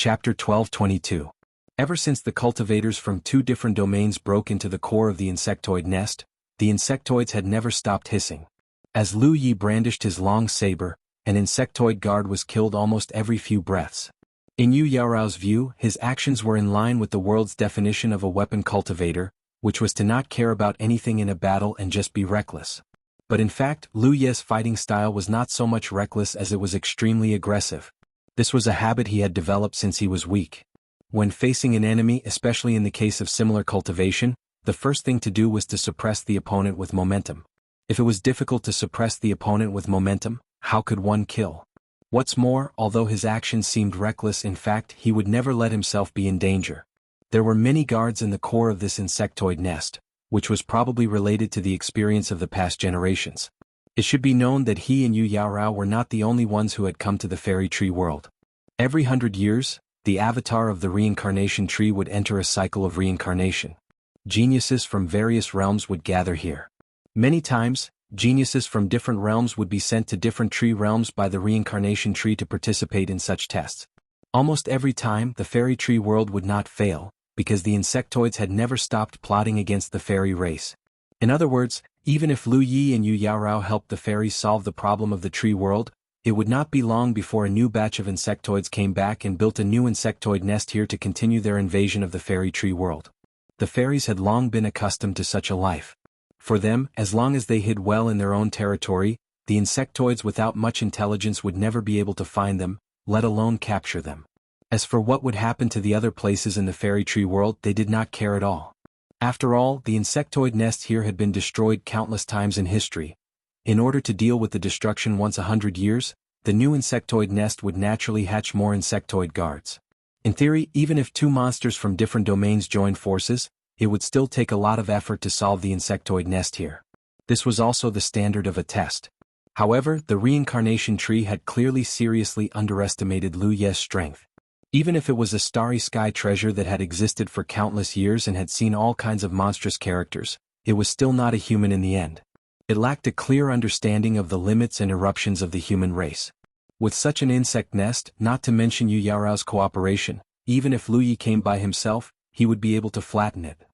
Chapter 1222. Ever since the cultivators from two different domains broke into the core of the insectoid nest, the insectoids had never stopped hissing. As Lu Yi brandished his long saber, an insectoid guard was killed almost every few breaths. In Yu Yaorao's view, his actions were in line with the world's definition of a weapon cultivator, which was to not care about anything in a battle and just be reckless. But in fact, Lu Ye's fighting style was not so much reckless as it was extremely aggressive. This was a habit he had developed since he was weak. When facing an enemy, especially in the case of similar cultivation, the first thing to do was to suppress the opponent with momentum. If it was difficult to suppress the opponent with momentum, how could one kill? What's more, although his actions seemed reckless, in fact, he would never let himself be in danger. There were many guards in the core of this insectoid nest, which was probably related to the experience of the past generations. It should be known that he and Yu Yaorao were not the only ones who had come to the fairy tree world. Every 100 years, the avatar of the reincarnation tree would enter a cycle of reincarnation. Geniuses from various realms would gather here. Many times, geniuses from different realms would be sent to different tree realms by the reincarnation tree to participate in such tests. Almost every time, the fairy tree world would not fail, because the insectoids had never stopped plotting against the fairy race. In other words, even if Lu Yi and Yu Yaorao helped the fairies solve the problem of the tree world, it would not be long before a new batch of insectoids came back and built a new insectoid nest here to continue their invasion of the fairy tree world. The fairies had long been accustomed to such a life. For them, as long as they hid well in their own territory, the insectoids without much intelligence would never be able to find them, let alone capture them. As for what would happen to the other places in the fairy tree world, they did not care at all. After all, the insectoid nest here had been destroyed countless times in history. In order to deal with the destruction once 100 years, the new insectoid nest would naturally hatch more insectoid guards. In theory, even if two monsters from different domains joined forces, it would still take a lot of effort to solve the insectoid nest here. This was also the standard of a test. However, the reincarnation tree had clearly seriously underestimated Lu Ye's strength. Even if it was a starry sky treasure that had existed for countless years and had seen all kinds of monstrous characters, it was still not a human in the end. It lacked a clear understanding of the limits and eruptions of the human race. With such an insect nest, not to mention Yu Yaorao's cooperation, even if Lu Yi came by himself, he would be able to flatten it.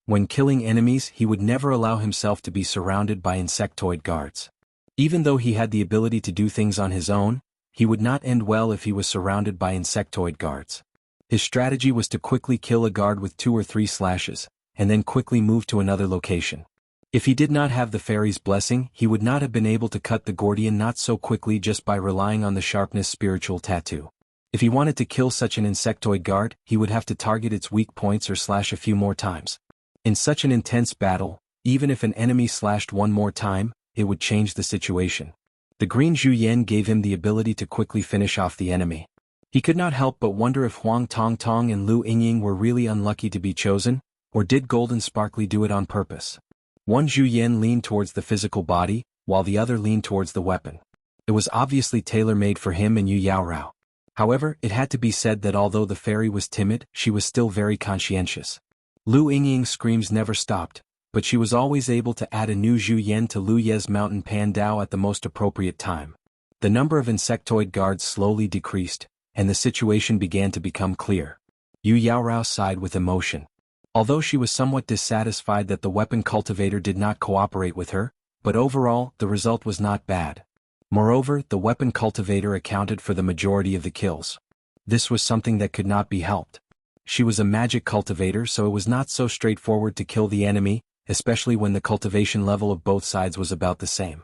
When killing enemies, he would never allow himself to be surrounded by insectoid guards. Even though he had the ability to do things on his own, he would not end well if he was surrounded by insectoid guards. His strategy was to quickly kill a guard with 2 or 3 slashes, and then quickly move to another location. If he did not have the fairy's blessing, he would not have been able to cut the Gordian knot so quickly just by relying on the sharpness spiritual tattoo. If he wanted to kill such an insectoid guard, he would have to target its weak points or slash a few more times. In such an intense battle, even if an enemy slashed one more time, it would change the situation. The green Zhu Yan gave him the ability to quickly finish off the enemy. He could not help but wonder if Huang Tongtong and Lu Yingying were really unlucky to be chosen, or did Golden Sparkly do it on purpose? One Zhu Yan leaned towards the physical body, while the other leaned towards the weapon. It was obviously tailor-made for him and Yu Yaorao. However, it had to be said that although the fairy was timid, she was still very conscientious. Lu Yingying's screams never stopped, but she was always able to add a new Zhu Yan to Lu Ye's mountain pandao at the most appropriate time. The number of insectoid guards slowly decreased, and the situation began to become clear. Yu Yaorao sighed with emotion. Although she was somewhat dissatisfied that the weapon cultivator did not cooperate with her, but overall, the result was not bad. Moreover, the weapon cultivator accounted for the majority of the kills. This was something that could not be helped. She was a magic cultivator, so it was not so straightforward to kill the enemy, especially when the cultivation level of both sides was about the same.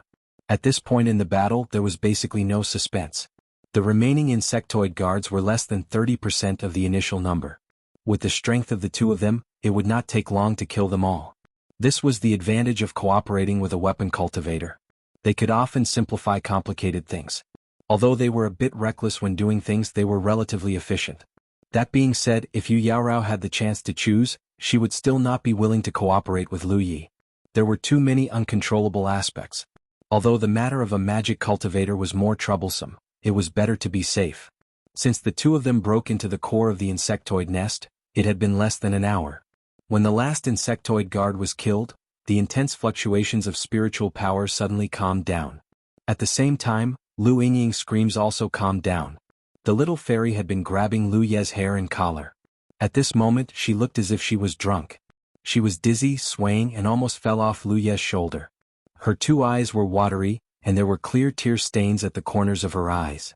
At this point in the battle, there was basically no suspense. The remaining insectoid guards were less than 30% of the initial number. With the strength of the two of them, it would not take long to kill them all. This was the advantage of cooperating with a weapon cultivator. They could often simplify complicated things. Although they were a bit reckless when doing things, they were relatively efficient. That being said, if Yu Yaorao had the chance to choose, she would still not be willing to cooperate with Lu Yi. There were too many uncontrollable aspects. Although the matter of a magic cultivator was more troublesome, it was better to be safe. Since the two of them broke into the core of the insectoid nest, it had been less than an hour. When the last insectoid guard was killed, the intense fluctuations of spiritual power suddenly calmed down. At the same time, Lu Yingying's screams also calmed down. The little fairy had been grabbing Lu Ye's hair and collar. At this moment she looked as if she was drunk. She was dizzy, swaying, and almost fell off Lu Ye's shoulder. Her 2 eyes were watery, and there were clear tear stains at the corners of her eyes.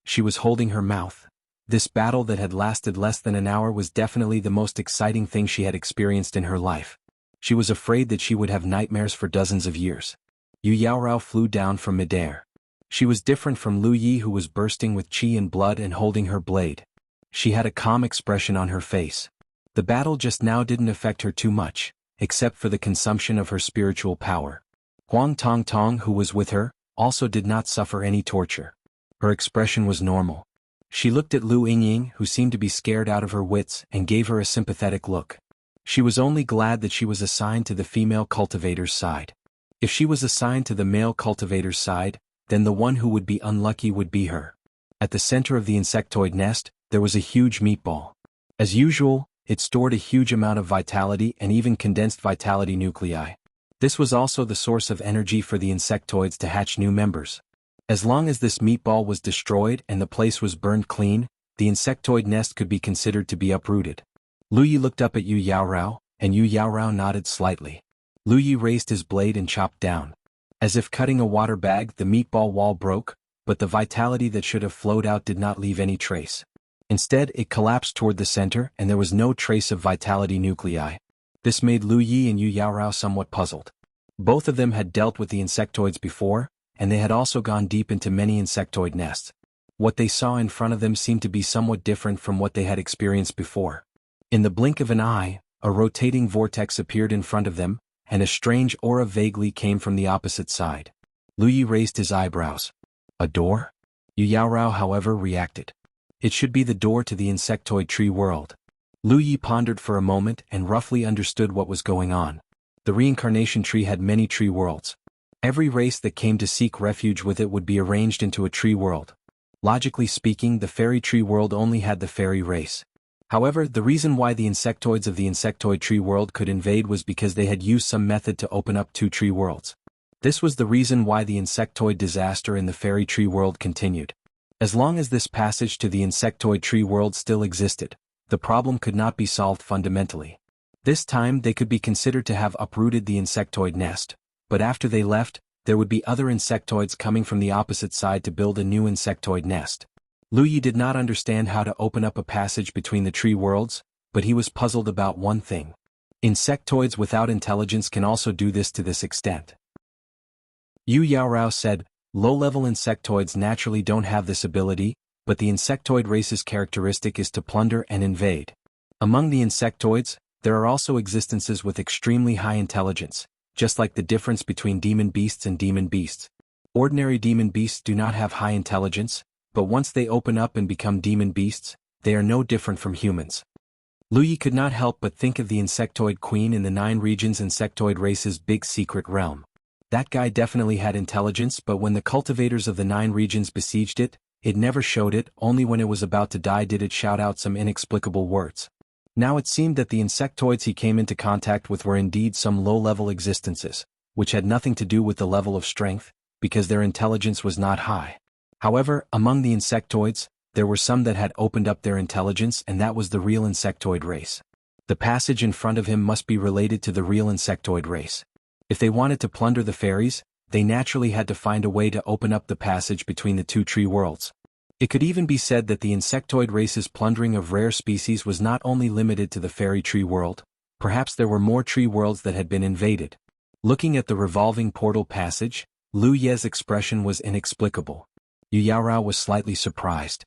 She was holding her mouth. This battle that had lasted less than an hour was definitely the most exciting thing she had experienced in her life. She was afraid that she would have nightmares for dozens of years. Yu Yaorao flew down from midair. She was different from Lu Yi, who was bursting with qi and blood and holding her blade. She had a calm expression on her face. The battle just now didn't affect her too much, except for the consumption of her spiritual power. Huang Tongtong, who was with her, also did not suffer any torture. Her expression was normal. She looked at Lu Yingying, who seemed to be scared out of her wits, and gave her a sympathetic look. She was only glad that she was assigned to the female cultivator's side. If she was assigned to the male cultivator's side, then the one who would be unlucky would be her. At the center of the insectoid nest, there was a huge meatball. As usual, it stored a huge amount of vitality and even condensed vitality nuclei. This was also the source of energy for the insectoids to hatch new members. As long as this meatball was destroyed and the place was burned clean, the insectoid nest could be considered to be uprooted. Lu Yi looked up at Yu Yaorao, and Yu Yaorao nodded slightly. Lu Yi raised his blade and chopped down. As if cutting a water bag, the meatball wall broke, but the vitality that should have flowed out did not leave any trace. Instead, it collapsed toward the center and there was no trace of vitality nuclei. This made Lu Yi and Yu Yaorao somewhat puzzled. Both of them had dealt with the insectoids before, and they had also gone deep into many insectoid nests. What they saw in front of them seemed to be somewhat different from what they had experienced before. In the blink of an eye, a rotating vortex appeared in front of them, and a strange aura vaguely came from the opposite side. Lu Yi raised his eyebrows. A door? Yu Yaorao, however, reacted. It should be the door to the insectoid tree world. Lu Yi pondered for a moment and roughly understood what was going on. The reincarnation tree had many tree worlds. Every race that came to seek refuge with it would be arranged into a tree world. Logically speaking, the fairy tree world only had the fairy race. However, the reason why the insectoids of the insectoid tree world could invade was because they had used some method to open up 2 tree worlds. This was the reason why the insectoid disaster in the fairy tree world continued. As long as this passage to the insectoid tree world still existed, the problem could not be solved fundamentally. This time they could be considered to have uprooted the insectoid nest, but after they left, there would be other insectoids coming from the opposite side to build a new insectoid nest. Lu Yi did not understand how to open up a passage between the tree worlds, but he was puzzled about one thing. Insectoids without intelligence can also do this to this extent. Yu Yaorao said, low-level insectoids naturally don't have this ability, but the insectoid race's characteristic is to plunder and invade. Among the insectoids, there are also existences with extremely high intelligence, just like the difference between demon beasts and demon beasts. Ordinary demon beasts do not have high intelligence, but once they open up and become demon beasts, they are no different from humans. Lu Yi could not help but think of the insectoid queen in the 9 regions insectoid race's big secret realm. That guy definitely had intelligence, but when the cultivators of the 9 regions besieged it, it never showed it. Only when it was about to die did it shout out some inexplicable words. Now it seemed that the insectoids he came into contact with were indeed some low-level existences, which had nothing to do with the level of strength, because their intelligence was not high. However, among the insectoids, there were some that had opened up their intelligence, and that was the real insectoid race. The passage in front of him must be related to the real insectoid race. If they wanted to plunder the fairies, they naturally had to find a way to open up the passage between the 2 tree worlds. It could even be said that the insectoid race's plundering of rare species was not only limited to the fairy tree world, perhaps there were more tree worlds that had been invaded. Looking at the revolving portal passage, Lu Ye's expression was inexplicable. Yu Yaorao was slightly surprised.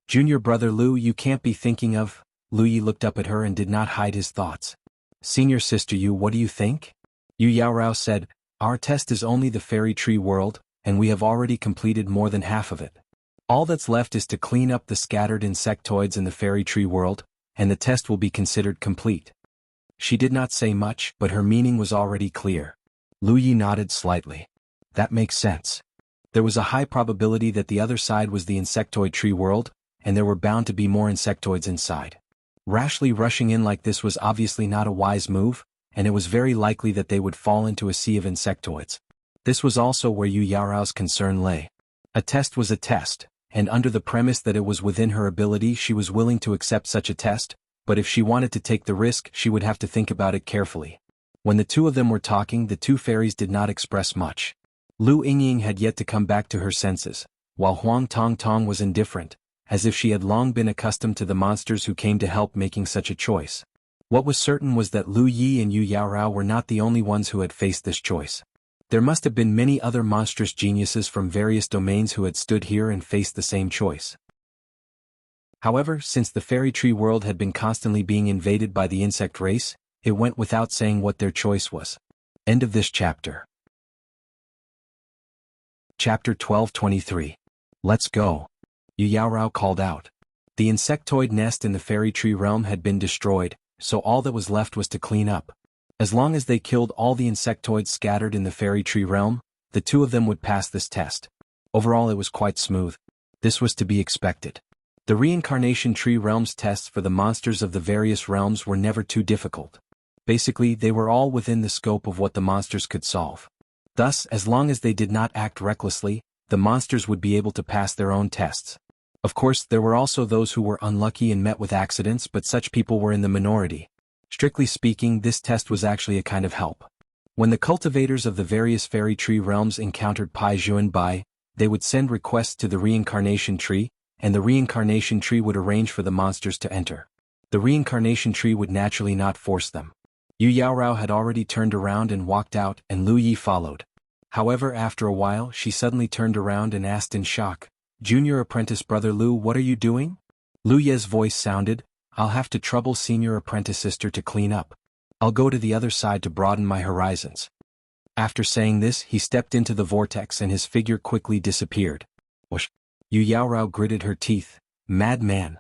Junior brother Lu, you can't be thinking of... Lu Yi looked up at her and did not hide his thoughts. Senior sister Yu, what do you think? Yu Yaorao said, our test is only the fairy tree world, and we have already completed more than half of it. All that's left is to clean up the scattered insectoids in the fairy tree world, and the test will be considered complete. She did not say much, but her meaning was already clear. Lu Yi nodded slightly. That makes sense. There was a high probability that the other side was the insectoid tree world, and there were bound to be more insectoids inside. Rashly rushing in like this was obviously not a wise move, and it was very likely that they would fall into a sea of insectoids. This was also where Yu Yaorao's concern lay. A test was a test, and under the premise that it was within her ability she was willing to accept such a test, but if she wanted to take the risk she would have to think about it carefully. When the two of them were talking, the two fairies did not express much. Lu Yingying had yet to come back to her senses, while Huang Tongtong was indifferent, as if she had long been accustomed to the monsters who came to help making such a choice. What was certain was that Lu Yi and Yu Yaorao were not the only ones who had faced this choice. There must have been many other monstrous geniuses from various domains who had stood here and faced the same choice. However, since the fairy tree world had been constantly being invaded by the insect race, it went without saying what their choice was. End of this chapter. Chapter 12:23. Let's go. Yu Yaorao called out. The insectoid nest in the fairy tree realm had been destroyed, so all that was left was to clean up. As long as they killed all the insectoids scattered in the fairy tree realm, the two of them would pass this test. Overall it was quite smooth. This was to be expected. The reincarnation tree realm's tests for the monsters of the various realms were never too difficult. Basically, they were all within the scope of what the monsters could solve. Thus, as long as they did not act recklessly, the monsters would be able to pass their own tests. Of course, there were also those who were unlucky and met with accidents, but such people were in the minority. Strictly speaking, this test was actually a kind of help. When the cultivators of the various fairy tree realms encountered Pai Juan Bai, they would send requests to the reincarnation tree, and the reincarnation tree would arrange for the monsters to enter. The reincarnation tree would naturally not force them. Yu Yaorao had already turned around and walked out, and Lu Yi followed. However, after a while, she suddenly turned around and asked in shock, "Junior apprentice brother Lu, what are you doing?" Lu Ye's voice sounded, "I'll have to trouble senior apprentice sister to clean up. I'll go to the other side to broaden my horizons." After saying this, he stepped into the vortex and his figure quickly disappeared. Whoosh! Yu Yaorao gritted her teeth. Madman.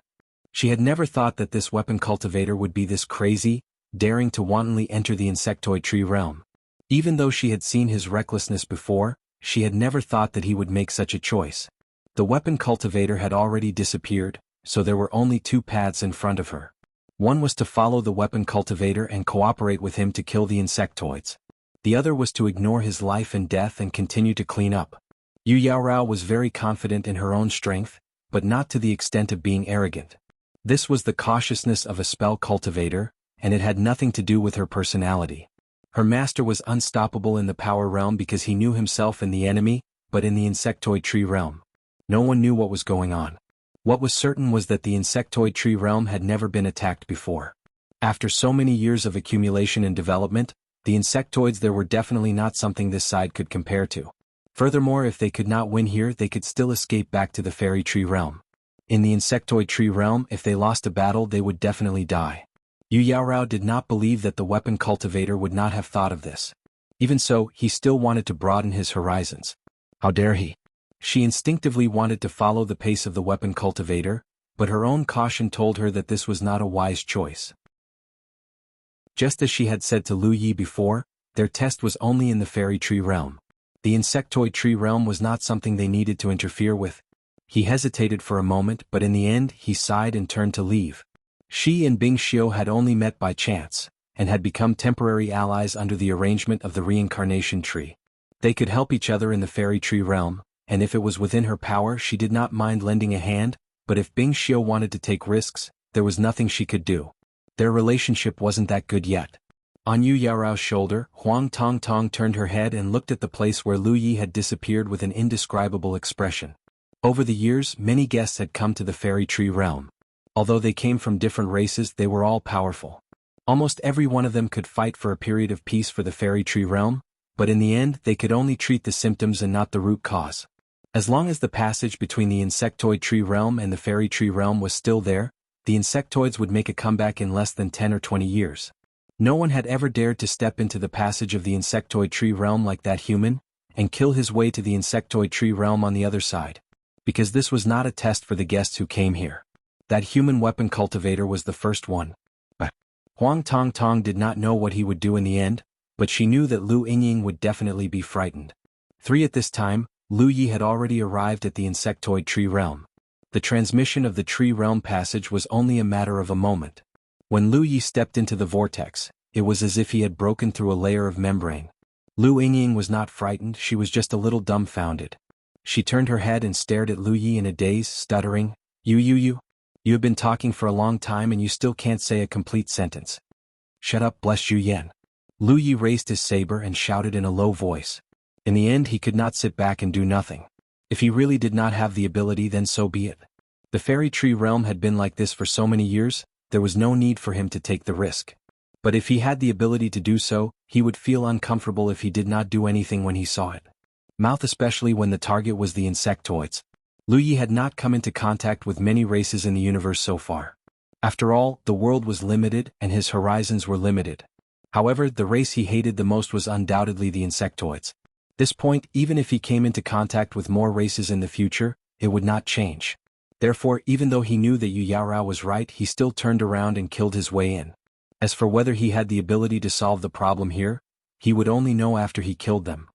She had never thought that this weapon cultivator would be this crazy, daring to wantonly enter the insectoid tree realm. Even though she had seen his recklessness before, she had never thought that he would make such a choice. The weapon cultivator had already disappeared, so there were only two paths in front of her. One was to follow the weapon cultivator and cooperate with him to kill the insectoids. The other was to ignore his life and death and continue to clean up. Yu Yaorao was very confident in her own strength, but not to the extent of being arrogant. This was the cautiousness of a spell cultivator, and it had nothing to do with her personality. Her master was unstoppable in the power realm because he knew himself and the enemy, but in the insectoid tree realm, no one knew what was going on. What was certain was that the insectoid tree realm had never been attacked before. After so many years of accumulation and development, the insectoids there were definitely not something this side could compare to. Furthermore, if they could not win here, they could still escape back to the fairy tree realm. In the insectoid tree realm, if they lost a battle, they would definitely die. Yu Yaorao did not believe that the weapon cultivator would not have thought of this. Even so, he still wanted to broaden his horizons. How dare he? She instinctively wanted to follow the pace of the weapon cultivator, but her own caution told her that this was not a wise choice. Just as she had said to Lu Yi before, their test was only in the fairy tree realm. The insectoid tree realm was not something they needed to interfere with. He hesitated for a moment, but in the end he sighed and turned to leave. She and Bing Xiu had only met by chance, and had become temporary allies under the arrangement of the reincarnation tree. They could help each other in the fairy tree realm, and if it was within her power she did not mind lending a hand, but if Bing Xiu wanted to take risks, there was nothing she could do. Their relationship wasn't that good yet. On Yu Yaorao's shoulder, Huang Tongtong turned her head and looked at the place where Lu Yi had disappeared with an indescribable expression. Over the years, many guests had come to the fairy tree realm. Although they came from different races, they were all powerful. Almost every one of them could fight for a period of peace for the fairy tree realm, but in the end they could only treat the symptoms and not the root cause. As long as the passage between the insectoid tree realm and the fairy tree realm was still there, the insectoids would make a comeback in less than 10 or 20 years. No one had ever dared to step into the passage of the insectoid tree realm like that human, and kill his way to the insectoid tree realm on the other side. Because this was not a test for the guests who came here. That human weapon cultivator was the first one. But Huang Tongtong did not know what he would do in the end, but she knew that Lu Yingying would definitely be frightened. 3 At this time, Lu Yi had already arrived at the insectoid tree realm. The transmission of the tree realm passage was only a matter of a moment. When Lu Yi stepped into the vortex, it was as if he had broken through a layer of membrane. Lu Yingying was not frightened, she was just a little dumbfounded. She turned her head and stared at Lu Yi in a daze, stuttering, You have been talking for a long time and you still can't say a complete sentence. Shut up, bless you Yen. Lu Yi raised his saber and shouted in a low voice. In the end he could not sit back and do nothing. If he really did not have the ability, then so be it. The fairy tree realm had been like this for so many years, there was no need for him to take the risk. But if he had the ability to do so, he would feel uncomfortable if he did not do anything when he saw it. Mouth, especially when the target was the insectoids. Lu Yi had not come into contact with many races in the universe so far. After all, the world was limited and his horizons were limited. However, the race he hated the most was undoubtedly the insectoids. This point, even if he came into contact with more races in the future, it would not change. Therefore, even though he knew that Yu Yaorao was right, he still turned around and killed his way in. As for whether he had the ability to solve the problem here, he would only know after he killed them.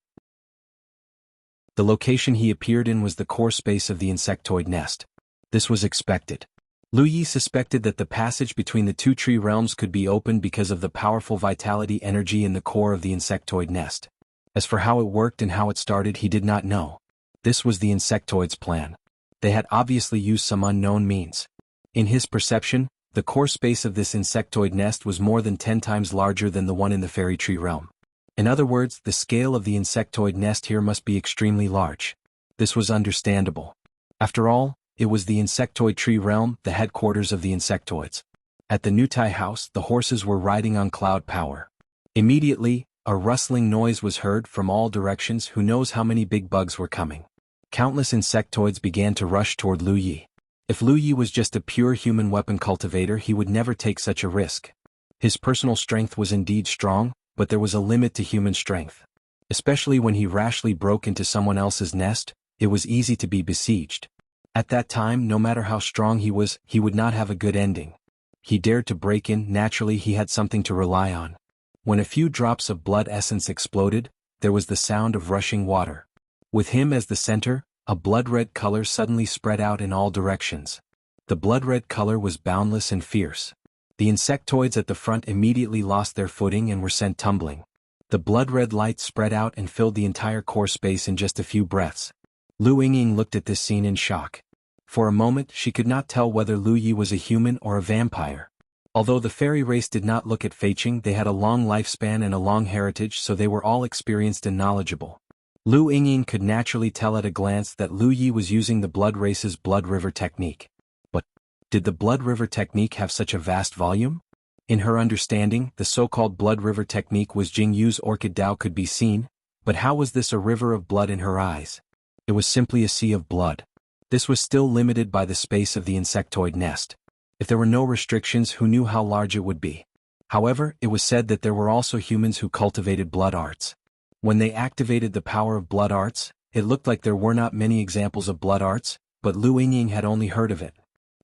The location he appeared in was the core space of the insectoid nest. This was expected. Lu Yi suspected that the passage between the two tree realms could be opened because of the powerful vitality energy in the core of the insectoid nest. As for how it worked and how it started, he did not know. This was the insectoids' plan. They had obviously used some unknown means. In his perception, the core space of this insectoid nest was more than 10 times larger than the one in the fairy tree realm. In other words, the scale of the insectoid nest here must be extremely large. This was understandable. After all, it was the insectoid tree realm, the headquarters of the insectoids. At the Nutai house, the horses were riding on cloud power. Immediately, a rustling noise was heard from all directions. Who knows how many big bugs were coming. Countless insectoids began to rush toward Lu Yi. If Lu Yi was just a pure human weapon cultivator, he would never take such a risk. His personal strength was indeed strong, but there was a limit to human strength. Especially when he rashly broke into someone else's nest, it was easy to be besieged. At that time, no matter how strong he was, he would not have a good ending. He dared to break in. Naturally he had something to rely on. When a few drops of blood essence exploded, there was the sound of rushing water. With him as the center, a blood-red color suddenly spread out in all directions. The blood-red color was boundless and fierce. The insectoids at the front immediately lost their footing and were sent tumbling. The blood-red light spread out and filled the entire core space in just a few breaths. Lu Yingying looked at this scene in shock. For a moment she could not tell whether Lu Yi was a human or a vampire. Although the fairy race did not look at Feiqing, they had a long lifespan and a long heritage, so they were all experienced and knowledgeable. Lu Yingying could naturally tell at a glance that Lu Yi was using the blood race's blood river technique. But did the blood river technique have such a vast volume? In her understanding, the so-called blood river technique was Jingyu's orchid Dao could be seen, but how was this a river of blood in her eyes? It was simply a sea of blood. This was still limited by the space of the insectoid nest. If there were no restrictions, who knew how large it would be? However, it was said that there were also humans who cultivated blood arts. When they activated the power of blood arts, it looked like there were not many examples of blood arts, but Lu Yingying had only heard of it.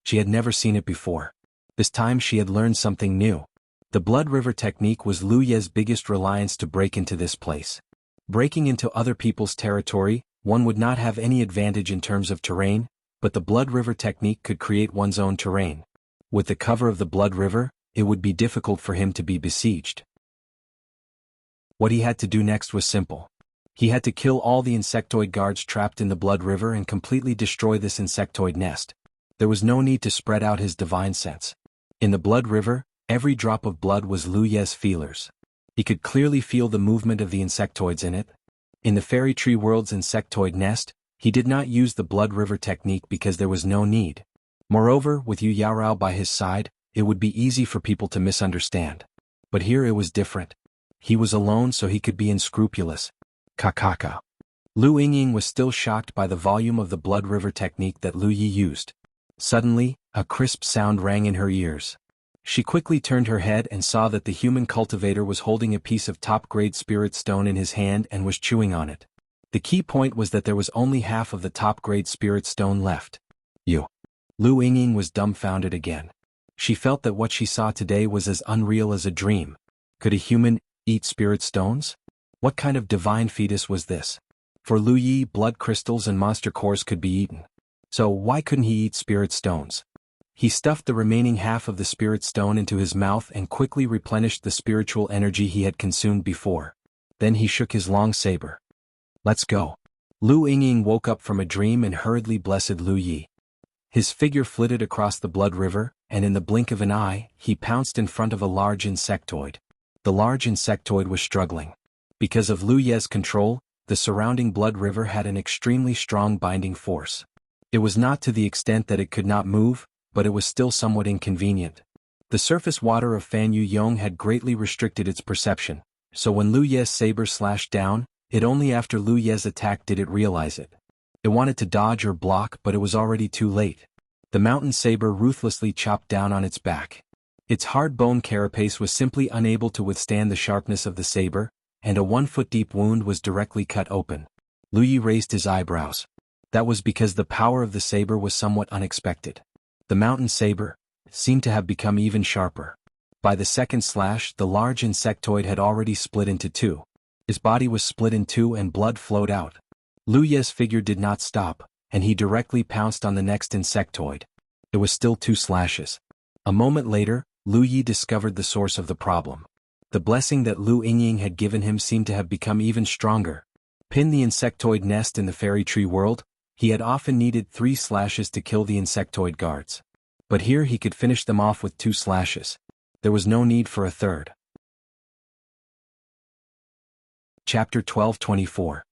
She had never seen it before. This time she had learned something new. The blood river technique was Lu Ye's biggest reliance to break into this place. Breaking into other people's territory, one would not have any advantage in terms of terrain, but the blood river technique could create one's own terrain. With the cover of the blood river, it would be difficult for him to be besieged. What he had to do next was simple. He had to kill all the insectoid guards trapped in the blood river and completely destroy this insectoid nest. There was no need to spread out his divine sense. In the blood river, every drop of blood was Lu Ye's feelers. He could clearly feel the movement of the insectoids in it. In the fairy tree world's insectoid nest, he did not use the blood river technique because there was no need. Moreover, with Yu Yaorao by his side, it would be easy for people to misunderstand. But here it was different. He was alone, so he could be unscrupulous. Kakaka. Lu Yingying was still shocked by the volume of the blood river technique that Lu Yi used. Suddenly, a crisp sound rang in her ears. She quickly turned her head and saw that the human cultivator was holding a piece of top-grade spirit stone in his hand and was chewing on it. The key point was that there was only half of the top-grade spirit stone left. Lu Yingying was dumbfounded again. She felt that what she saw today was as unreal as a dream. Could a human eat spirit stones? What kind of divine fetus was this? For Lu Yi, blood crystals and monster cores could be eaten. So why couldn't he eat spirit stones? He stuffed the remaining half of the spirit stone into his mouth and quickly replenished the spiritual energy he had consumed before. Then he shook his long saber. Let's go. Lu Yingying woke up from a dream and hurriedly blessed Lu Yi. His figure flitted across the blood river, and in the blink of an eye, he pounced in front of a large insectoid. The large insectoid was struggling. Because of Lu Ye's control, the surrounding blood river had an extremely strong binding force. It was not to the extent that it could not move, but it was still somewhat inconvenient. The surface water of Fan Yu Yong had greatly restricted its perception, so when Lu Ye's saber slashed down, it only after Lu Ye's attack did it realize it. It wanted to dodge or block, but it was already too late. The mountain saber ruthlessly chopped down on its back. Its hard bone carapace was simply unable to withstand the sharpness of the saber, and a 1-foot-deep wound was directly cut open. Lu Yi raised his eyebrows. That was because the power of the saber was somewhat unexpected. The mountain saber seemed to have become even sharper. By the second slash, the large insectoid had already split into two. His body was split in two and blood flowed out. Lu Ye's figure did not stop, and he directly pounced on the next insectoid. It was still 2 slashes. A moment later, Lu Yi discovered the source of the problem. The blessing that Lu Yingying had given him seemed to have become even stronger. Pin the insectoid nest in the fairy tree world, he had often needed 3 slashes to kill the insectoid guards. But here he could finish them off with 2 slashes. There was no need for a third. Chapter 12:24.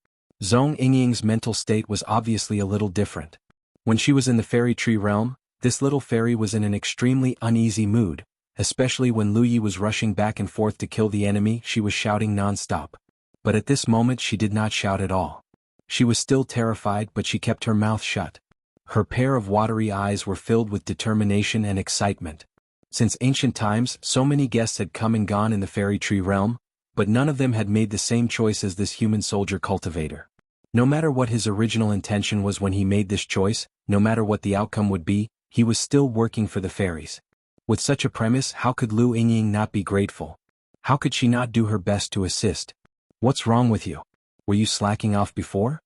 Zhong Yingying's mental state was obviously a little different. When she was in the fairy tree realm, this little fairy was in an extremely uneasy mood, especially when Lu Yi was rushing back and forth to kill the enemy. She was shouting non-stop. But at this moment she did not shout at all. She was still terrified, but she kept her mouth shut. Her pair of watery eyes were filled with determination and excitement. Since ancient times, so many guests had come and gone in the fairy tree realm, but none of them had made the same choice as this human soldier cultivator. No matter what his original intention was when he made this choice, no matter what the outcome would be, he was still working for the fairies. With such a premise, how could Lu Yingying not be grateful? How could she not do her best to assist? What's wrong with you? Were you slacking off before?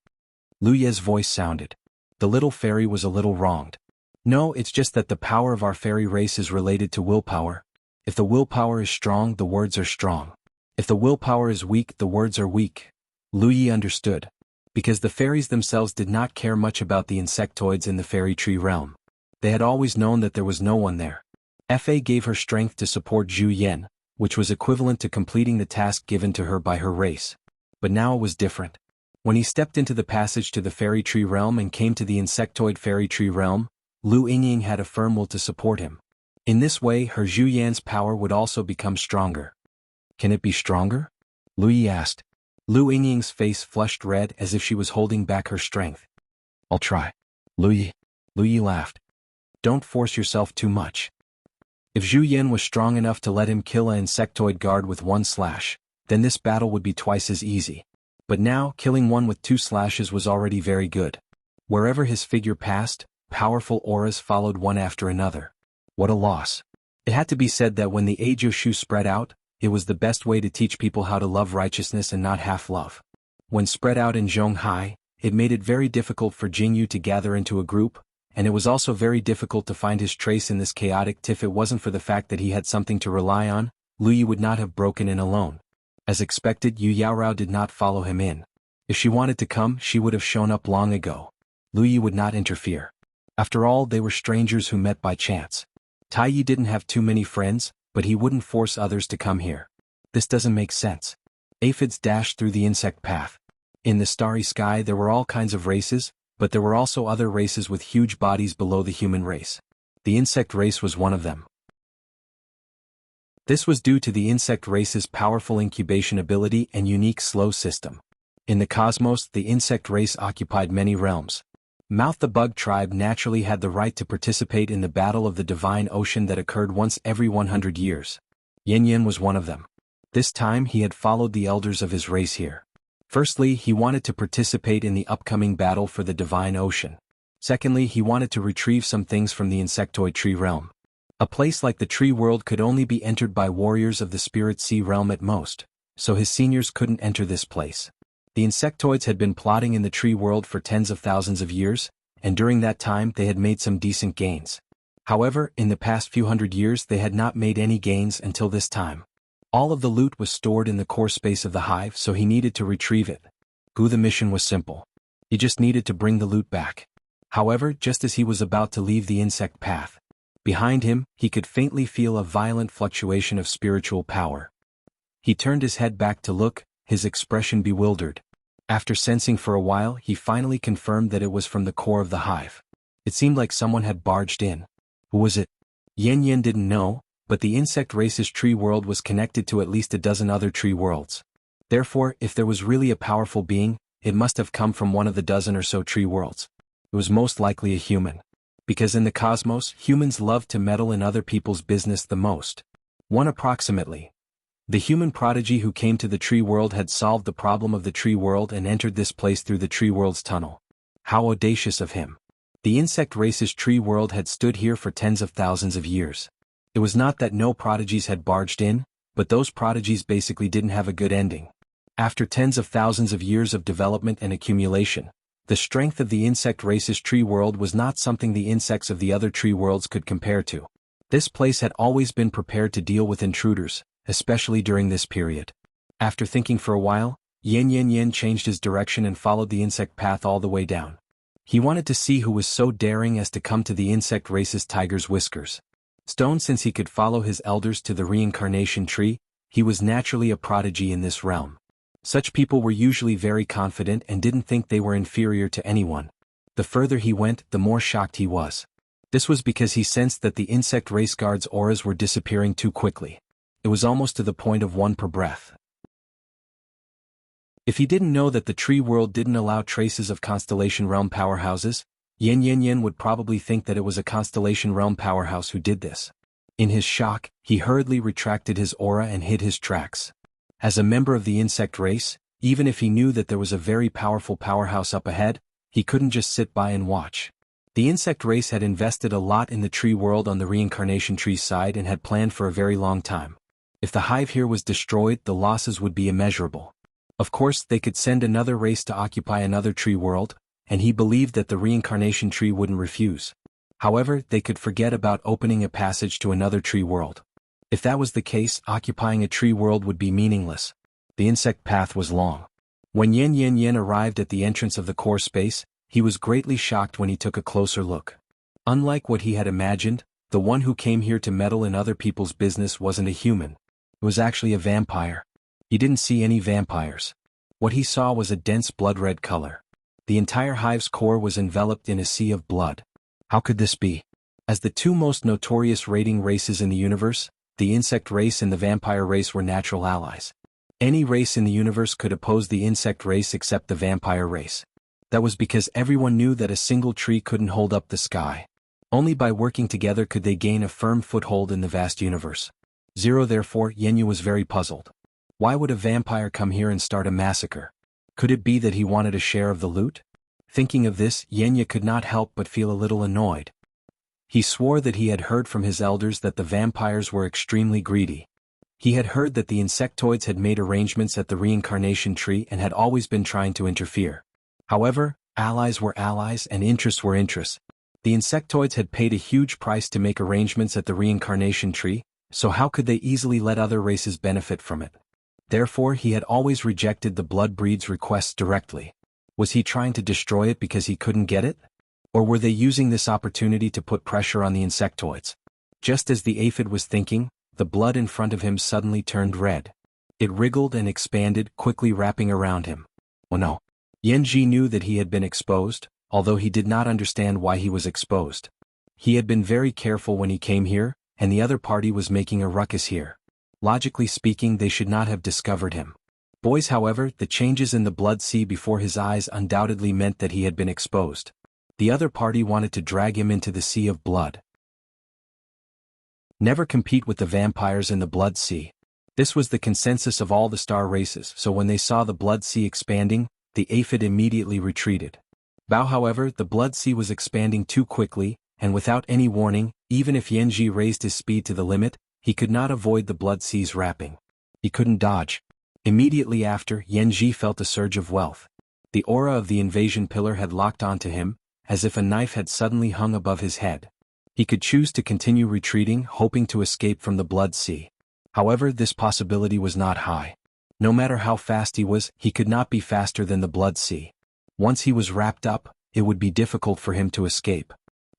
Lu Ye's voice sounded. The little fairy was a little wronged. No, it's just that the power of our fairy race is related to willpower. If the willpower is strong, the words are strong. If the willpower is weak, the words are weak. Lu Yi understood. Because the fairies themselves did not care much about the insectoids in the fairy tree realm. They had always known that there was no one there. Fa gave her strength to support Zhu Yan, which was equivalent to completing the task given to her by her race. But now it was different. When he stepped into the passage to the fairy tree realm and came to the insectoid fairy tree realm, Lu Yingying had a firm will to support him. In this way, her Zhu Yan's power would also become stronger. Can it be stronger? Lu Yi asked. Lu Yingying's face flushed red as if she was holding back her strength. I'll try. Lu Yi laughed. Don't force yourself too much. If Zhu Yan was strong enough to let him kill an insectoid guard with 1 slash, then this battle would be twice as easy. But now, killing one with 2 slashes was already very good. Wherever his figure passed, powerful auras followed one after another. What a loss. It had to be said that when the Ajiu spread out, it was the best way to teach people how to love righteousness and not half-love. When spread out in Zhonghai, it made it very difficult for Jianghu to gather into a group, and it was also very difficult to find his trace in this chaotic. If it wasn't for the fact that he had something to rely on, Lu Yi would not have broken in alone. As expected, Yu Yaorao did not follow him in. If she wanted to come, she would have shown up long ago. Lu Yi would not interfere. After all, they were strangers who met by chance. Tai Yi didn't have too many friends, but he wouldn't force others to come here. This doesn't make sense. Aphids dashed through the insect path. In the starry sky there were all kinds of races, but there were also other races with huge bodies below the human race. The insect race was one of them. This was due to the insect race's powerful incubation ability and unique slow system. In the cosmos, the insect race occupied many realms. Mouth the Bug tribe naturally had the right to participate in the Battle of the Divine Ocean that occurred once every 100 years. Yin Yin was one of them. This time he had followed the elders of his race here. Firstly, he wanted to participate in the upcoming battle for the Divine Ocean. Secondly, he wanted to retrieve some things from the insectoid tree realm. A place like the tree world could only be entered by warriors of the spirit sea realm at most, so his seniors couldn't enter this place. The insectoids had been plotting in the tree world for tens of thousands of years, and during that time they had made some decent gains. However, in the past few hundred years they had not made any gains until this time. All of the loot was stored in the core space of the hive, so he needed to retrieve it. The mission was simple. He just needed to bring the loot back. However, just as he was about to leave the insect path, behind him, he could faintly feel a violent fluctuation of spiritual power. He turned his head back to look, his expression bewildered. After sensing for a while, he finally confirmed that it was from the core of the hive. It seemed like someone had barged in. Who was it? Yan Yan didn't know, but the insect race's tree world was connected to at least a dozen other tree worlds. Therefore, if there was really a powerful being, it must have come from one of the dozen or so tree worlds. It was most likely a human. Because in the cosmos, humans love to meddle in other people's business the most. One approximately. The human prodigy who came to the tree world had solved the problem of the tree world and entered this place through the tree world's tunnel. How audacious of him. The insect race's tree world had stood here for tens of thousands of years. It was not that no prodigies had barged in, but those prodigies basically didn't have a good ending. After tens of thousands of years of development and accumulation, the strength of the insect race's tree world was not something the insects of the other tree worlds could compare to. This place had always been prepared to deal with intruders, especially during this period. After thinking for a while, Yan changed his direction and followed the insect path all the way down. He wanted to see who was so daring as to come to the insect race's tiger's whiskers. Stone, since he could follow his elders to the reincarnation tree, he was naturally a prodigy in this realm. Such people were usually very confident and didn't think they were inferior to anyone. The further he went, the more shocked he was. This was because he sensed that the insect race guards' auras were disappearing too quickly. It was almost to the point of one per breath. If he didn't know that the tree world didn't allow traces of Constellation Realm powerhouses, Yan would probably think that it was a Constellation Realm powerhouse who did this. In his shock, he hurriedly retracted his aura and hid his tracks. As a member of the insect race, even if he knew that there was a very powerful powerhouse up ahead, he couldn't just sit by and watch. The insect race had invested a lot in the tree world on the reincarnation tree side and had planned for a very long time. If the hive here was destroyed, the losses would be immeasurable. Of course, they could send another race to occupy another tree world, and he believed that the reincarnation tree wouldn't refuse. However, they could forget about opening a passage to another tree world. If that was the case, occupying a tree world would be meaningless. The insect path was long. When Yan arrived at the entrance of the core space, he was greatly shocked when he took a closer look. Unlike what he had imagined, the one who came here to meddle in other people's business wasn't a human. It was actually a vampire. He didn't see any vampires. What he saw was a dense blood-red color. The entire hive's core was enveloped in a sea of blood. How could this be? As the two most notorious raiding races in the universe, the insect race and the vampire race were natural allies. Any race in the universe could oppose the insect race except the vampire race. That was because everyone knew that a single tree couldn't hold up the sky. Only by working together could they gain a firm foothold in the vast universe. Therefore, Yenyu was very puzzled. Why would a vampire come here and start a massacre? Could it be that he wanted a share of the loot? Thinking of this, Yenyu could not help but feel a little annoyed. He swore that he had heard from his elders that the vampires were extremely greedy. He had heard that the insectoids had made arrangements at the reincarnation tree and had always been trying to interfere. However, allies were allies and interests were interests. The insectoids had paid a huge price to make arrangements at the reincarnation tree, so how could they easily let other races benefit from it? Therefore, he had always rejected the blood breed's requests directly. Was he trying to destroy it because he couldn't get it? Or were they using this opportunity to put pressure on the insectoids? Just as the aphid was thinking, the blood in front of him suddenly turned red. It wriggled and expanded, quickly wrapping around him. Oh no. Yanji knew that he had been exposed, although he did not understand why he was exposed. He had been very careful when he came here, and the other party was making a ruckus here. Logically speaking, they should not have discovered him. Boys, however, the changes in the blood sea before his eyes undoubtedly meant that he had been exposed. The other party wanted to drag him into the sea of blood. Never compete with the vampires in the blood sea. This was the consensus of all the star races, so when they saw the blood sea expanding, the aphid immediately retreated. However, the blood sea was expanding too quickly, and without any warning, even if Yanji raised his speed to the limit, he could not avoid the blood sea's wrapping. He couldn't dodge. Immediately after, Yanji felt a surge of wealth. The aura of the invasion pillar had locked onto him, as if a knife had suddenly hung above his head. He could choose to continue retreating, hoping to escape from the blood sea. However, this possibility was not high. No matter how fast he was, he could not be faster than the blood sea. Once he was wrapped up, it would be difficult for him to escape.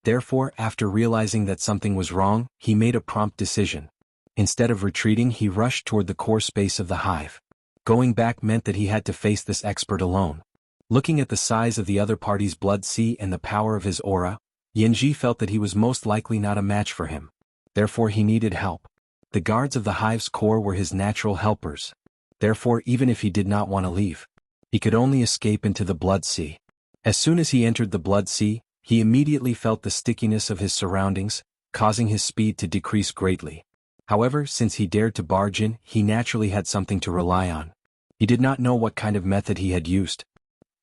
Therefore, after realizing that something was wrong, he made a prompt decision. Instead of retreating, he rushed toward the core space of the hive. Going back meant that he had to face this expert alone. Looking at the size of the other party's blood sea and the power of his aura, Yanji felt that he was most likely not a match for him. Therefore he needed help. The guards of the hive's core were his natural helpers. Therefore, even if he did not want to leave, he could only escape into the blood sea. As soon as he entered the blood sea, he immediately felt the stickiness of his surroundings, causing his speed to decrease greatly. However, since he dared to barge in, he naturally had something to rely on. He did not know what kind of method he had used.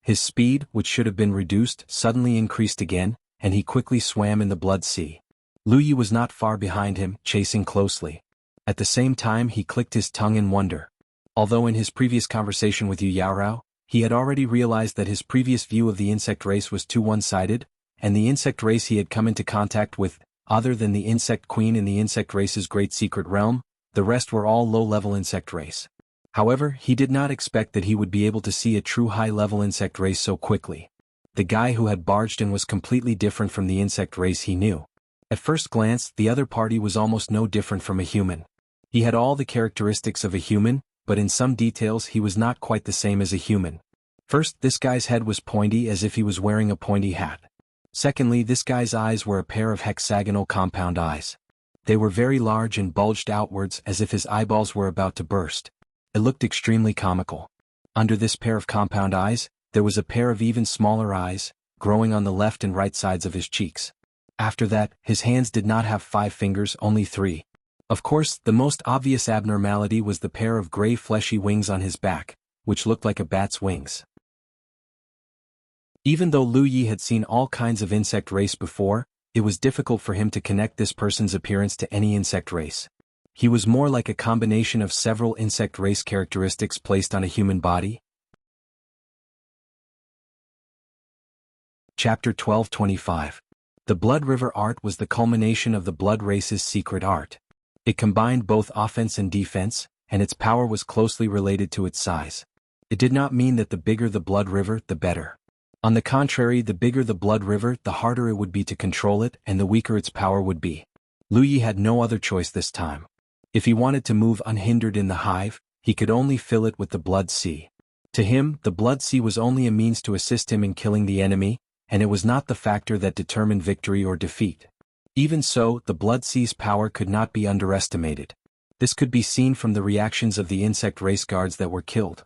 His speed, which should have been reduced, suddenly increased again, and he quickly swam in the blood sea. Lu Yi was not far behind him, chasing closely. At the same time he clicked his tongue in wonder. Although in his previous conversation with Yu Yaorao, he had already realized that his previous view of the insect race was too one-sided, and the insect race he had come into contact with, other than the insect queen in the insect race's great secret realm, the rest were all low-level insect race. However, he did not expect that he would be able to see a true high-level insect race so quickly. The guy who had barged in was completely different from the insect race he knew. At first glance, the other party was almost no different from a human. He had all the characteristics of a human, but in some details he was not quite the same as a human. First, this guy's head was pointy as if he was wearing a pointy hat. Secondly, this guy's eyes were a pair of hexagonal compound eyes. They were very large and bulged outwards as if his eyeballs were about to burst. It looked extremely comical. Under this pair of compound eyes, there was a pair of even smaller eyes, growing on the left and right sides of his cheeks. After that, his hands did not have 5 fingers, only 3. Of course, the most obvious abnormality was the pair of gray fleshy wings on his back, which looked like a bat's wings. Even though Lu Yi had seen all kinds of insect race before, it was difficult for him to connect this person's appearance to any insect race. He was more like a combination of several insect race characteristics placed on a human body. Chapter 12:25. The Blood River art was the culmination of the blood race's secret art. It combined both offense and defense, and its power was closely related to its size. It did not mean that the bigger the blood river, the better. On the contrary, the bigger the blood river, the harder it would be to control it, and the weaker its power would be. Lu Yi had no other choice this time. If he wanted to move unhindered in the hive, he could only fill it with the blood sea. To him, the blood sea was only a means to assist him in killing the enemy, and it was not the factor that determined victory or defeat. Even so, the blood sea's power could not be underestimated. This could be seen from the reactions of the insect race guards that were killed.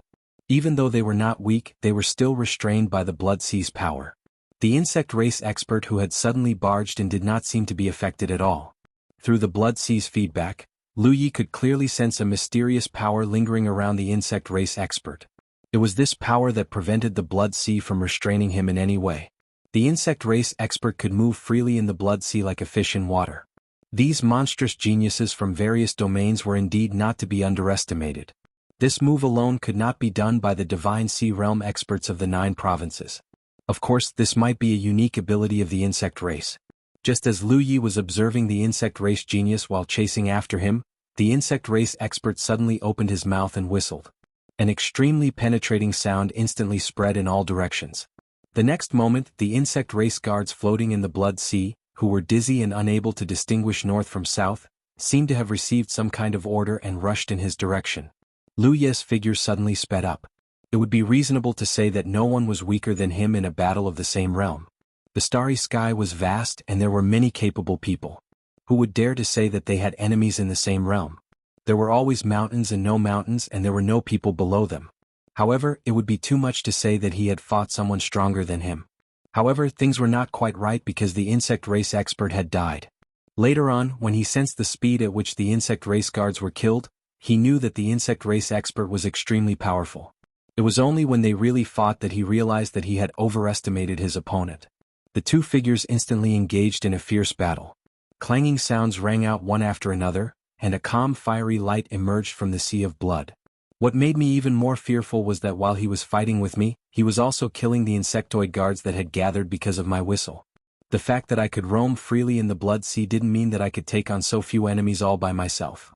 Even though they were not weak, they were still restrained by the blood sea's power. The insect race expert who had suddenly barged in did not seem to be affected at all. Through the blood sea's feedback, Lu Yi could clearly sense a mysterious power lingering around the insect race expert. It was this power that prevented the blood sea from restraining him in any way. The insect race expert could move freely in the blood sea like a fish in water. These monstrous geniuses from various domains were indeed not to be underestimated. This move alone could not be done by the divine sea realm experts of the 9 provinces. Of course, this might be a unique ability of the insect race. Just as Lu Yi was observing the insect race genius while chasing after him, the insect race expert suddenly opened his mouth and whistled. An extremely penetrating sound instantly spread in all directions. The next moment, the insect race guards floating in the blood sea, who were dizzy and unable to distinguish north from south, seemed to have received some kind of order and rushed in his direction. Lu Yi's figure suddenly sped up. It would be reasonable to say that no one was weaker than him in a battle of the same realm. The starry sky was vast and there were many capable people. Who would dare to say that they had enemies in the same realm? There were always mountains and no mountains, and there were no people below them. However, it would be too much to say that he had fought someone stronger than him. However, things were not quite right because the insect race expert had died. Later on, when he sensed the speed at which the insect race guards were killed, he knew that the insect race expert was extremely powerful. It was only when they really fought that he realized that he had overestimated his opponent. The two figures instantly engaged in a fierce battle. Clanging sounds rang out one after another, and a calm fiery light emerged from the sea of blood. What made me even more fearful was that while he was fighting with me, he was also killing the insectoid guards that had gathered because of my whistle. The fact that I could roam freely in the blood sea didn't mean that I could take on so few enemies all by myself.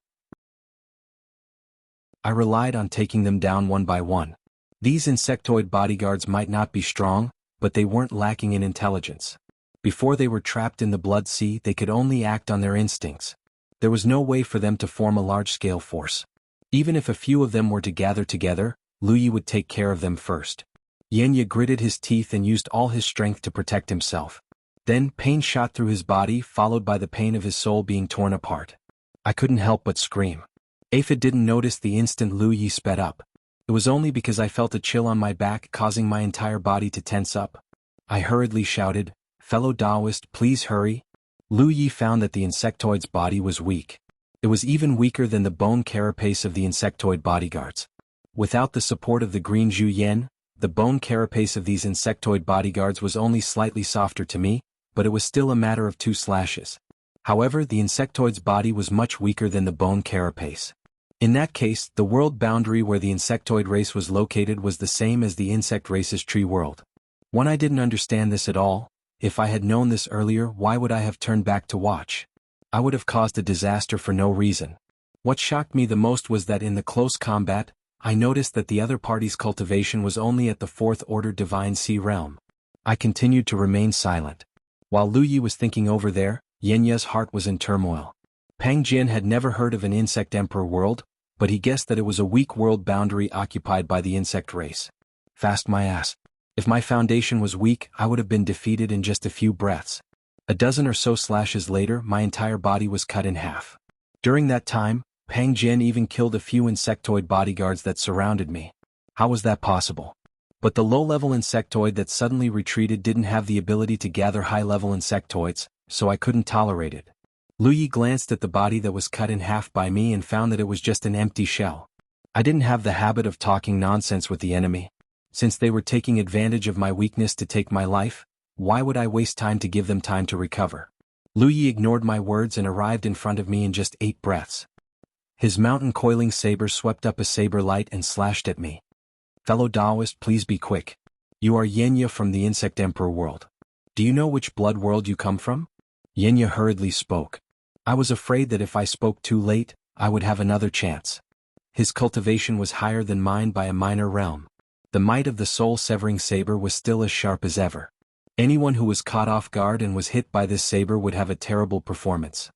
I relied on taking them down one by one. These insectoid bodyguards might not be strong, but they weren't lacking in intelligence. Before they were trapped in the blood sea, they could only act on their instincts. There was no way for them to form a large-scale force. Even if a few of them were to gather together, Lu Yi would take care of them first. Yenya gritted his teeth and used all his strength to protect himself. Then, pain shot through his body, followed by the pain of his soul being torn apart. I couldn't help but scream. Aphid didn't notice the instant Lu Yi sped up. It was only because I felt a chill on my back, causing my entire body to tense up. I hurriedly shouted, "Fellow Taoist, please hurry." Lu Yi found that the insectoid's body was weak. It was even weaker than the bone carapace of the insectoid bodyguards. Without the support of the green Zhu Yan, the bone carapace of these insectoid bodyguards was only slightly softer to me, but it was still a matter of 2 slashes. However, the insectoid's body was much weaker than the bone carapace. In that case, the world boundary where the insectoid race was located was the same as the insect race's tree world. When I didn't understand this at all, if I had known this earlier, why would I have turned back to watch? I would have caused a disaster for no reason. What shocked me the most was that in the close combat, I noticed that the other party's cultivation was only at the 4th order divine sea realm. I continued to remain silent. While Lu Yi was thinking over there, Yenya's heart was in turmoil. Pang Jian had never heard of an insect emperor world, but he guessed that it was a weak world boundary occupied by the insect race. Fast my ass. If my foundation was weak, I would have been defeated in just a few breaths. A dozen or so slashes later, my entire body was cut in half. During that time, Pang Jian even killed a few insectoid bodyguards that surrounded me. How was that possible? But the low-level insectoid that suddenly retreated didn't have the ability to gather high-level insectoids, so I couldn't tolerate it. Lu Yi glanced at the body that was cut in half by me and found that it was just an empty shell. I didn't have the habit of talking nonsense with the enemy. Since they were taking advantage of my weakness to take my life, why would I waste time to give them time to recover? Lu Yi ignored my words and arrived in front of me in just 8 breaths. His mountain-coiling saber swept up a saber light and slashed at me. "Fellow Taoist, please be quick. You are Yenya from the Insect Emperor world. Do you know which blood world you come from?" Yenya hurriedly spoke. I was afraid that if I spoke too late, I would have another chance. His cultivation was higher than mine by a minor realm. The might of the soul-severing saber was still as sharp as ever. Anyone who was caught off guard and was hit by this saber would have a terrible performance.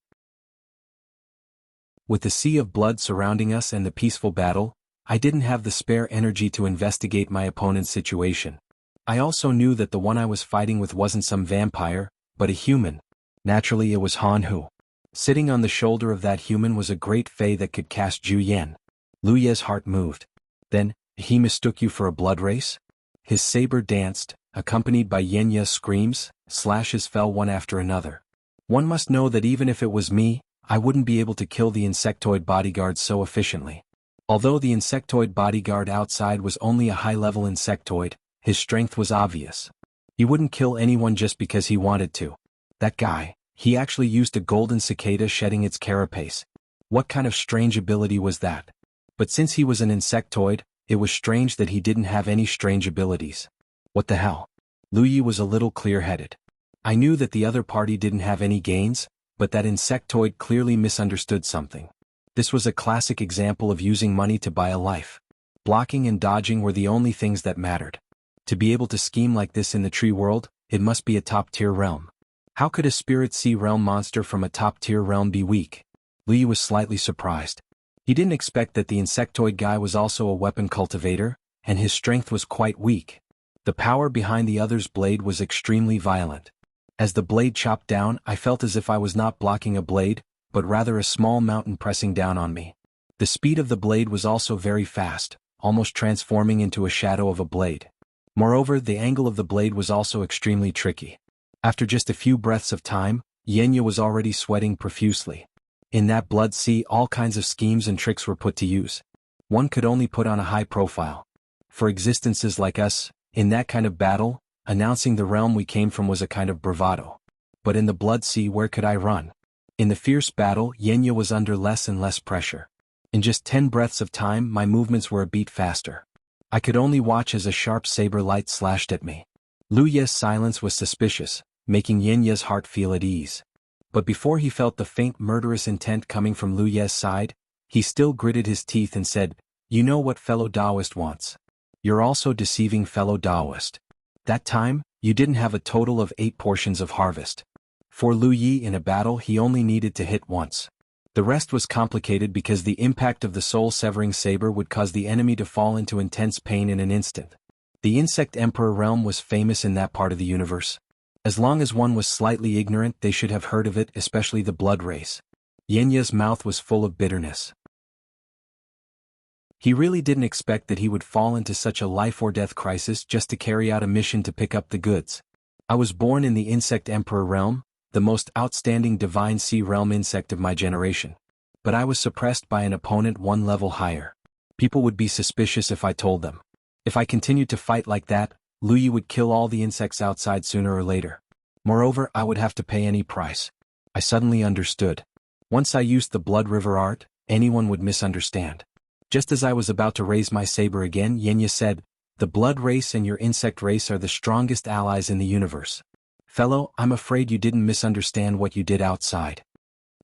With the sea of blood surrounding us and the peaceful battle, I didn't have the spare energy to investigate my opponent's situation. I also knew that the one I was fighting with wasn't some vampire, but a human. Naturally, it was Han Hu. Sitting on the shoulder of that human was a great fae that could cast Zhu Yan. Lu Ye's heart moved. Then, he mistook you for a blood race? His saber danced, accompanied by Yenya's screams. Slashes fell one after another. One must know that even if it was me, I wouldn't be able to kill the insectoid bodyguard so efficiently. Although the insectoid bodyguard outside was only a high-level insectoid, his strength was obvious. He wouldn't kill anyone just because he wanted to. That guy, he actually used a golden cicada shedding its carapace. What kind of strange ability was that? But since he was an insectoid, it was strange that he didn't have any strange abilities. What the hell? Lu Yi was a little clear-headed. I knew that the other party didn't have any gains, but that insectoid clearly misunderstood something. This was a classic example of using money to buy a life. Blocking and dodging were the only things that mattered. To be able to scheme like this in the tree world, it must be a top-tier realm. How could a spirit sea realm monster from a top-tier realm be weak? Lu Yi was slightly surprised. He didn't expect that the insectoid guy was also a weapon cultivator, and his strength was quite weak. The power behind the other's blade was extremely violent. As the blade chopped down, I felt as if I was not blocking a blade, but rather a small mountain pressing down on me. The speed of the blade was also very fast, almost transforming into a shadow of a blade. Moreover, the angle of the blade was also extremely tricky. After just a few breaths of time, Yenya was already sweating profusely. In that blood sea, all kinds of schemes and tricks were put to use. One could only put on a high profile. For existences like us, in that kind of battle, announcing the realm we came from was a kind of bravado. But in the blood sea, where could I run? In the fierce battle, Yenya was under less and less pressure. In just 10 breaths of time, my movements were a beat faster. I could only watch as a sharp saber light slashed at me. Lu Ye's silence was suspicious, making Yenya's heart feel at ease. But before he felt the faint murderous intent coming from Lu Ye's side, he still gritted his teeth and said, "You know what fellow Taoist wants. You're also deceiving fellow Taoist. That time, you didn't have a total of 8 portions of harvest. For Lu Yi in a battle he only needed to hit once. The rest was complicated because the impact of the soul-severing saber would cause the enemy to fall into intense pain in an instant. The Insect Emperor realm was famous in that part of the universe. As long as one was slightly ignorant they should have heard of it, especially the blood race. Yenya's mouth was full of bitterness. He really didn't expect that he would fall into such a life-or-death crisis just to carry out a mission to pick up the goods. I was born in the Insect Emperor realm, the most outstanding divine sea realm insect of my generation. But I was suppressed by an opponent 1 level higher. People would be suspicious if I told them. If I continued to fight like that, Lu Yi would kill all the insects outside sooner or later. Moreover, I would have to pay any price. I suddenly understood. Once I used the Blood River art, anyone would misunderstand. Just as I was about to raise my saber again, Yenya said, "The blood race and your insect race are the strongest allies in the universe. Fellow, I'm afraid you didn't misunderstand what you did outside.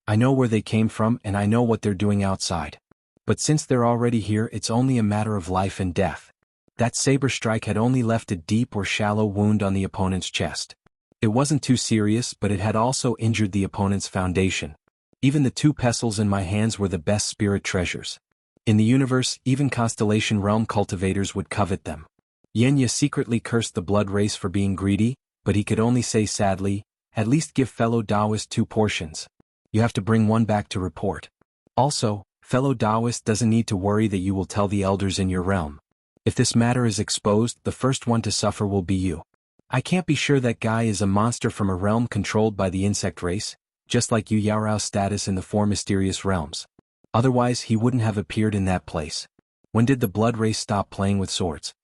I know where they came from and I know what they're doing outside. But since they're already here, it's only a matter of life and death." That saber strike had only left a deep or shallow wound on the opponent's chest. It wasn't too serious, but it had also injured the opponent's foundation. Even the 2 pestles in my hands were the best spirit treasures. In the universe, even Constellation Realm cultivators would covet them. Yenya secretly cursed the blood race for being greedy, but he could only say sadly, "At least give fellow Taoist 2 portions. You have to bring 1 back to report. Also, fellow Taoist doesn't need to worry that you will tell the elders in your realm. If this matter is exposed, the first one to suffer will be you. I can't be sure that guy is a monster from a realm controlled by the insect race, just like Yu Yaorao's status in the 4 mysterious realms. Otherwise he wouldn't have appeared in that place. When did the blood race stop playing with swords?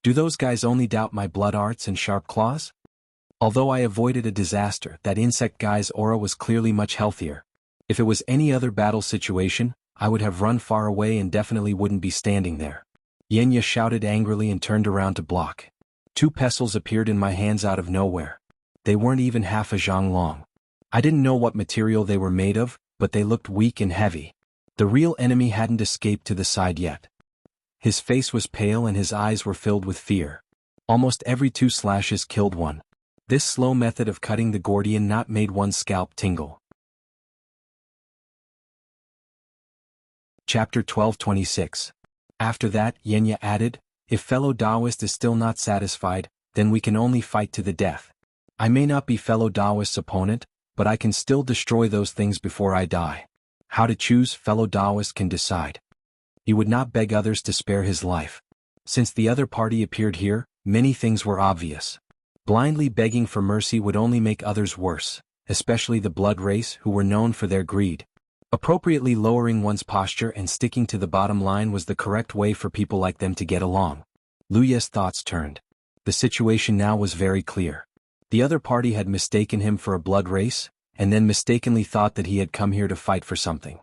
Do those guys only doubt my blood arts and sharp claws? Although I avoided a disaster, that insect guy's aura was clearly much healthier. If it was any other battle situation, I would have run far away and definitely wouldn't be standing there. Yenya shouted angrily and turned around to block. 2 pestles appeared in my hands out of nowhere. They weren't even half a zhang long. I didn't know what material they were made of, but they looked weak and heavy. The real enemy hadn't escaped to the side yet. His face was pale and his eyes were filled with fear. Almost every 2 slashes killed one. This slow method of cutting the Gordian knot made one's scalp tingle. Chapter 12:26. After that, Yenya added, "If fellow Taoist is still not satisfied, then we can only fight to the death. I may not be fellow Taoist's opponent, but I can still destroy those things before I die. How to choose, fellow Taoist can decide." He would not beg others to spare his life. Since the other party appeared here, many things were obvious. Blindly begging for mercy would only make others worse, especially the blood race who were known for their greed. Appropriately lowering one's posture and sticking to the bottom line was the correct way for people like them to get along. Lu Ye's thoughts turned. The situation now was very clear. The other party had mistaken him for a blood race, and then mistakenly thought that he had come here to fight for something.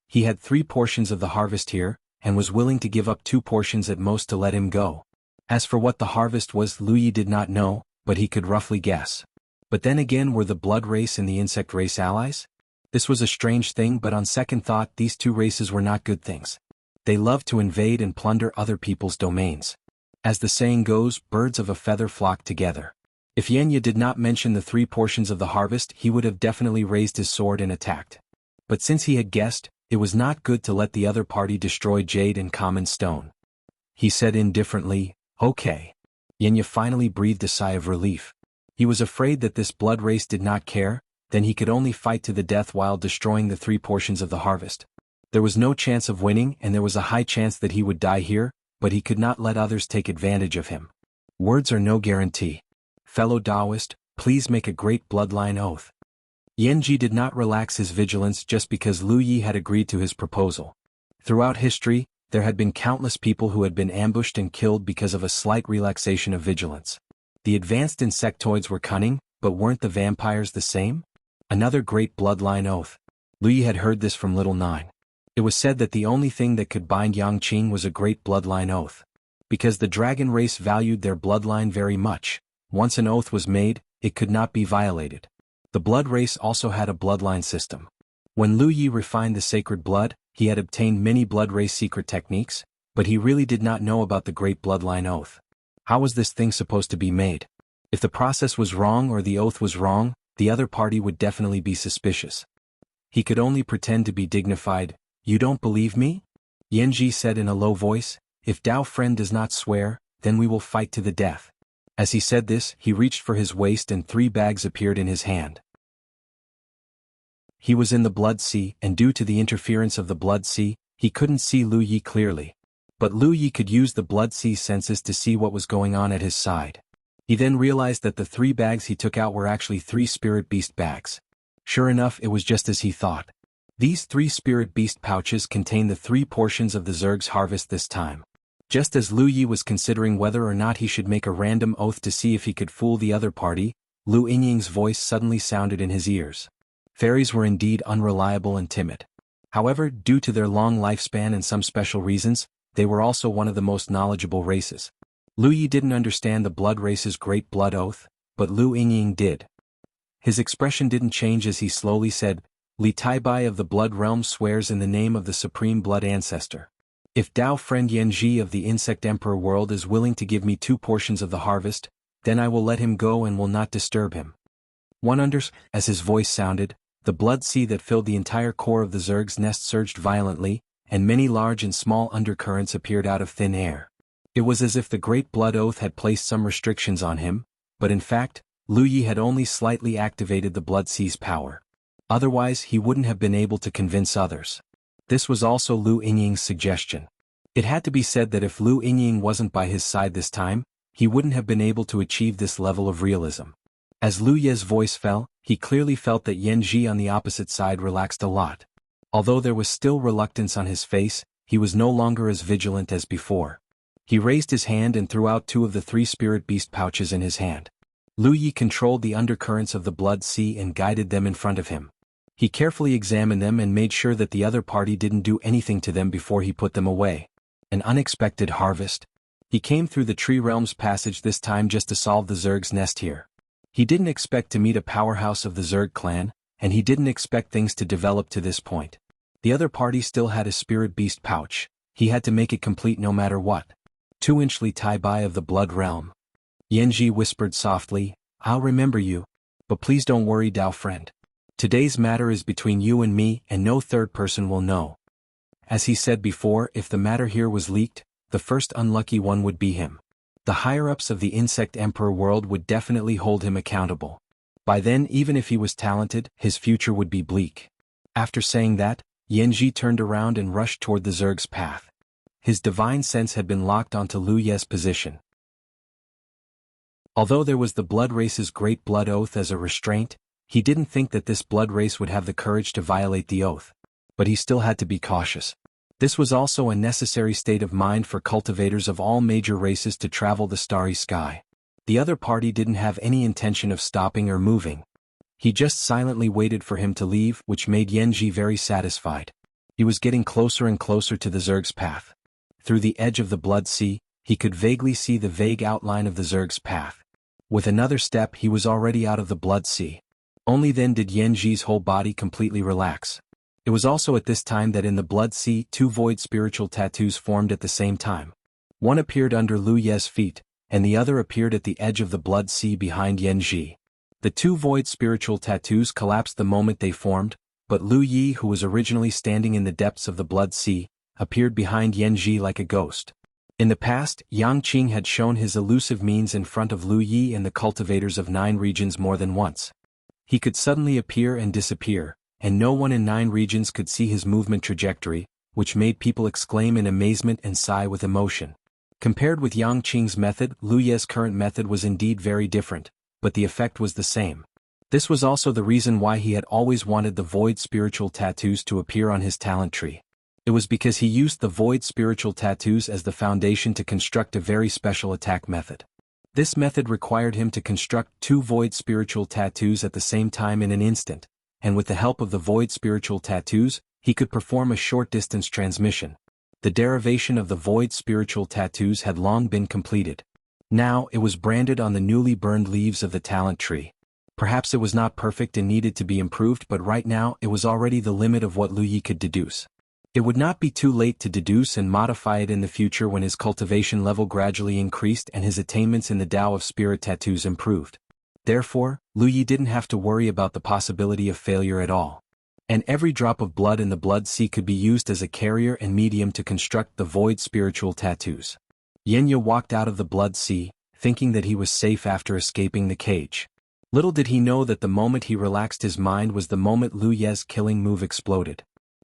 He had 3 portions of the harvest here, and was willing to give up 2 portions at most to let him go. As for what the harvest was, Lu Yi did not know, but he could roughly guess. But then again, were the blood race and the insect race allies? This was a strange thing, but on second thought these 2 races were not good things. They loved to invade and plunder other people's domains. As the saying goes, birds of a feather flock together. If Yenya did not mention the 3 portions of the harvest, he would have definitely raised his sword and attacked. But since he had guessed, it was not good to let the other party destroy jade and common stone. He said indifferently, "Okay." Yenya finally breathed a sigh of relief. He was afraid that this blood race did not care, then he could only fight to the death while destroying the 3 portions of the harvest. There was no chance of winning and there was a high chance that he would die here, but he could not let others take advantage of him. Words are no guarantee. Fellow Taoist, please make a great bloodline oath. Yanji did not relax his vigilance just because Lu Yi had agreed to his proposal. Throughout history, there had been countless people who had been ambushed and killed because of a slight relaxation of vigilance. The advanced insectoids were cunning, but weren't the vampires the same? Another great bloodline oath. Lu Yi had heard this from Little Nine. It was said that the only thing that could bind Yangqing was a great bloodline oath. Because the dragon race valued their bloodline very much, once an oath was made, it could not be violated. The blood race also had a bloodline system. When Lu Yi refined the sacred blood, he had obtained many blood race secret techniques, But he really did not know about the Great Bloodline Oath. How was this thing supposed to be made? If the process was wrong or the oath was wrong, the other party would definitely be suspicious. He could only pretend to be dignified. "You don't believe me?" Yanji said in a low voice. "If Dao friend does not swear, then we will fight to the death." As he said this, he reached for his waist and 3 bags appeared in his hand. He was in the Blood Sea, and due to the interference of the Blood Sea, he couldn't see Lu Yi clearly. But Lu Yi could use the Blood Sea senses to see what was going on at his side. He then realized that the 3 bags he took out were actually 3 spirit beast bags. Sure enough, it was just as he thought. These 3 spirit beast pouches contained the 3 portions of the Zerg's harvest this time. Just as Lu Yi was considering whether or not he should make a random oath to see if he could fool the other party, Lu Yingying's voice suddenly sounded in his ears. Fairies were indeed unreliable and timid. However, due to their long lifespan and some special reasons, they were also one of the most knowledgeable races. Lu Yi didn't understand the blood race's great blood oath, but Lu Yingying did. His expression didn't change as he slowly said, "Li Taibai of the Blood Realm swears in the name of the Supreme Blood Ancestor. If Dao friend Yanji of the Insect Emperor world is willing to give me 2 portions of the harvest, then I will let him go and will not disturb him." As his voice sounded, the blood sea that filled the entire core of the Zerg's nest surged violently, and many large and small undercurrents appeared out of thin air. It was as if the Great Blood Oath had placed some restrictions on him, but in fact, Lu Yi had only slightly activated the blood sea's power. Otherwise he wouldn't have been able to convince others. This was also Lu Yingying's suggestion. It had to be said that if Lu Yingying wasn't by his side this time, he wouldn't have been able to achieve this level of realism. As Lu Ye's voice fell, he clearly felt that Yanji on the opposite side relaxed a lot. Although there was still reluctance on his face, he was no longer as vigilant as before. He raised his hand and threw out 2 of the 3 spirit beast pouches in his hand. Lu Yi controlled the undercurrents of the blood sea and guided them in front of him. He carefully examined them and made sure that the other party didn't do anything to them before he put them away. An unexpected harvest. He came through the Tree Realms passage this time just to solve the Zerg's nest here. He didn't expect to meet a powerhouse of the Zerg clan, and he didn't expect things to develop to this point. The other party still had a spirit beast pouch. He had to make it complete no matter what. 2-inch Li Taibai of the Blood Realm. Yanji whispered softly, "I'll remember you. But please don't worry, Dao friend. Today's matter is between you and me, and no third person will know." As he said before, if the matter here was leaked, the first unlucky one would be him. The higher-ups of the Insect Emperor world would definitely hold him accountable. By then, even if he was talented, his future would be bleak. After saying that, Yanji turned around and rushed toward the Zerg's path. His divine sense had been locked onto Lu Ye's position. Although there was the blood race's great blood oath as a restraint, he didn't think that this blood race would have the courage to violate the oath. But he still had to be cautious. This was also a necessary state of mind for cultivators of all major races to travel the starry sky. The other party didn't have any intention of stopping or moving. He just silently waited for him to leave, which made Yanji very satisfied. He was getting closer and closer to the Zerg's path. Through the edge of the blood sea, he could vaguely see the vague outline of the Zerg's path. With another step he was already out of the blood sea. Only then did Yanji's whole body completely relax. It was also at this time that in the blood sea 2 void spiritual tattoos formed at the same time. One appeared under Lu Ye's feet, and the other appeared at the edge of the blood sea behind Yanji. The 2 void spiritual tattoos collapsed the moment they formed, but Lu Yi, who was originally standing in the depths of the blood sea, appeared behind Yanji like a ghost. In the past, Yang Qing had shown his elusive means in front of Lu Yi and the cultivators of 9 regions more than once. He could suddenly appear and disappear, and no one in 9 regions could see his movement trajectory, which made people exclaim in amazement and sigh with emotion. Compared with Yang Qing's method, Lu Ye's current method was indeed very different, but the effect was the same. This was also the reason why he had always wanted the void spiritual tattoos to appear on his talent tree. It was because he used the void spiritual tattoos as the foundation to construct a very special attack method. This method required him to construct 2 void spiritual tattoos at the same time in an instant, and with the help of the void spiritual tattoos, he could perform a short-distance transmission. The derivation of the void spiritual tattoos had long been completed. Now, it was branded on the newly burned leaves of the talent tree. Perhaps it was not perfect and needed to be improved, but right now, it was already the limit of what Lu Yi could deduce. It would not be too late to deduce and modify it in the future when his cultivation level gradually increased and his attainments in the Tao of Spirit tattoos improved. Therefore, Lu Yi didn't have to worry about the possibility of failure at all. And every drop of blood in the blood sea could be used as a carrier and medium to construct the void spiritual tattoos. Yenya walked out of the blood sea, thinking that he was safe after escaping the cage. Little did he know that the moment he relaxed his mind was the moment Lu Ye's killing move exploded.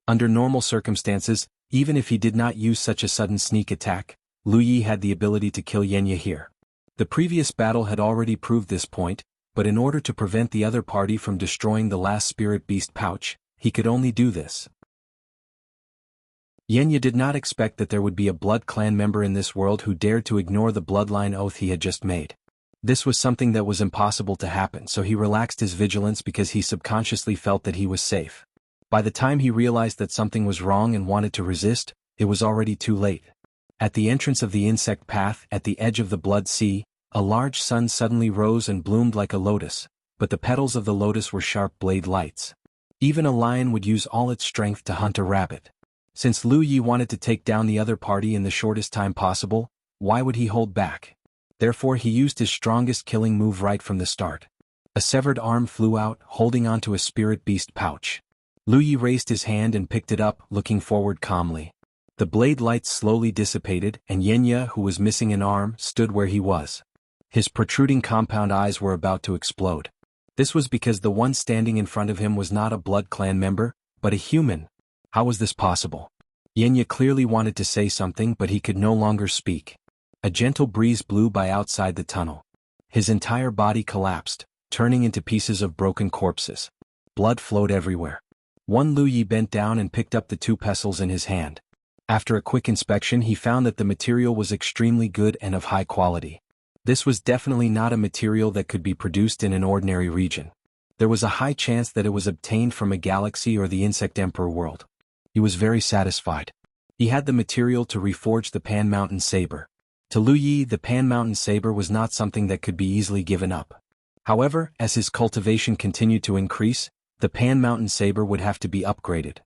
Under normal circumstances, even if he did not use such a sudden sneak attack, Lu Yi had the ability to kill Yenya here. The previous battle had already proved this point, but in order to prevent the other party from destroying the last spirit beast pouch, he could only do this. Yenya did not expect that there would be a blood clan member in this world who dared to ignore the bloodline oath he had just made. This was something that was impossible to happen, so he relaxed his vigilance because he subconsciously felt that he was safe. By the time he realized that something was wrong and wanted to resist, it was already too late. At the entrance of the insect path at the edge of the blood sea, a large sun suddenly rose and bloomed like a lotus, but the petals of the lotus were sharp blade lights. Even a lion would use all its strength to hunt a rabbit. Since Lu Yi wanted to take down the other party in the shortest time possible, why would he hold back? Therefore he used his strongest killing move right from the start. A severed arm flew out, holding onto a spirit beast pouch. Lu Yi raised his hand and picked it up, looking forward calmly. The blade lights slowly dissipated, and Yenya, who was missing an arm, stood where he was. His protruding compound eyes were about to explode. This was because the one standing in front of him was not a blood clan member, but a human. How was this possible? Yenya clearly wanted to say something, but he could no longer speak. A gentle breeze blew by outside the tunnel. His entire body collapsed, turning into pieces of broken corpses. Blood flowed everywhere. Lu Yi bent down and picked up the two pestles in his hand. After a quick inspection he found that the material was extremely good and of high quality. This was definitely not a material that could be produced in an ordinary region. There was a high chance that it was obtained from a galaxy or the Insect Emperor world. He was very satisfied. He had the material to reforge the Pan Mountain Saber. To Lu Yi, the Pan Mountain Saber was not something that could be easily given up. However, as his cultivation continued to increase, the Pan Mountain Saber would have to be upgraded.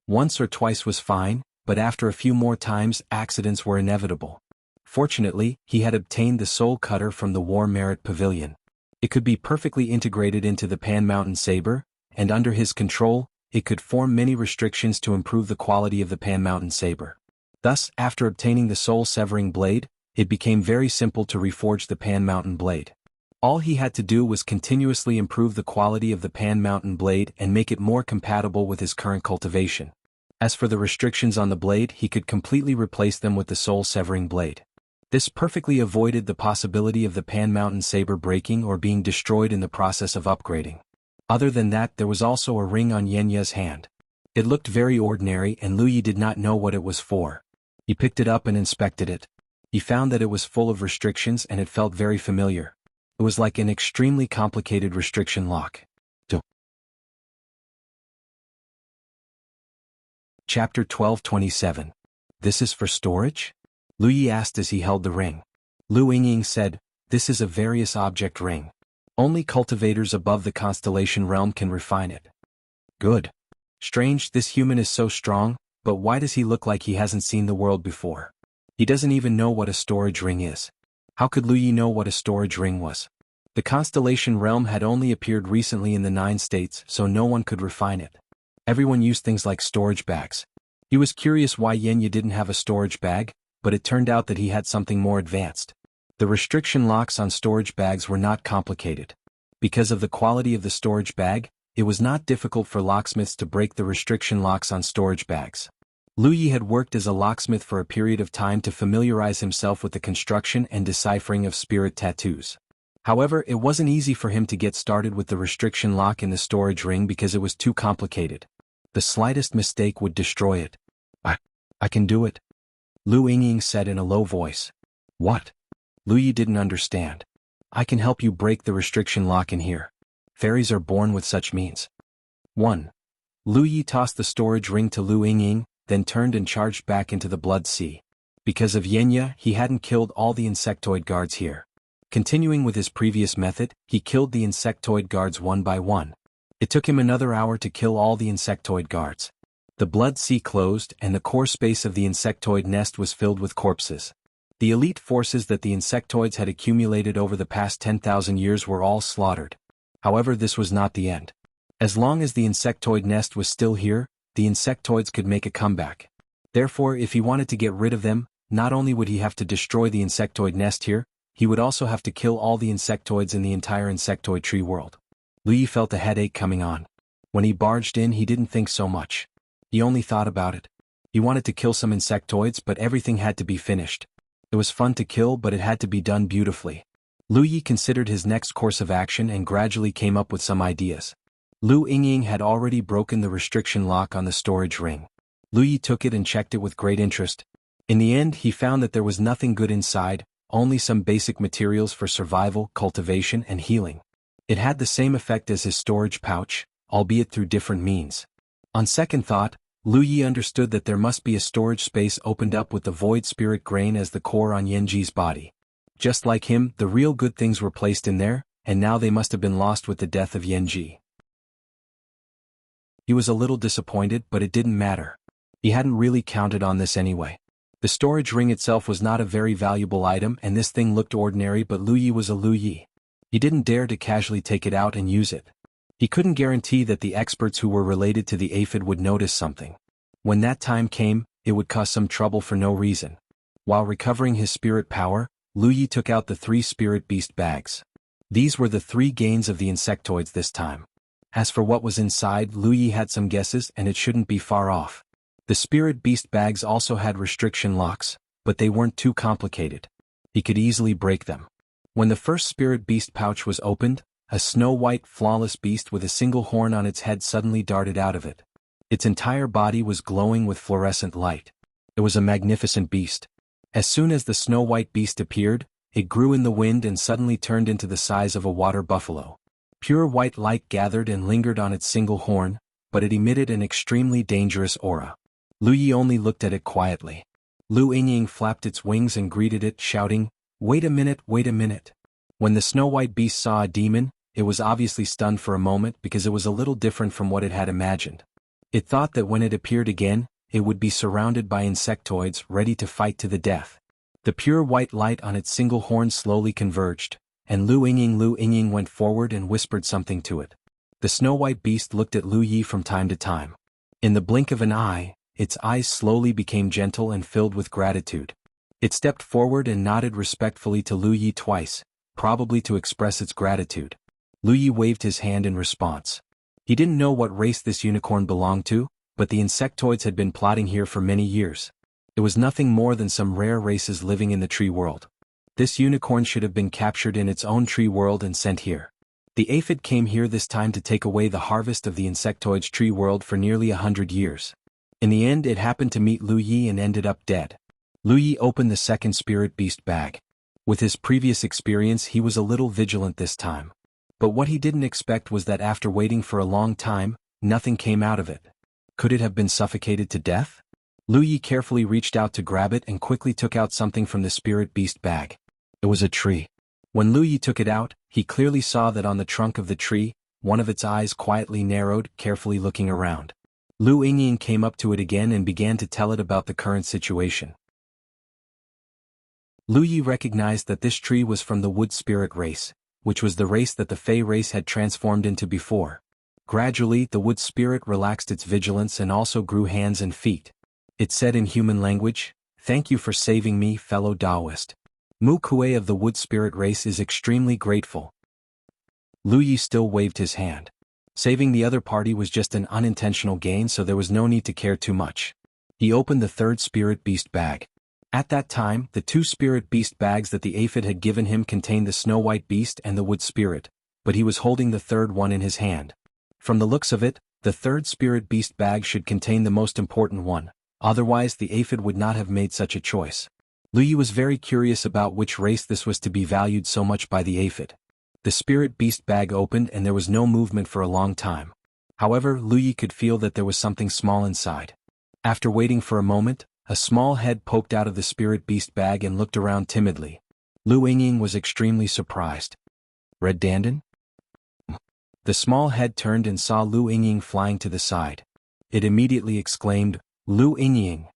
Once or twice was fine, but after a few more times accidents were inevitable. Fortunately, he had obtained the Soul Cutter from the War Merit Pavilion. It could be perfectly integrated into the Pan Mountain Saber, and under his control, it could form many restrictions to improve the quality of the Pan Mountain Saber. Thus, after obtaining the Soul Severing Blade, it became very simple to reforge the Pan Mountain Blade. All he had to do was continuously improve the quality of the Pan Mountain Blade and make it more compatible with his current cultivation. As for the restrictions on the blade, he could completely replace them with the Soul Severing Blade. This perfectly avoided the possibility of the Pan Mountain Saber breaking or being destroyed in the process of upgrading. Other than that, there was also a ring on Yenya's hand. It looked very ordinary and Lu Yi did not know what it was for. He picked it up and inspected it. He found that it was full of restrictions and it felt very familiar. It was like an extremely complicated restriction lock. Chapter 12:27. This is for storage? Lu Yi asked as he held the ring. Lu Yingying said, "This is a various object ring. Only cultivators above the constellation realm can refine it." Good. Strange, this human is so strong, but why does he look like he hasn't seen the world before? He doesn't even know what a storage ring is. How could Lu Yi know what a storage ring was? The constellation realm had only appeared recently in the 9 states, so no one could refine it. Everyone used things like storage bags. He was curious why Yenya didn't have a storage bag, but it turned out that he had something more advanced. The restriction locks on storage bags were not complicated. Because of the quality of the storage bag, it was not difficult for locksmiths to break the restriction locks on storage bags. Lu Yi had worked as a locksmith for a period of time to familiarize himself with the construction and deciphering of spirit tattoos. However, it wasn't easy for him to get started with the restriction lock in the storage ring because it was too complicated. The slightest mistake would destroy it. I can do it," Lu Yingying said in a low voice. "What?" Lu Yi didn't understand. "I can help you break the restriction lock in here. Fairies are born with such means." 1. Lu Yi tossed the storage ring to Lu Yingying, then turned and charged back into the blood sea. Because of Yenya, he hadn't killed all the insectoid guards here. Continuing with his previous method, he killed the insectoid guards one by one. It took him another hour to kill all the insectoid guards. The blood sea closed and the core space of the insectoid nest was filled with corpses. The elite forces that the insectoids had accumulated over the past 10,000 years were all slaughtered. However, this was not the end. As long as the insectoid nest was still here, the insectoids could make a comeback. Therefore, if he wanted to get rid of them, not only would he have to destroy the insectoid nest here, he would also have to kill all the insectoids in the entire insectoid tree world. Lu Yi felt a headache coming on. When he barged in, he didn't think so much. He only thought about it. He wanted to kill some insectoids, but everything had to be finished. It was fun to kill, but it had to be done beautifully. Lu Yi considered his next course of action and gradually came up with some ideas. Lu Yingying had already broken the restriction lock on the storage ring. Lu Yi took it and checked it with great interest. In the end, he found that there was nothing good inside, only some basic materials for survival, cultivation, and healing. It had the same effect as his storage pouch, albeit through different means. On second thought, Lu Yi understood that there must be a storage space opened up with the void spirit grain as the core on Yanji's body. Just like him, the real good things were placed in there, and now they must have been lost with the death of Yanji. He was a little disappointed, but it didn't matter. He hadn't really counted on this anyway. The storage ring itself was not a very valuable item, and this thing looked ordinary, but Lu Yi was a Lu Yi. He didn't dare to casually take it out and use it. He couldn't guarantee that the experts who were related to the aphid would notice something. When that time came, it would cause some trouble for no reason. While recovering his spirit power, Lu Yi took out the 3 spirit beast bags. These were the 3 gains of the insectoids this time. As for what was inside, Lu Yi had some guesses, and it shouldn't be far off. The spirit beast bags also had restriction locks, but they weren't too complicated. He could easily break them. When the first spirit beast pouch was opened, a snow-white, flawless beast with a single horn on its head suddenly darted out of it. Its entire body was glowing with fluorescent light. It was a magnificent beast. As soon as the snow-white beast appeared, it grew in the wind and suddenly turned into the size of a water buffalo. Pure white light gathered and lingered on its single horn, but it emitted an extremely dangerous aura. Lu Yi only looked at it quietly. Lu Yingying flapped its wings and greeted it, shouting, "Wait a minute, wait a minute." When the snow-white beast saw a demon, it was obviously stunned for a moment because it was a little different from what it had imagined. It thought that when it appeared again, it would be surrounded by insectoids ready to fight to the death. The pure white light on its single horn slowly converged, and Lu Yingying went forward and whispered something to it. The snow-white beast looked at Lu Yi from time to time. In the blink of an eye, its eyes slowly became gentle and filled with gratitude. It stepped forward and nodded respectfully to Lu Yi twice, probably to express its gratitude. Lu Yi waved his hand in response. He didn't know what race this unicorn belonged to, but the insectoids had been plotting here for many years. It was nothing more than some rare races living in the tree world. This unicorn should have been captured in its own tree world and sent here. The aphid came here this time to take away the harvest of the insectoids' tree world for nearly 100 years. In the end, it happened to meet Lu Yi and ended up dead. Lu Yi opened the second spirit beast bag. With his previous experience, he was a little vigilant this time. But what he didn't expect was that after waiting for a long time, nothing came out of it. Could it have been suffocated to death? Lu Yi carefully reached out to grab it and quickly took out something from the spirit beast bag. It was a tree. When Lu Yi took it out, he clearly saw that on the trunk of the tree, one of its eyes quietly narrowed, carefully looking around. Lu Yingying came up to it again and began to tell it about the current situation. Lu Yi recognized that this tree was from the wood spirit race, which was the race that the Fey race had transformed into before. Gradually, the wood spirit relaxed its vigilance and also grew hands and feet. It said in human language, "Thank you for saving me, fellow Taoist. Mu Kuei of the wood spirit race is extremely grateful." Lu Yi still waved his hand. Saving the other party was just an unintentional gain, so there was no need to care too much. He opened the third spirit beast bag. At that time, the 2 spirit beast bags that the aphid had given him contained the snow-white beast and the wood spirit, but he was holding the third one in his hand. From the looks of it, the third spirit beast bag should contain the most important one, otherwise the aphid would not have made such a choice. Lu Yi was very curious about which race this was to be valued so much by the aphid. The spirit beast bag opened and there was no movement for a long time. However, Lu Yi could feel that there was something small inside. After waiting for a moment, a small head poked out of the spirit beast bag and looked around timidly. Lu Yingying was extremely surprised. "Red Dandan?" The small head turned and saw Lu Yingying flying to the side. It immediately exclaimed, "Lu Yingying."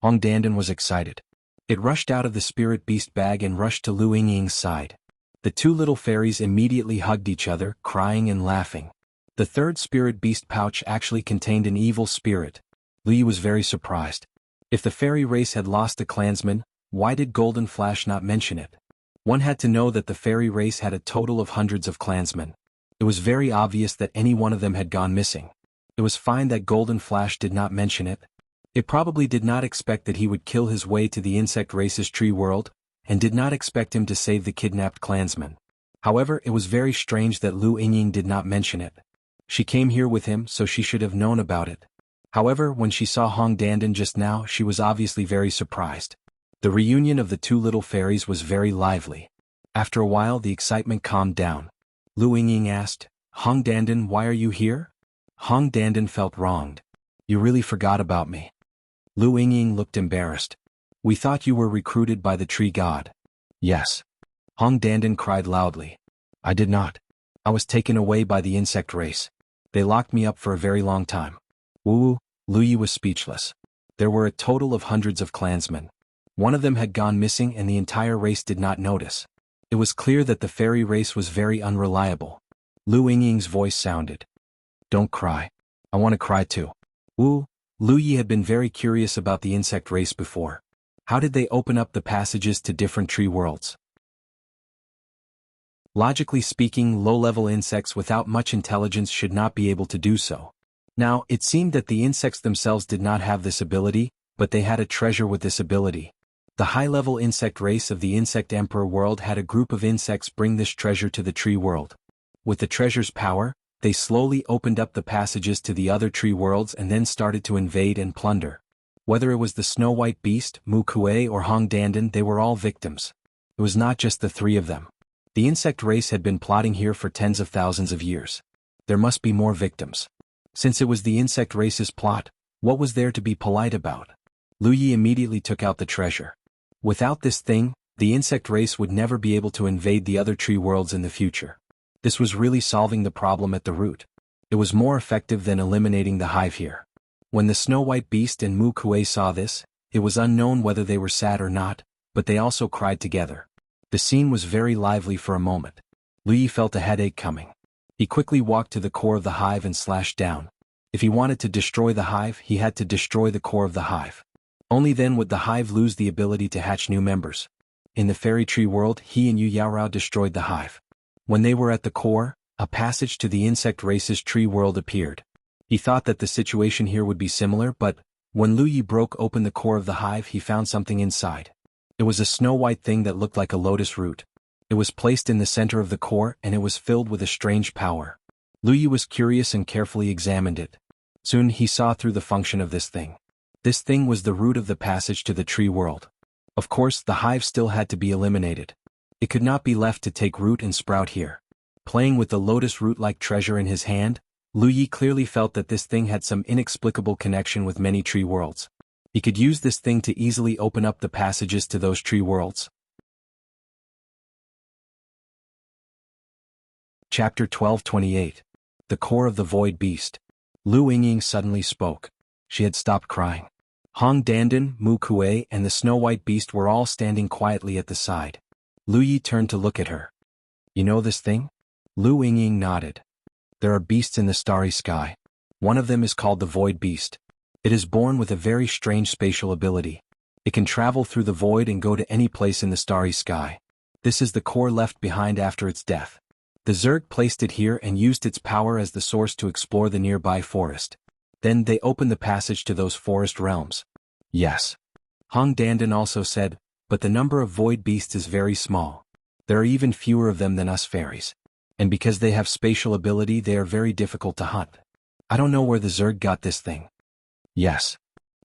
Hong Dandan was excited. It rushed out of the spirit beast bag and rushed to Lu Yingying's side. The two little fairies immediately hugged each other, crying and laughing. The third spirit beast pouch actually contained an evil spirit. Lu Yi was very surprised. If the fairy race had lost a clansman, why did Golden Flash not mention it? One had to know that the fairy race had a total of hundreds of clansmen. It was very obvious that any one of them had gone missing. It was fine that Golden Flash did not mention it. It probably did not expect that he would kill his way to the insect race's tree world, and did not expect him to save the kidnapped clansman. However, it was very strange that Lu Yingying did not mention it. She came here with him, so she should have known about it. However, when she saw Hong Dandan just now, she was obviously very surprised. The reunion of the two little fairies was very lively. After a while, the excitement calmed down. Lu Yingying asked, "Hong Dandan, why are you here?" Hong Dandan felt wronged. "You really forgot about me." Lu Yingying looked embarrassed. "We thought you were recruited by the tree god." "Yes." Hong Dandan cried loudly. "I did not. I was taken away by the insect race. They locked me up for a very long time." Woo! Lu Yi was speechless. There were a total of hundreds of clansmen. One of them had gone missing and the entire race did not notice. It was clear that the fairy race was very unreliable. Lu Yingying's voice sounded. "Don't cry. I want to cry too." Woo! Lu Yi had been very curious about the insect race before. How did they open up the passages to different tree worlds? Logically speaking, low-level insects without much intelligence should not be able to do so. Now, it seemed that the insects themselves did not have this ability, but they had a treasure with this ability. The high-level insect race of the Insect Emperor world had a group of insects bring this treasure to the tree world. With the treasure's power, they slowly opened up the passages to the other tree worlds and then started to invade and plunder. Whether it was the Snow White Beast, Mu Kuei or Hong Dandan, they were all victims. It was not just the three of them. The insect race had been plotting here for tens of thousands of years. There must be more victims. Since it was the insect race's plot, what was there to be polite about? Lu Yi immediately took out the treasure. Without this thing, the insect race would never be able to invade the other tree worlds in the future. This was really solving the problem at the root. It was more effective than eliminating the hive here. When the Snow White Beast and Mu Kuei saw this, it was unknown whether they were sad or not, but they also cried together. The scene was very lively for a moment. Lu Yi felt a headache coming. He quickly walked to the core of the hive and slashed down. If he wanted to destroy the hive, he had to destroy the core of the hive. Only then would the hive lose the ability to hatch new members. In the fairy tree world, he and Yu Yaorao destroyed the hive. When they were at the core, a passage to the insect race's tree world appeared. He thought that the situation here would be similar, but when Lu Yi broke open the core of the hive, he found something inside. It was a snow-white thing that looked like a lotus root. It was placed in the center of the core and it was filled with a strange power. Lu Yi was curious and carefully examined it. Soon he saw through the function of this thing. This thing was the root of the passage to the tree world. Of course, the hive still had to be eliminated. It could not be left to take root and sprout here. Playing with the lotus root-like treasure in his hand, Lu Yi clearly felt that this thing had some inexplicable connection with many tree worlds. He could use this thing to easily open up the passages to those tree worlds. Chapter 12:28. The Core of the Void Beast. Lu Yingying suddenly spoke. She had stopped crying. Hong Dandan, Mu Kuei, and the Snow White Beast were all standing quietly at the side. Lu Yi turned to look at her. "You know this thing?" Lu Yingying nodded. "There are beasts in the starry sky. One of them is called the Void Beast. It is born with a very strange spatial ability. It can travel through the void and go to any place in the starry sky. This is the core left behind after its death. The Zerg placed it here and used its power as the source to explore the nearby forest. Then they opened the passage to those forest realms." "Yes." Hong Dandan also said, "But the number of void beasts is very small. There are even fewer of them than us fairies. And because they have spatial ability, they are very difficult to hunt. I don't know where the Zerg got this thing." "Yes."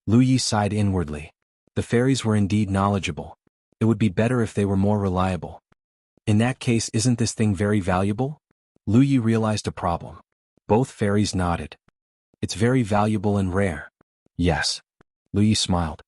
Lu Yi sighed inwardly. The fairies were indeed knowledgeable. It would be better if they were more reliable. In that case, isn't this thing very valuable? Lu Yi realized a problem. Both fairies nodded. "It's very valuable and rare." "Yes." Lu Yi smiled.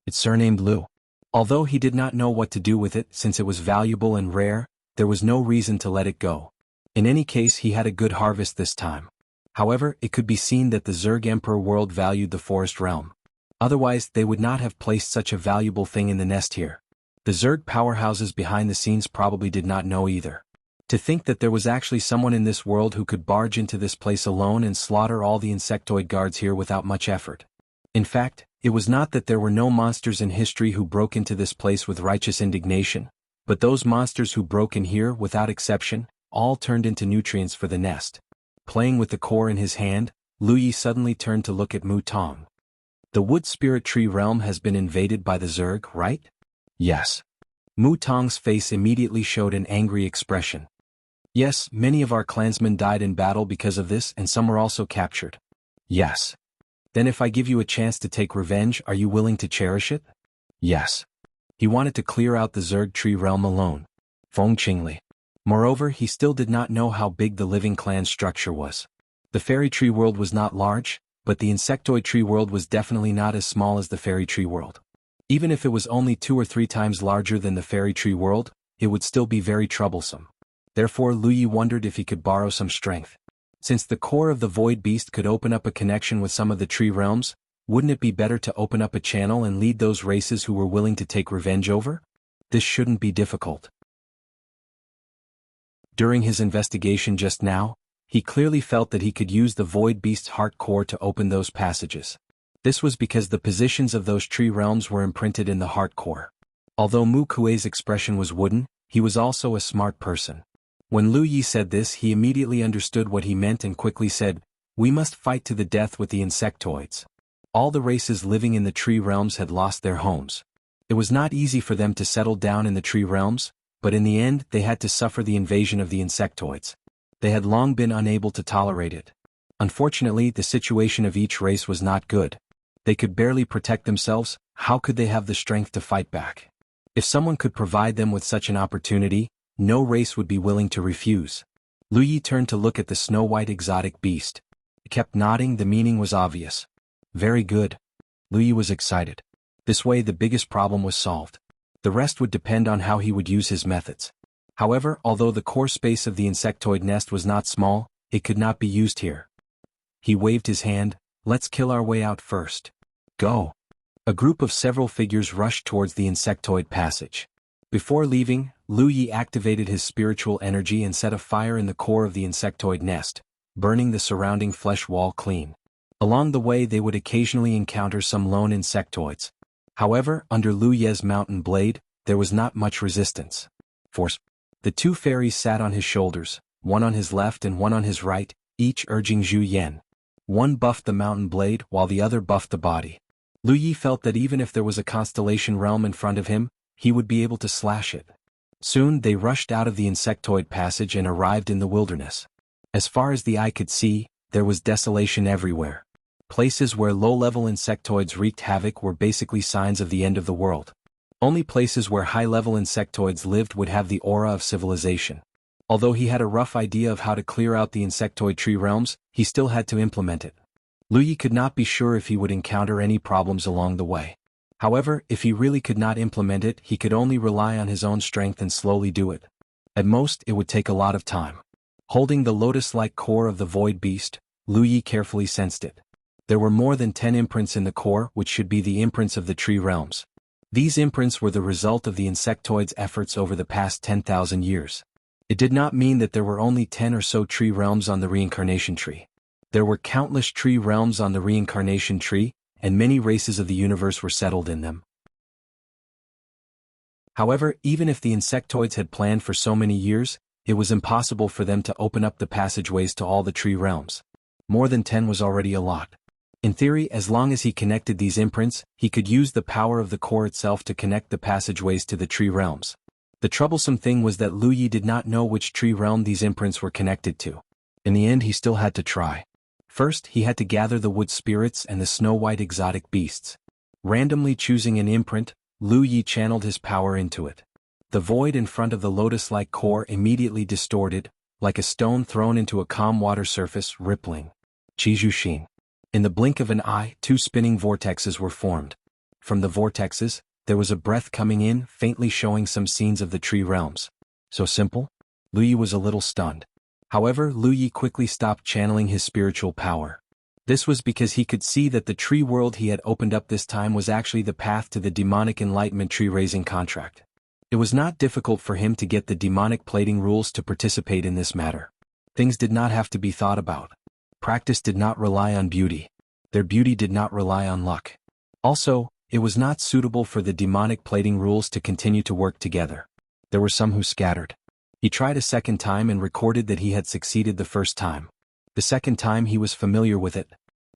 "It's surnamed Lu." Although he did not know what to do with it since it was valuable and rare, there was no reason to let it go. In any case, he had a good harvest this time. However, it could be seen that the Zerg Emperor world valued the forest realm. Otherwise, they would not have placed such a valuable thing in the nest here. The Zerg powerhouses behind the scenes probably did not know either. To think that there was actually someone in this world who could barge into this place alone and slaughter all the insectoid guards here without much effort. In fact, it was not that there were no monsters in history who broke into this place with righteous indignation, but those monsters who broke in here, without exception, all turned into nutrients for the nest. Playing with the core in his hand, Lu Yi suddenly turned to look at Mu Tong. The wood spirit tree realm has been invaded by the Zerg, right? Yes. Mu Tong's face immediately showed an angry expression. Yes, many of our clansmen died in battle because of this, and some were also captured. Yes. Then if I give you a chance to take revenge, are you willing to cherish it? Yes. He wanted to clear out the Zerg tree realm alone. Feng Qingli. Moreover, he still did not know how big the living clan structure was. The fairy tree world was not large, but the insectoid tree world was definitely not as small as the fairy tree world. Even if it was only 2 or 3 times larger than the fairy tree world, it would still be very troublesome. Therefore Lu Yi wondered if he could borrow some strength. Since the core of the void beast could open up a connection with some of the tree realms, wouldn't it be better to open up a channel and lead those races who were willing to take revenge over? This shouldn't be difficult. During his investigation just now, he clearly felt that he could use the void beast's heart core to open those passages. This was because the positions of those tree realms were imprinted in the heart core. Although Mu Kuei's expression was wooden, he was also a smart person. When Lu Yi said this, he immediately understood what he meant and quickly said, "We must fight to the death with the insectoids." All the races living in the tree realms had lost their homes. It was not easy for them to settle down in the tree realms, but in the end they had to suffer the invasion of the insectoids. They had long been unable to tolerate it. Unfortunately, the situation of each race was not good. They could barely protect themselves. How could they have the strength to fight back? If someone could provide them with such an opportunity, no race would be willing to refuse. Lu Yi turned to look at the snow-white exotic beast. It kept nodding. The meaning was obvious. Very good. Lu Yi was excited. This way the biggest problem was solved. The rest would depend on how he would use his methods. However, although the core space of the insectoid nest was not small, it could not be used here. He waved his hand. Let's kill our way out first. Go. A group of several figures rushed towards the insectoid passage. Before leaving, Lu Yi activated his spiritual energy and set a fire in the core of the insectoid nest, burning the surrounding flesh wall clean. Along the way they would occasionally encounter some lone insectoids. However, under Lu Ye's mountain blade, there was not much resistance. Force. The 2 fairies sat on his shoulders, one on his left and one on his right, each urging Zhu Yan. One buffed the mountain blade while the other buffed the body. Lu Yi felt that even if there was a constellation realm in front of him, he would be able to slash it. Soon they rushed out of the insectoid passage and arrived in the wilderness. As far as the eye could see, there was desolation everywhere. Places where low-level insectoids wreaked havoc were basically signs of the end of the world. Only places where high-level insectoids lived would have the aura of civilization. Although he had a rough idea of how to clear out the insectoid tree realms, he still had to implement it. Lu Yi could not be sure if he would encounter any problems along the way. However, if he really could not implement it, he could only rely on his own strength and slowly do it. At most, it would take a lot of time. Holding the lotus-like core of the void beast, Lu Yi carefully sensed it. There were more than 10 imprints in the core, which should be the imprints of the tree realms. These imprints were the result of the insectoids' efforts over the past 10,000 years. It did not mean that there were only 10 or so tree realms on the reincarnation tree. There were countless tree realms on the reincarnation tree, and many races of the universe were settled in them. However, even if the insectoids had planned for so many years, it was impossible for them to open up the passageways to all the tree realms. More than 10 was already a lot. In theory, as long as he connected these imprints, he could use the power of the core itself to connect the passageways to the tree realms. The troublesome thing was that Lu Yi did not know which tree realm these imprints were connected to. In the end, he still had to try. First, he had to gather the wood spirits and the snow-white exotic beasts. Randomly choosing an imprint, Lu Yi channeled his power into it. The void in front of the lotus-like core immediately distorted, like a stone thrown into a calm water surface, rippling. Qizhushin. In the blink of an eye, 2 spinning vortexes were formed. From the vortexes, there was a breath coming in, faintly showing some scenes of the tree realms. So simple? Lu Yi was a little stunned. However, Lu Yi quickly stopped channeling his spiritual power. This was because he could see that the tree world he had opened up this time was actually the path to the demonic enlightenment tree-raising contract. It was not difficult for him to get the demonic plating rules to participate in this matter. Things did not have to be thought about. Practice did not rely on beauty. Their beauty did not rely on luck. Also, it was not suitable for the demonic plating rules to continue to work together. There were some who scattered. He tried a second time and recorded that he had succeeded the first time. The second time he was familiar with it.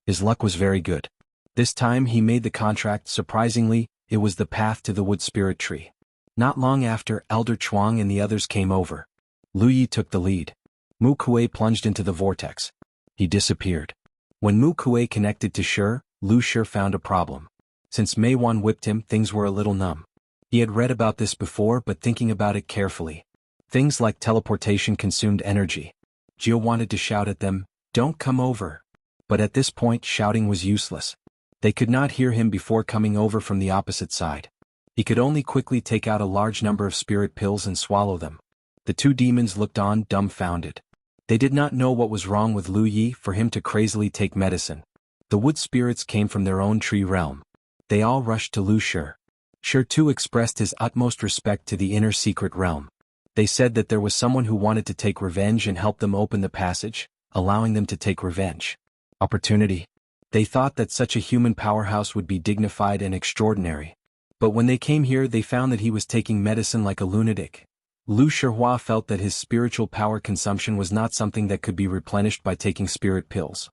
His luck was very good. This time he made the contract. Surprisingly, it was the path to the wood spirit tree. Not long after, Elder Chuang and the others came over. Lu Yi took the lead. Mu Kuei plunged into the vortex. He disappeared. When Mu Kuei connected to Shi, Lu Shi found a problem. Since Mei Wan whipped him, things were a little numb. He had read about this before, but thinking about it carefully. Things like teleportation consumed energy. Jiao wanted to shout at them, "Don't come over." But at this point shouting was useless. They could not hear him before coming over from the opposite side. He could only quickly take out a large number of spirit pills and swallow them. The two demons looked on dumbfounded. They did not know what was wrong with Lu Yi for him to crazily take medicine. The wood spirits came from their own tree realm. They all rushed to Lu Shi. Shi too expressed his utmost respect to the inner secret realm. They said that there was someone who wanted to take revenge and help them open the passage, allowing them to take revenge. Opportunity. They thought that such a human powerhouse would be dignified and extraordinary. But when they came here they found that he was taking medicine like a lunatic. Lu Shihua felt that his spiritual power consumption was not something that could be replenished by taking spirit pills.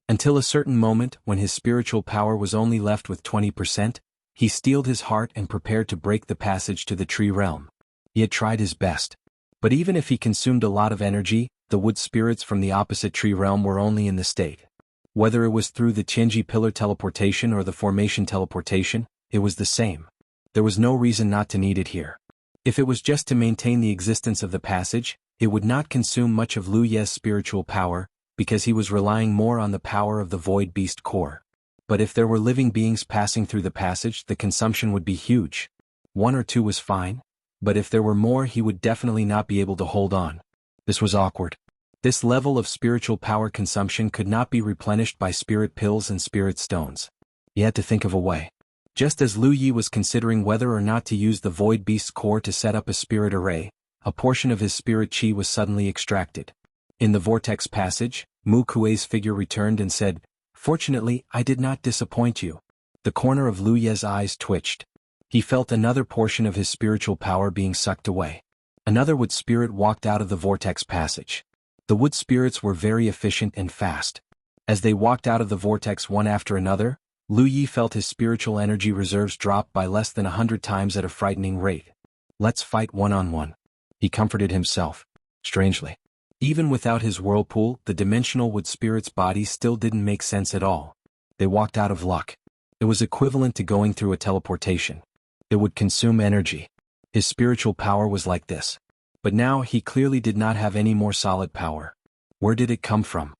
Until a certain moment, when his spiritual power was only left with 20%, he steeled his heart and prepared to break the passage to the tree realm. He had tried his best. But even if he consumed a lot of energy, the wood spirits from the opposite tree realm were only in the state. Whether it was through the Tianji pillar teleportation or the formation teleportation, it was the same. There was no reason not to need it here. If it was just to maintain the existence of the passage, it would not consume much of Lu Ye's spiritual power, because he was relying more on the power of the void beast core. But if there were living beings passing through the passage, the consumption would be huge. 1 or 2 was fine, but if there were more he would definitely not be able to hold on. This was awkward. This level of spiritual power consumption could not be replenished by spirit pills and spirit stones. He had to think of a way. Just as Lu Yi was considering whether or not to use the void beast core to set up a spirit array, a portion of his spirit chi was suddenly extracted. In the vortex passage, Mu Kuei's figure returned and said, "Fortunately, I did not disappoint you." The corner of Lu Ye's eyes twitched. He felt another portion of his spiritual power being sucked away. Another wood spirit walked out of the vortex passage. The wood spirits were very efficient and fast. As they walked out of the vortex one after another, Lu Yi felt his spiritual energy reserves drop by less than 100 times at a frightening rate. "Let's fight one-on-one," he comforted himself. Strangely, even without his whirlpool, the dimensional wood spirit's body still didn't make sense at all. They walked out of luck. It was equivalent to going through a teleportation. It would consume energy. His spiritual power was like this. But now he clearly did not have any more solid power. Where did it come from?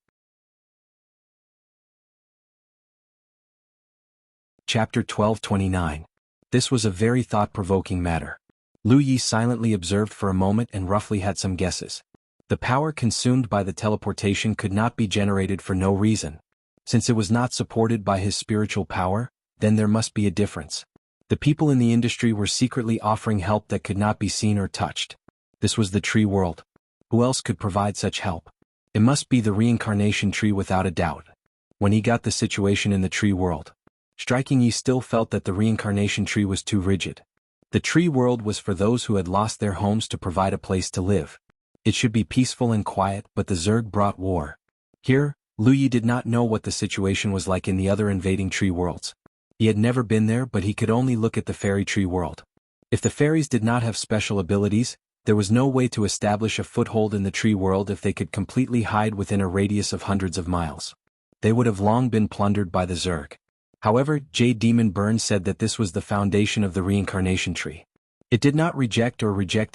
Chapter 12:29. This was a very thought-provoking matter. Lu Yi silently observed for a moment and roughly had some guesses. The power consumed by the teleportation could not be generated for no reason. Since it was not supported by his spiritual power, then there must be a difference. The people in the industry were secretly offering help that could not be seen or touched. This was the tree world. Who else could provide such help? It must be the reincarnation tree without a doubt. When he got the situation in the tree world, striking, he still felt that the reincarnation tree was too rigid. The tree world was for those who had lost their homes to provide a place to live. It should be peaceful and quiet, but the Zerg brought war. Here, Lu Yi did not know what the situation was like in the other invading tree worlds. He had never been there, but he could only look at the fairy tree world. If the fairies did not have special abilities, there was no way to establish a foothold in the tree world if they could completely hide within a radius of hundreds of miles. They would have long been plundered by the Zerg. However, J. Demon Burn said that this was the foundation of the reincarnation tree. It did not reject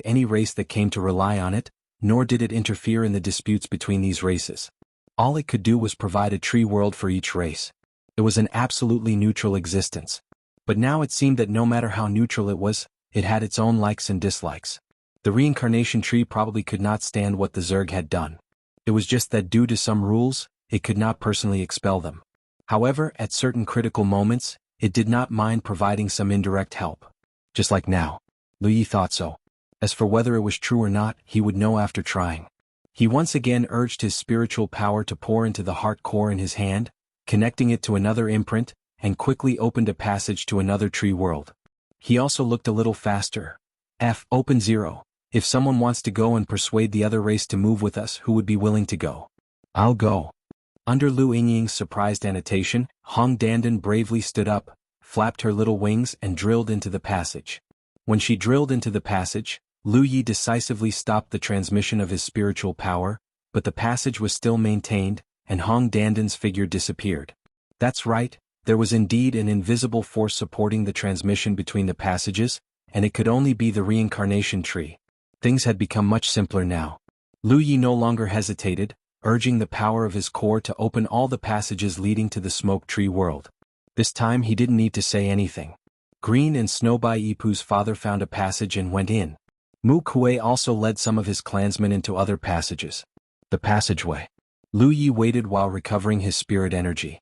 any race that came to rely on it, nor did it interfere in the disputes between these races. All it could do was provide a tree world for each race. It was an absolutely neutral existence. But now it seemed that no matter how neutral it was, it had its own likes and dislikes. The reincarnation tree probably could not stand what the Zerg had done. It was just that due to some rules, it could not personally expel them. However, at certain critical moments, it did not mind providing some indirect help. Just like now. Lu Yi thought so. As for whether it was true or not, he would know after trying. He once again urged his spiritual power to pour into the heart core in his hand, connecting it to another imprint, and quickly opened a passage to another tree world. He also looked a little faster. Open 0. If someone wants to go and persuade the other race to move with us, who would be willing to go? I'll go. Under Lu Yingying's surprised annotation, Hong Dandan bravely stood up, flapped her little wings and drilled into the passage. When she drilled into the passage, Lu Yi decisively stopped the transmission of his spiritual power, but the passage was still maintained, and Hong Dandan's figure disappeared. That's right, there was indeed an invisible force supporting the transmission between the passages, and it could only be the reincarnation tree. Things had become much simpler now. Lu Yi no longer hesitated, urging the power of his core to open all the passages leading to the smoke tree world. This time he didn't need to say anything. Green and Snowbai Ipu's father found a passage and went in. Mu Kuei also led some of his clansmen into other passages. The passageway. Lu Yi waited while recovering his spirit energy.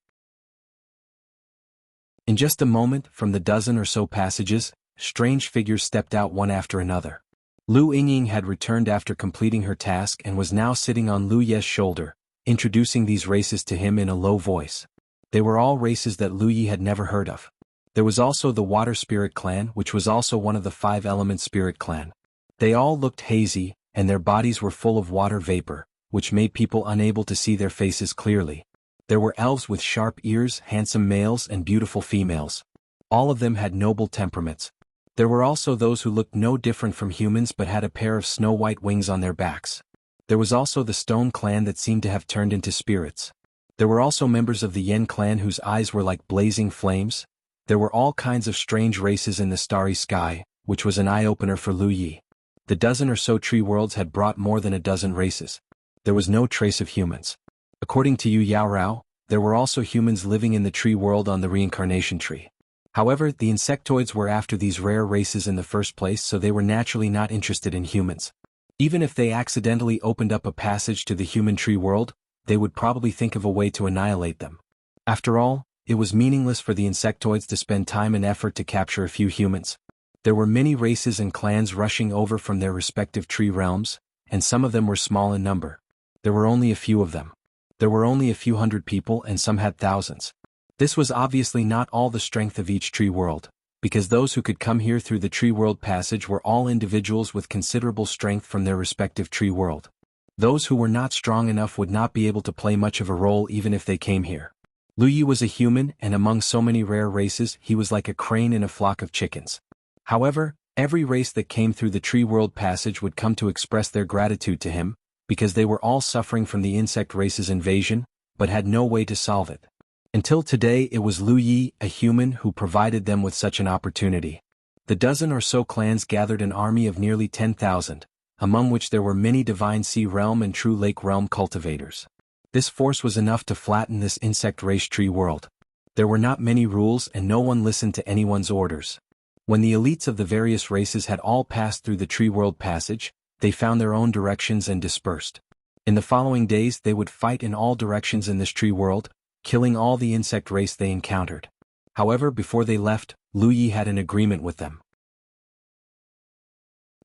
In just a moment, from the dozen or so passages, strange figures stepped out one after another. Lu Yingying had returned after completing her task and was now sitting on Lu Ye's shoulder, introducing these races to him in a low voice. They were all races that Lu Yi had never heard of. There was also the Water Spirit Clan, which was also one of the 5-element Spirit Clan. They all looked hazy, and their bodies were full of water vapor, which made people unable to see their faces clearly. There were elves with sharp ears, handsome males and beautiful females. All of them had noble temperaments. There were also those who looked no different from humans but had a pair of snow-white wings on their backs. There was also the Stone Clan that seemed to have turned into spirits. There were also members of the Yen Clan whose eyes were like blazing flames. There were all kinds of strange races in the starry sky, which was an eye-opener for Lu Yi. The dozen or so tree worlds had brought more than a dozen races. There was no trace of humans. According to Yu Yaorao, there were also humans living in the tree world on the reincarnation tree. However, the insectoids were after these rare races in the first place, so they were naturally not interested in humans. Even if they accidentally opened up a passage to the human tree world, they would probably think of a way to annihilate them. After all, it was meaningless for the insectoids to spend time and effort to capture a few humans. There were many races and clans rushing over from their respective tree realms, and some of them were small in number. There were only a few of them. There were only a few hundred people and some had thousands. This was obviously not all the strength of each tree world, because those who could come here through the tree world passage were all individuals with considerable strength from their respective tree world. Those who were not strong enough would not be able to play much of a role even if they came here. Lu Yi was a human, and among so many rare races he was like a crane in a flock of chickens. However, every race that came through the tree world passage would come to express their gratitude to him, because they were all suffering from the insect race's invasion, but had no way to solve it. Until today it was Lu Yi, a human, who provided them with such an opportunity. The dozen or so clans gathered an army of nearly 10,000, among which there were many divine sea realm and true lake realm cultivators. This force was enough to flatten this insect race tree world. There were not many rules and no one listened to anyone's orders. When the elites of the various races had all passed through the tree world passage, they found their own directions and dispersed. In the following days they would fight in all directions in this tree world, killing all the insect race they encountered. However, before they left, Lu Yi had an agreement with them.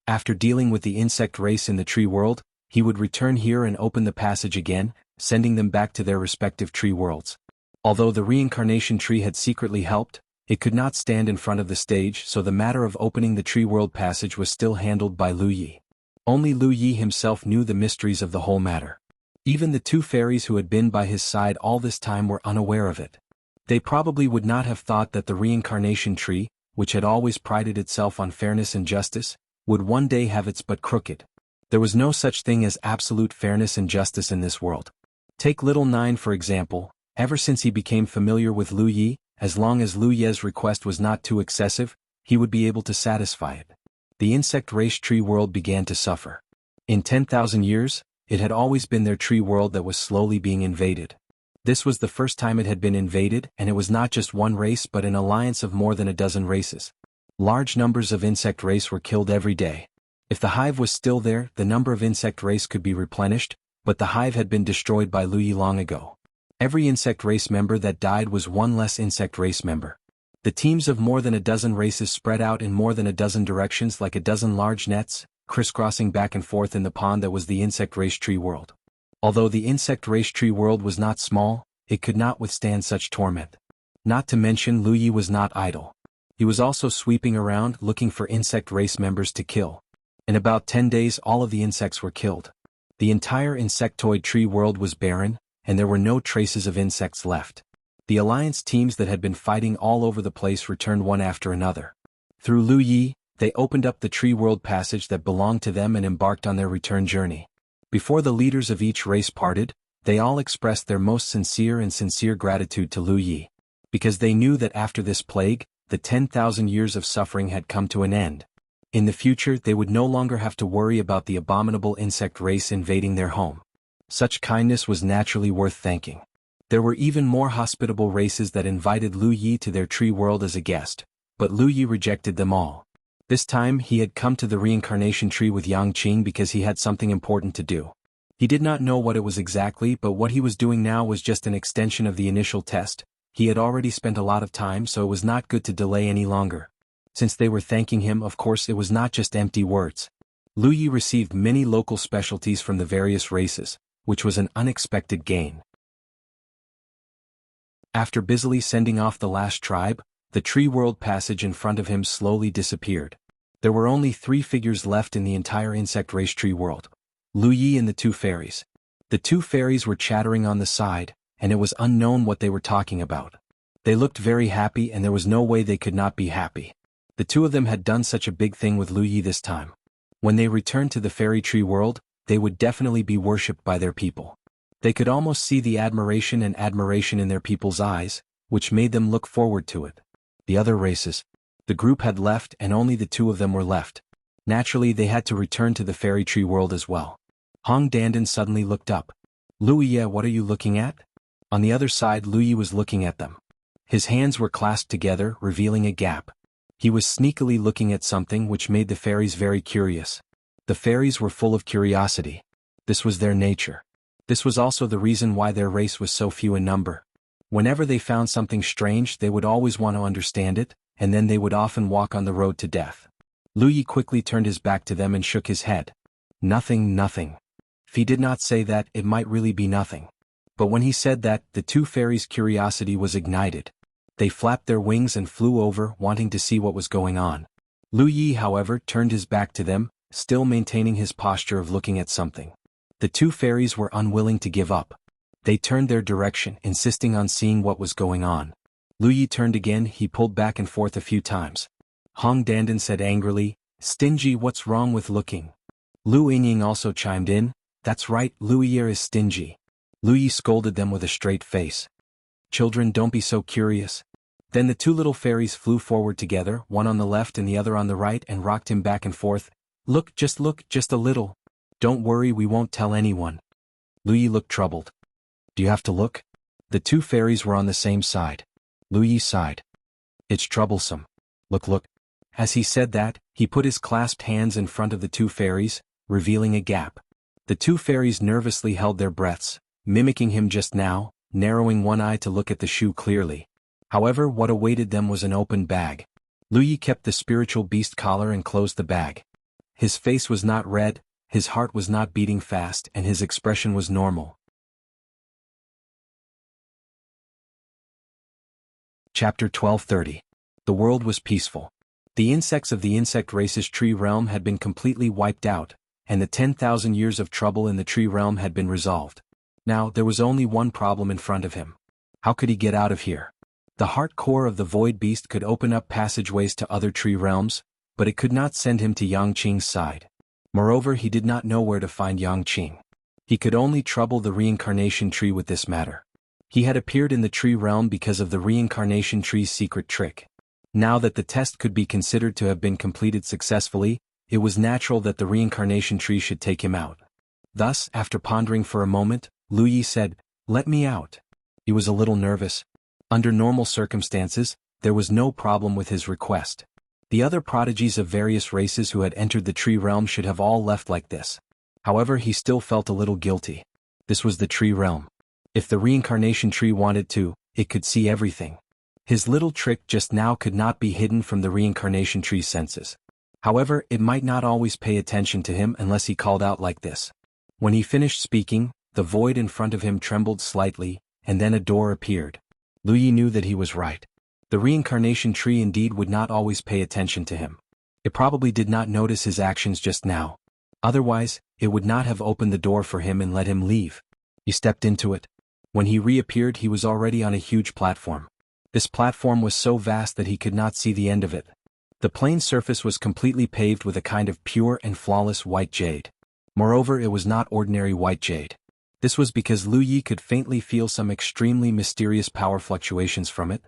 After dealing with the insect race in the tree world, he would return here and open the passage again, sending them back to their respective tree worlds. Although the reincarnation tree had secretly helped, it could not stand in front of the stage, so the matter of opening the tree world passage was still handled by Lu Yi. Only Lu Yi himself knew the mysteries of the whole matter. Even the two fairies who had been by his side all this time were unaware of it. They probably would not have thought that the reincarnation tree, which had always prided itself on fairness and justice, would one day have its butt crooked. There was no such thing as absolute fairness and justice in this world. Take Little Nine for example. Ever since he became familiar with Lu Yi, as long as Lu Ye's request was not too excessive, he would be able to satisfy it. The insect race tree world began to suffer. In 10,000 years, it had always been their tree world that was slowly being invaded. This was the first time it had been invaded, and it was not just one race but an alliance of more than a dozen races. Large numbers of insect race were killed every day. If the hive was still there, the number of insect race could be replenished, but the hive had been destroyed by Lu Yi long ago. Every insect race member that died was one less insect race member. The teams of more than a dozen races spread out in more than a dozen directions like a dozen large nets, crisscrossing back and forth in the pond that was the insect race tree world. Although the insect race tree world was not small, it could not withstand such torment. Not to mention Lu Yi was not idle. He was also sweeping around looking for insect race members to kill. In about 10 days all of the insects were killed. The entire insectoid tree world was barren, and there were no traces of insects left. The alliance teams that had been fighting all over the place returned one after another. Through Lu Yi, they opened up the tree world passage that belonged to them and embarked on their return journey. Before the leaders of each race parted, they all expressed their most sincere gratitude to Lu Yi. Because they knew that after this plague, the 10,000 years of suffering had come to an end. In the future they would no longer have to worry about the abominable insect race invading their home. Such kindness was naturally worth thanking. There were even more hospitable races that invited Lu Yi to their tree world as a guest, but Lu Yi rejected them all. This time he had come to the reincarnation tree with Yang Qing because he had something important to do. He did not know what it was exactly, but what he was doing now was just an extension of the initial test. He had already spent a lot of time, so it was not good to delay any longer. Since they were thanking him, of course it was not just empty words. Lu Yi received many local specialties from the various races, which was an unexpected gain. After busily sending off the last tribe, the tree world passage in front of him slowly disappeared. There were only 3 figures left in the entire insect race tree world: Lu Yi and the 2 fairies. The 2 fairies were chattering on the side, and it was unknown what they were talking about. They looked very happy and there was no way they could not be happy. The 2 of them had done such a big thing with Lu Yi this time. When they returned to the fairy tree world, they would definitely be worshipped by their people. They could almost see the admiration in their people's eyes, which made them look forward to it. The other races. The group had left and only the 2 of them were left. Naturally they had to return to the fairy tree world as well. Hong Dandan suddenly looked up. "Lu Yi, what are you looking at?" On the other side Lu Yi was looking at them. His hands were clasped together, revealing a gap. He was sneakily looking at something which made the fairies very curious. The fairies were full of curiosity. This was their nature. This was also the reason why their race was so few in number. Whenever they found something strange they would always want to understand it, and then they would often walk on the road to death. Lu Yi quickly turned his back to them and shook his head. Nothing. If he did not say that, it might really be nothing. But when he said that, the 2 fairies' curiosity was ignited. They flapped their wings and flew over, wanting to see what was going on. Lu Yi, however, turned his back to them, still maintaining his posture of looking at something. The 2 fairies were unwilling to give up. They turned their direction, insisting on seeing what was going on. Lu Yi turned again. He pulled back and forth a few times. Hong Dandan said angrily, "Stingy, what's wrong with looking?" Lu Yingying also chimed in, "That's right, Lu Yi is stingy." Lu Yi scolded them with a straight face. "Children, don't be so curious." Then the 2 little fairies flew forward together, one on the left and the other on the right, and rocked him back and forth. Look, just a little. Don't worry, we won't tell anyone." Lu Yi looked troubled. "Do you have to look?" The 2 fairies were on the same side. Lu Yi sighed. "It's troublesome. Look. As he said that, he put his clasped hands in front of the 2 fairies, revealing a gap. The 2 fairies nervously held their breaths, mimicking him just now, narrowing one eye to look at the shoe clearly. However, what awaited them was an open bag. Lu Yi kept the spiritual beast collar and closed the bag. His face was not red, his heart was not beating fast, and his expression was normal. Chapter 1230. The world was peaceful. The insects of the insect race's tree realm had been completely wiped out, and the 10,000 years of trouble in the tree realm had been resolved. Now, there was only one problem in front of him. How could he get out of here? The heart core of the void beast could open up passageways to other tree realms, but it could not send him to Yang Qing's side. Moreover, he did not know where to find Yang Qing. He could only trouble the reincarnation tree with this matter. He had appeared in the tree realm because of the reincarnation tree's secret trick. Now that the test could be considered to have been completed successfully, it was natural that the reincarnation tree should take him out. Thus, after pondering for a moment, Lu Yi said, "Let me out." He was a little nervous. Under normal circumstances, there was no problem with his request. The other prodigies of various races who had entered the tree realm should have all left like this. However, he still felt a little guilty. This was the tree realm. If the reincarnation tree wanted to, it could see everything. His little trick just now could not be hidden from the reincarnation tree's senses. However, it might not always pay attention to him unless he called out like this. When he finished speaking, the void in front of him trembled slightly, and then a door appeared. Lu Yi knew that he was right. The reincarnation tree indeed would not always pay attention to him. It probably did not notice his actions just now. Otherwise, it would not have opened the door for him and let him leave. He stepped into it. When he reappeared, he was already on a huge platform. This platform was so vast that he could not see the end of it. The plain surface was completely paved with a kind of pure and flawless white jade. Moreover, it was not ordinary white jade. This was because Lu Yi could faintly feel some extremely mysterious power fluctuations from it.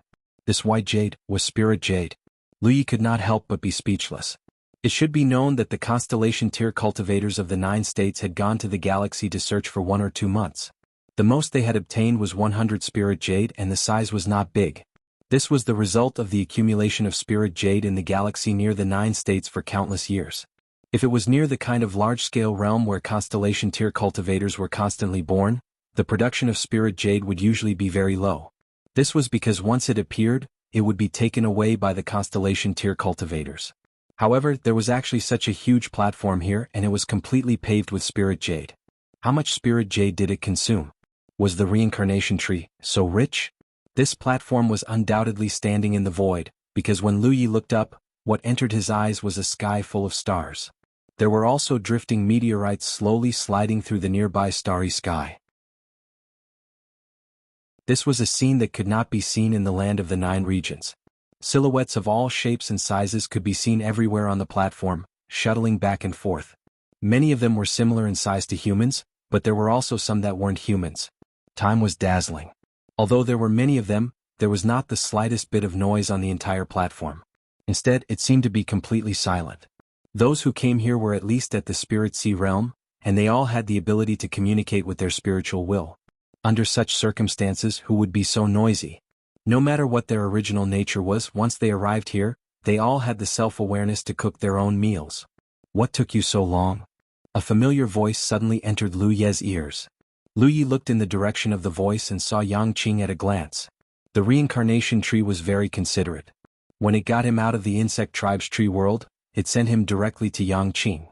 This white jade was spirit jade. Lu Yi could not help but be speechless. It should be known that the constellation tier cultivators of the 9 states had gone to the galaxy to search for 1 or 2 months. The most they had obtained was 100 spirit jade, and the size was not big. This was the result of the accumulation of spirit jade in the galaxy near the 9 states for countless years. If it was near the kind of large-scale realm where constellation tier cultivators were constantly born, the production of spirit jade would usually be very low. This was because once it appeared, it would be taken away by the constellation tier cultivators. However, there was actually such a huge platform here, and it was completely paved with spirit jade. How much spirit jade did it consume? Was the reincarnation tree so rich? This platform was undoubtedly standing in the void, because when Lu Yi looked up, what entered his eyes was a sky full of stars. There were also drifting meteorites slowly sliding through the nearby starry sky. This was a scene that could not be seen in the land of the 9 regions. Silhouettes of all shapes and sizes could be seen everywhere on the platform, shuttling back and forth. Many of them were similar in size to humans, but there were also some that weren't humans. Time was dazzling. Although there were many of them, there was not the slightest bit of noise on the entire platform. Instead, it seemed to be completely silent. Those who came here were at least at the Spirit Sea realm, and they all had the ability to communicate with their spiritual will. Under such circumstances, who would be so noisy? No matter what their original nature was, once they arrived here, they all had the self-awareness to cook their own meals. What took you so long? A familiar voice suddenly entered Lu Ye's ears. Lu Yi looked in the direction of the voice and saw Yang Qing at a glance. The reincarnation tree was very considerate. When it got him out of the insect tribe's tree world, it sent him directly to Yang Qing.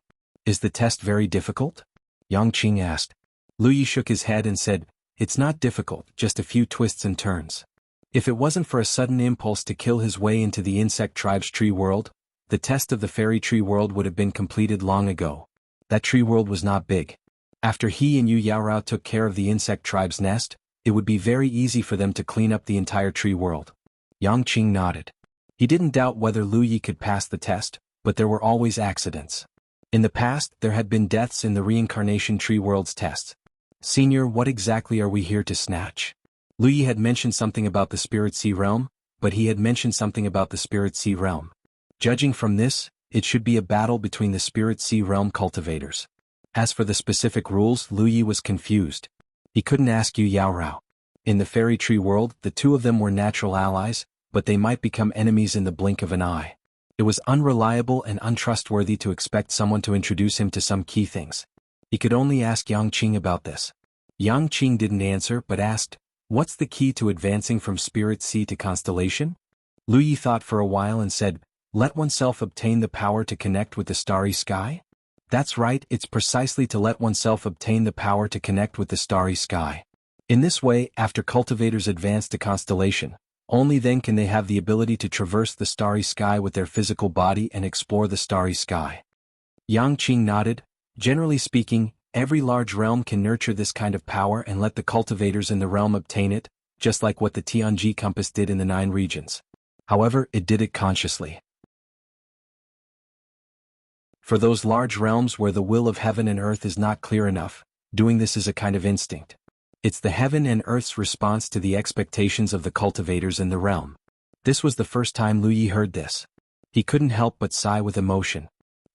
Is the test very difficult? Yang Qing asked. Lu Yi shook his head and said, it's not difficult, just a few twists and turns. If it wasn't for a sudden impulse to kill his way into the insect tribe's tree world, the test of the fairy tree world would have been completed long ago. That tree world was not big. After he and Yu Yaorao took care of the insect tribe's nest, it would be very easy for them to clean up the entire tree world. Yang Qing nodded. He didn't doubt whether Lu Yi could pass the test, but there were always accidents. In the past, there had been deaths in the reincarnation tree world's tests. Senior, what exactly are we here to snatch? Lu Yi had mentioned something about the Spirit Sea realm, but he had mentioned something about the Spirit Sea realm. Judging from this, it should be a battle between the Spirit Sea realm cultivators. As for the specific rules, Lu Yi was confused. He couldn't ask Yu Yaorao. In the fairy tree world, the two of them were natural allies, but they might become enemies in the blink of an eye. It was unreliable and untrustworthy to expect someone to introduce him to some key things. He could only ask Yang Qing about this. Yang Qing didn't answer but asked, what's the key to advancing from Spirit Sea to Constellation? Lu Yi thought for a while and said, let oneself obtain the power to connect with the starry sky? That's right, it's precisely to let oneself obtain the power to connect with the starry sky. In this way, after cultivators advance to Constellation, only then can they have the ability to traverse the starry sky with their physical body and explore the starry sky. Yang Qing nodded. Generally speaking, every large realm can nurture this kind of power and let the cultivators in the realm obtain it, just like what the Tianji compass did in the 9 regions. However, it did it consciously. For those large realms where the will of heaven and earth is not clear enough, doing this is a kind of instinct. It's the heaven and earth's response to the expectations of the cultivators in the realm. This was the first time Lu Yi heard this. He couldn't help but sigh with emotion.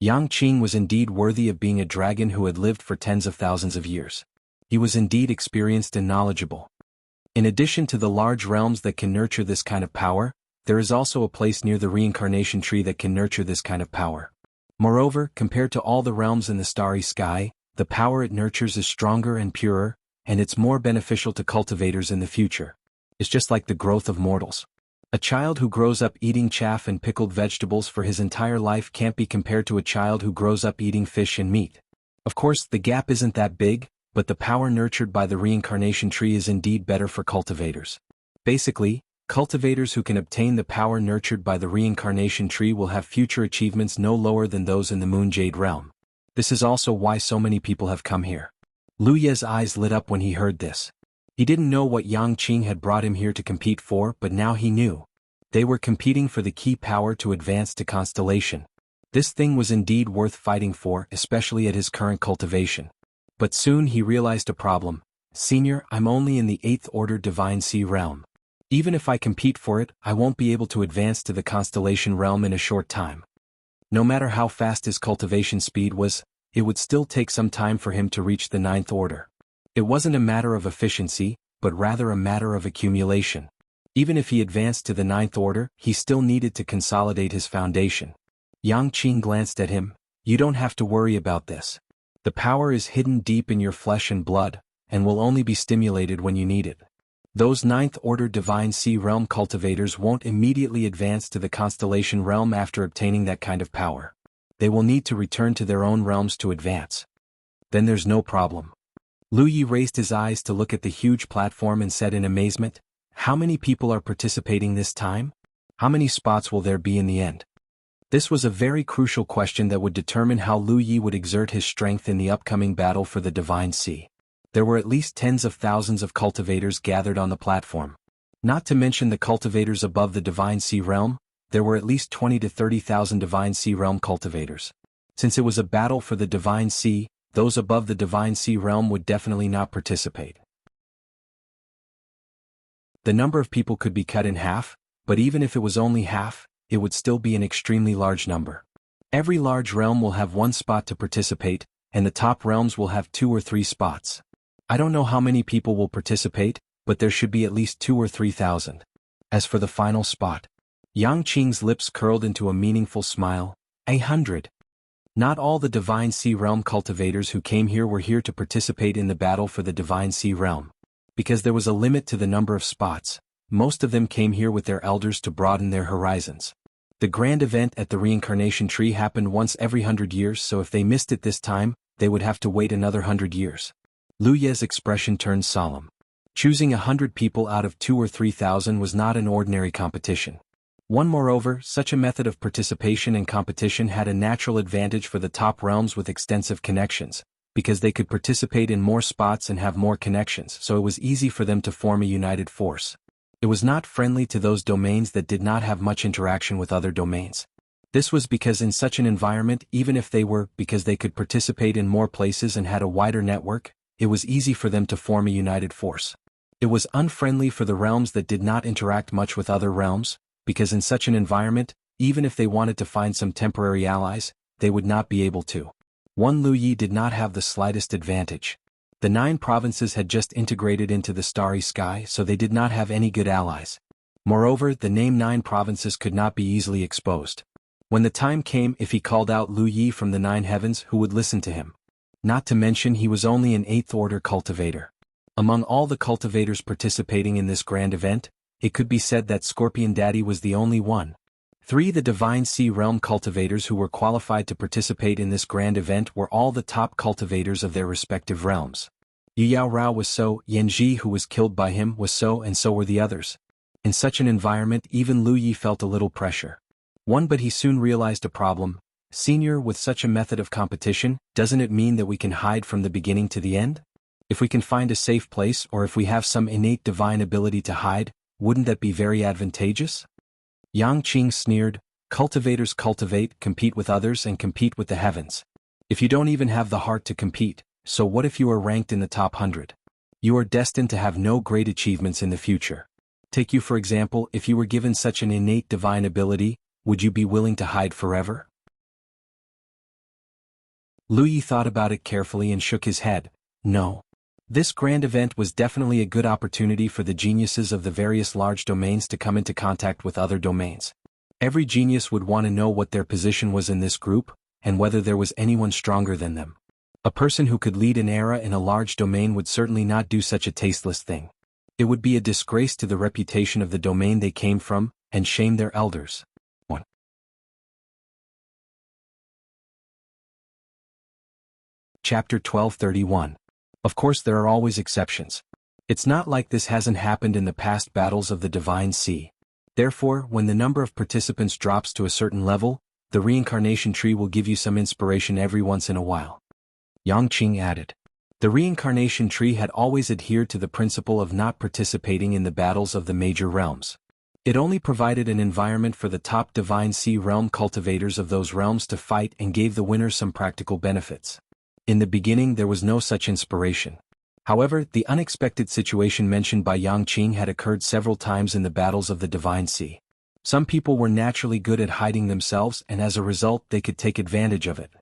Yang Qing was indeed worthy of being a dragon who had lived for tens of thousands of years. He was indeed experienced and knowledgeable. In addition to the large realms that can nurture this kind of power, There is also a place near the reincarnation tree that can nurture this kind of power. Moreover, compared to all the realms in the starry sky, the power it nurtures is stronger and purer, and it's more beneficial to cultivators in the future. It's just like the growth of mortals. A child who grows up eating chaff and pickled vegetables for his entire life can't be compared to a child who grows up eating fish and meat. Of course, the gap isn't that big, but the power nurtured by the reincarnation tree is indeed better for cultivators. Basically, cultivators who can obtain the power nurtured by the reincarnation tree will have future achievements no lower than those in the Moon Jade realm. This is also why so many people have come here. Lu Ye's eyes lit up when he heard this. He didn't know what Yang Qing had brought him here to compete for, but now he knew. They were competing for the key power to advance to constellation. This thing was indeed worth fighting for, especially at his current cultivation. But soon he realized a problem. Senior, I'm only in the 8th order Divine Sea realm. Even if I compete for it, I won't be able to advance to the constellation realm in a short time. No matter how fast his cultivation speed was, it would still take some time for him to reach the 9th order. It wasn't a matter of efficiency, but rather a matter of accumulation. Even if he advanced to the 9th order, he still needed to consolidate his foundation. Yang Qing glanced at him. You don't have to worry about this. The power is hidden deep in your flesh and blood, and will only be stimulated when you need it. Those 9th order Divine Sea realm cultivators won't immediately advance to the constellation realm after obtaining that kind of power. They will need to return to their own realms to advance. Then there's no problem. Lu Yi raised his eyes to look at the huge platform and said in amazement, how many people are participating this time? How many spots will there be in the end? This was a very crucial question that would determine how Lu Yi would exert his strength in the upcoming battle for the Divine Sea. There were at least tens of thousands of cultivators gathered on the platform. Not to mention the cultivators above the Divine Sea realm, there were at least 20 to 30,000 Divine Sea realm cultivators. Since it was a battle for the Divine Sea, those above the Divine Sea realm would definitely not participate. The number of people could be cut in half, but even if it was only half, it would still be an extremely large number. Every large realm will have 1 spot to participate, and the top realms will have 2 or 3 spots. I don't know how many people will participate, but there should be at least 2 or 3,000. As for the final spot, Yang Qing's lips curled into a meaningful smile. 100. Not all the Divine Sea realm cultivators who came here were here to participate in the battle for the Divine Sea realm. Because there was a limit to the number of spots, most of them came here with their elders to broaden their horizons. The grand event at the reincarnation tree happened once every 100 years, so if they missed it this time, they would have to wait another 100 years. Lu Ye's expression turned solemn. Choosing 100 people out of 2 or 3,000 was not an ordinary competition. Moreover, such a method of participation and competition had a natural advantage for the top realms with extensive connections, because they could participate in more spots and have more connections, so it was easy for them to form a united force. It was not friendly to those domains that did not have much interaction with other domains. This was because in such an environment, even if they were, because they could participate in more places and had a wider network, it was easy for them to form a united force. It was unfriendly for the realms that did not interact much with other realms, because in such an environment, even if they wanted to find some temporary allies, they would not be able to. Lu Yi did not have the slightest advantage. The 9 provinces had just integrated into the starry sky, so they did not have any good allies. Moreover, the name 9 provinces could not be easily exposed. When the time came, if he called out Lu Yi from the 9 heavens, who would listen to him? Not to mention he was only an 8th order cultivator. Among all the cultivators participating in this grand event, it could be said that Scorpion Daddy was the only one. 3 The Divine Sea realm cultivators who were qualified to participate in this grand event were all the top cultivators of their respective realms. Yu Yao Rao was so, Yanji who was killed by him was so, and so were the others. In such an environment, even Lu Yi felt a little pressure. But he soon realized a problem. Senior, with such a method of competition, doesn't it mean that we can hide from the beginning to the end? If we can find a safe place, or if we have some innate divine ability to hide, wouldn't that be very advantageous? Yang Qing sneered, cultivators cultivate, compete with others and compete with the heavens. If you don't even have the heart to compete, so what if you are ranked in the top 100? You are destined to have no great achievements in the future. Take you for example, if you were given such an innate divine ability, would you be willing to hide forever? Lu Yi thought about it carefully and shook his head. No. This grand event was definitely a good opportunity for the geniuses of the various large domains to come into contact with other domains. Every genius would want to know what their position was in this group, and whether there was anyone stronger than them. A person who could lead an era in a large domain would certainly not do such a tasteless thing. It would be a disgrace to the reputation of the domain they came from, and shame their elders. 1. Chapter 1231. Of course there are always exceptions. It's not like this hasn't happened in the past battles of the Divine Sea. Therefore, when the number of participants drops to a certain level, the reincarnation tree will give you some inspiration every once in a while. Yang Qing added. The reincarnation tree had always adhered to the principle of not participating in the battles of the major realms. It only provided an environment for the top Divine Sea realm cultivators of those realms to fight and gave the winners some practical benefits. In the beginning there was no such inspiration. However, the unexpected situation mentioned by Yang Qing had occurred several times in the battles of the Divine Sea. Some people were naturally good at hiding themselves, and as a result they could take advantage of it.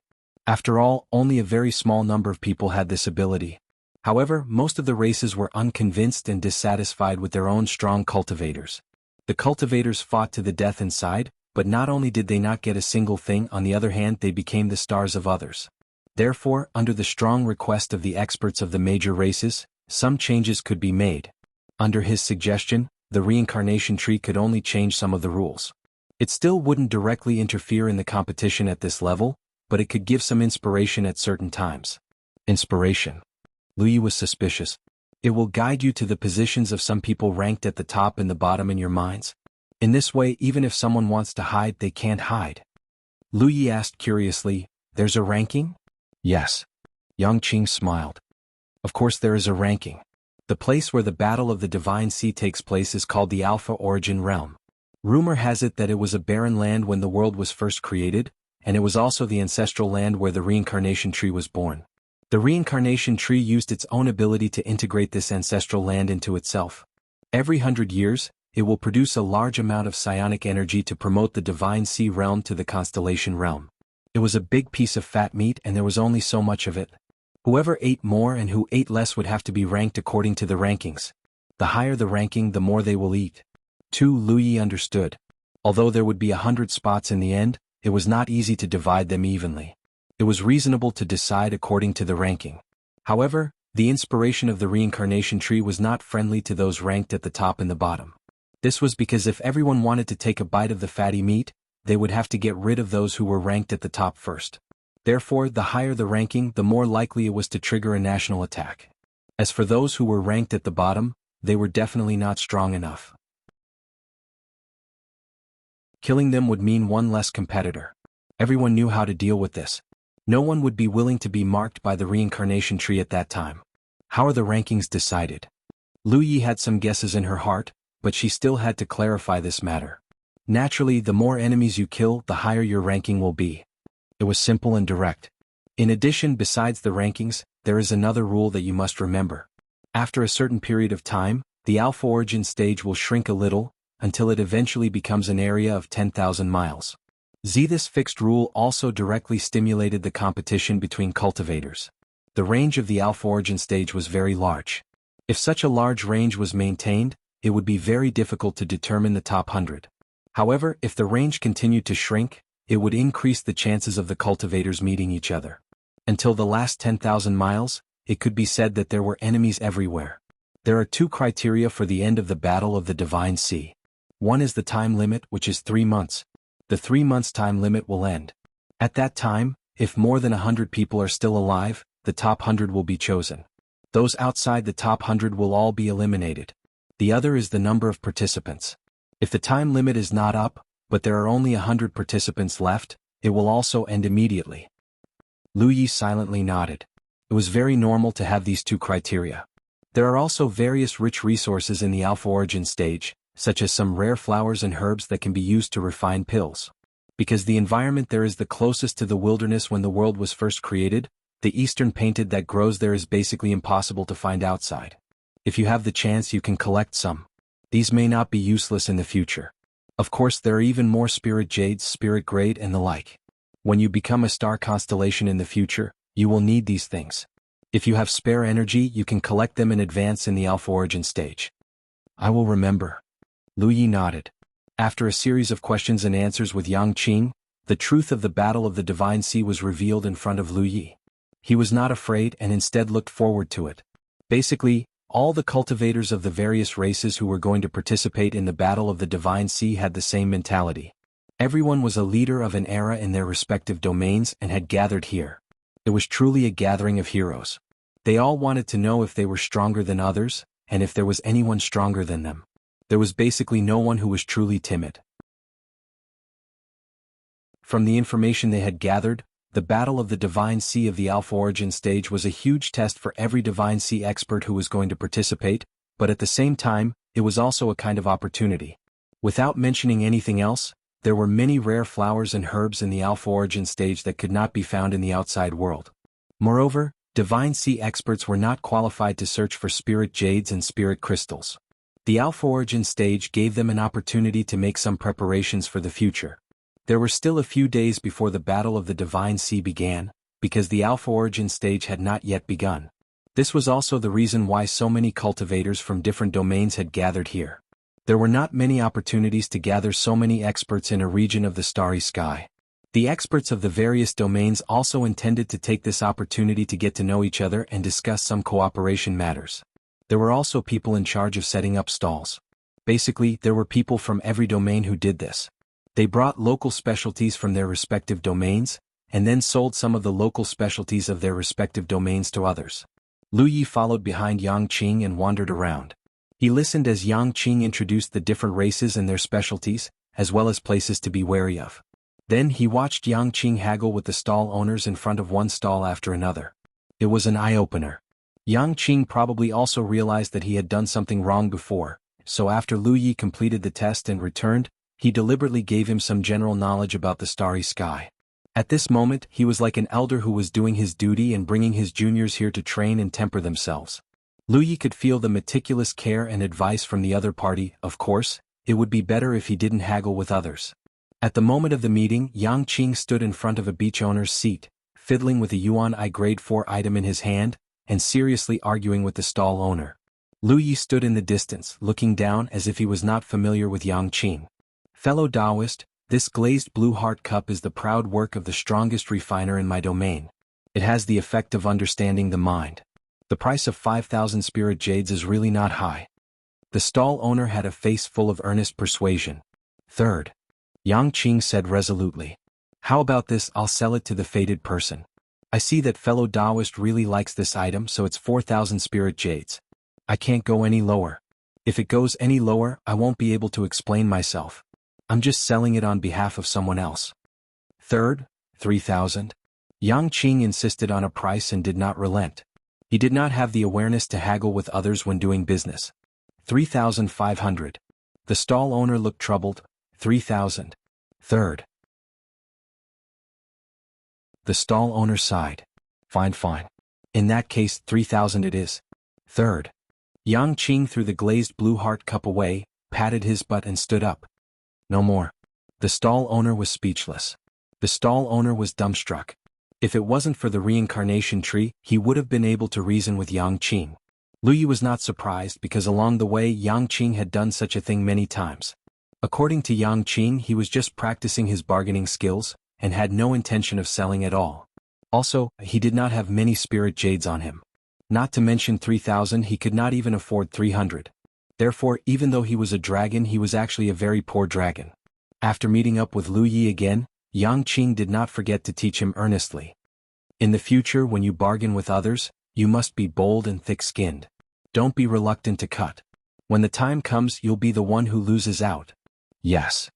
After all, only a very small number of people had this ability. However, most of the races were unconvinced and dissatisfied with their own strong cultivators. The cultivators fought to the death inside, but not only did they not get a single thing, on the other hand they became the stars of others. Therefore, under the strong request of the experts of the major races, some changes could be made. Under his suggestion, the reincarnation tree could only change some of the rules. It still wouldn't directly interfere in the competition at this level, but it could give some inspiration at certain times. Inspiration. Lu Yi was suspicious. It will guide you to the positions of some people ranked at the top and the bottom in your minds. In this way, even if someone wants to hide, they can't hide. Lu Yi asked curiously, "There's a ranking?" "Yes." Yang Qing smiled. "Of course there is a ranking. The place where the Battle of the Divine Sea takes place is called the Alpha Origin Realm. Rumor has it that it was a barren land when the world was first created, and it was also the ancestral land where the reincarnation tree was born. The reincarnation tree used its own ability to integrate this ancestral land into itself. Every 100 years, it will produce a large amount of psionic energy to promote the Divine Sea realm to the constellation realm. It was a big piece of fat meat and there was only so much of it. Whoever ate more and who ate less would have to be ranked according to the rankings. The higher the ranking, the more they will eat." Lu Yi understood. Although there would be 100 spots in the end, it was not easy to divide them evenly. It was reasonable to decide according to the ranking. However, the inspiration of the reincarnation tree was not friendly to those ranked at the top and the bottom. This was because if everyone wanted to take a bite of the fatty meat, they would have to get rid of those who were ranked at the top first. Therefore, the higher the ranking, the more likely it was to trigger a national attack. As for those who were ranked at the bottom, they were definitely not strong enough. Killing them would mean one less competitor. Everyone knew how to deal with this. No one would be willing to be marked by the reincarnation tree at that time. How are the rankings decided? Lu Yi had some guesses in her heart, but she still had to clarify this matter. Naturally, the more enemies you kill, the higher your ranking will be. It was simple and direct. In addition, besides the rankings, there is another rule that you must remember. After a certain period of time, the Alpha Origin stage will shrink a little, until it eventually becomes an area of 10,000 miles. This fixed rule also directly stimulated the competition between cultivators. The range of the Alpha Origin stage was very large. If such a large range was maintained, it would be very difficult to determine the top 100. However, if the range continued to shrink, it would increase the chances of the cultivators meeting each other. Until the last 10,000 miles, it could be said that there were enemies everywhere. There are two criteria for the end of the Battle of the Divine Sea. One is the time limit, which is 3 months. The 3 months time limit will end. At that time, if more than 100 people are still alive, the top 100 will be chosen. Those outside the top 100 will all be eliminated. The other is the number of participants. If the time limit is not up, but there are only 100 participants left, it will also end immediately. Lu Yi silently nodded. It was very normal to have these two criteria. There are also various rich resources in the Alpha Origin stage, such as some rare flowers and herbs that can be used to refine pills. Because the environment there is the closest to the wilderness when the world was first created, the eastern painted that grows there is basically impossible to find outside. If you have the chance, you can collect some. These may not be useless in the future. Of course, there are even more spirit jades, spirit grade, and the like. When you become a star constellation in the future, you will need these things. If you have spare energy, you can collect them and advance in the Alpha Origin stage. I will remember. Lu Yi nodded. After a series of questions and answers with Yang Qing, the truth of the Battle of the Divine Sea was revealed in front of Lu Yi. He was not afraid and instead looked forward to it. Basically, all the cultivators of the various races who were going to participate in the Battle of the Divine Sea had the same mentality. Everyone was a leader of an era in their respective domains and had gathered here. It was truly a gathering of heroes. They all wanted to know if they were stronger than others, and if there was anyone stronger than them. There was basically no one who was truly timid. From the information they had gathered, the Battle of the Divine Sea of the Alpha Origin stage was a huge test for every Divine Sea expert who was going to participate, but at the same time, it was also a kind of opportunity. Without mentioning anything else, there were many rare flowers and herbs in the Alpha Origin stage that could not be found in the outside world. Moreover, Divine Sea experts were not qualified to search for spirit jades and spirit crystals. The Alpha Origin stage gave them an opportunity to make some preparations for the future. There were still a few days before the Battle of the Divine Sea began, because the Alpha Origin stage had not yet begun. This was also the reason why so many cultivators from different domains had gathered here. There were not many opportunities to gather so many experts in a region of the starry sky. The experts of the various domains also intended to take this opportunity to get to know each other and discuss some cooperation matters. There were also people in charge of setting up stalls. Basically, there were people from every domain who did this. They brought local specialties from their respective domains, and then sold some of the local specialties of their respective domains to others. Lu Yi followed behind Yang Qing and wandered around. He listened as Yang Qing introduced the different races and their specialties, as well as places to be wary of. Then he watched Yang Qing haggle with the stall owners in front of one stall after another. It was an eye-opener. Yang Qing probably also realized that he had done something wrong before, so after Lu Yi completed the test and returned, he deliberately gave him some general knowledge about the starry sky. At this moment, he was like an elder who was doing his duty and bringing his juniors here to train and temper themselves. Lu Yi could feel the meticulous care and advice from the other party. Of course, it would be better if he didn't haggle with others. At the moment of the meeting, Yang Qing stood in front of a beach owner's seat, fiddling with a Yuan I grade 4 item in his hand, and seriously arguing with the stall owner. Lu Yi stood in the distance, looking down as if he was not familiar with Yang Qing. Fellow Taoist, this glazed blue heart cup is the proud work of the strongest refiner in my domain. It has the effect of understanding the mind. The price of 5,000 spirit jades is really not high. The stall owner had a face full of earnest persuasion. Third, Yang Qing said resolutely. How about this? I'll sell it to the fated person. I see that fellow Taoist really likes this item, so it's 4,000 spirit jades. I can't go any lower. If it goes any lower, I won't be able to explain myself. I'm just selling it on behalf of someone else. Third, 3,000. Yang Qing insisted on a price and did not relent. He did not have the awareness to haggle with others when doing business. 3,500. The stall owner looked troubled. 3,000. Third. The stall owner sighed. Fine, fine. In that case, 3,000 it is. Third. Yang Qing threw the glazed blue heart cup away, patted his butt and stood up. No more. The stall owner was speechless. The stall owner was dumbstruck. If it wasn't for the reincarnation tree, he would have been able to reason with Yang Qing. Lu Yi was not surprised because along the way Yang Qing had done such a thing many times. According to Yang Qing, he was just practicing his bargaining skills, and had no intention of selling at all. Also, he did not have many spirit jades on him. Not to mention 3,000, he could not even afford 300. Therefore, even though he was a dragon, he was actually a very poor dragon. After meeting up with Lu Yi again, Yang Qing did not forget to teach him earnestly. In the future, when you bargain with others, you must be bold and thick-skinned. Don't be reluctant to cut. When the time comes, you'll be the one who loses out. Yes.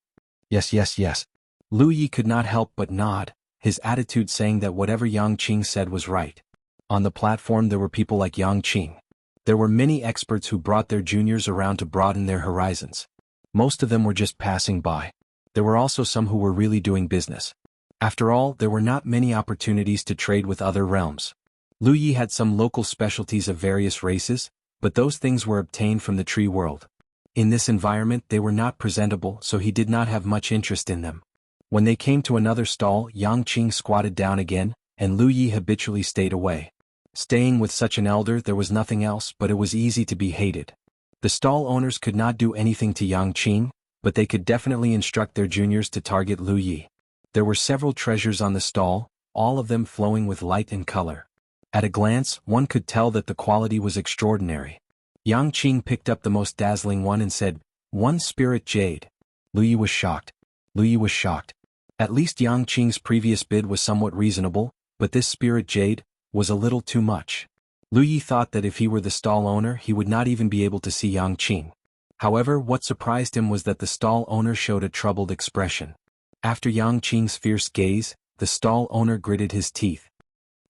Yes. Lu Yi could not help but nod, his attitude saying that whatever Yang Qing said was right. On the platform there were people like Yang Qing. There were many experts who brought their juniors around to broaden their horizons. Most of them were just passing by. There were also some who were really doing business. After all, there were not many opportunities to trade with other realms. Lu Yi had some local specialties of various races, but those things were obtained from the tree world. In this environment they were not presentable, so he did not have much interest in them. When they came to another stall, Yang Qing squatted down again, and Lu Yi habitually stayed away. Staying with such an elder, there was nothing else, but it was easy to be hated. The stall owners could not do anything to Yang Qing, but they could definitely instruct their juniors to target Lu Yi. There were several treasures on the stall, all of them flowing with light and color. At a glance, one could tell that the quality was extraordinary. Yang Qing picked up the most dazzling one and said, "1 spirit jade." Lu Yi was shocked. Lu Yi was shocked. At least Yang Qing's previous bid was somewhat reasonable, but this spirit jade was a little too much. Lu Yi thought that if he were the stall owner, he would not even be able to see Yang Qing. However, what surprised him was that the stall owner showed a troubled expression. After Yang Qing's fierce gaze, the stall owner gritted his teeth.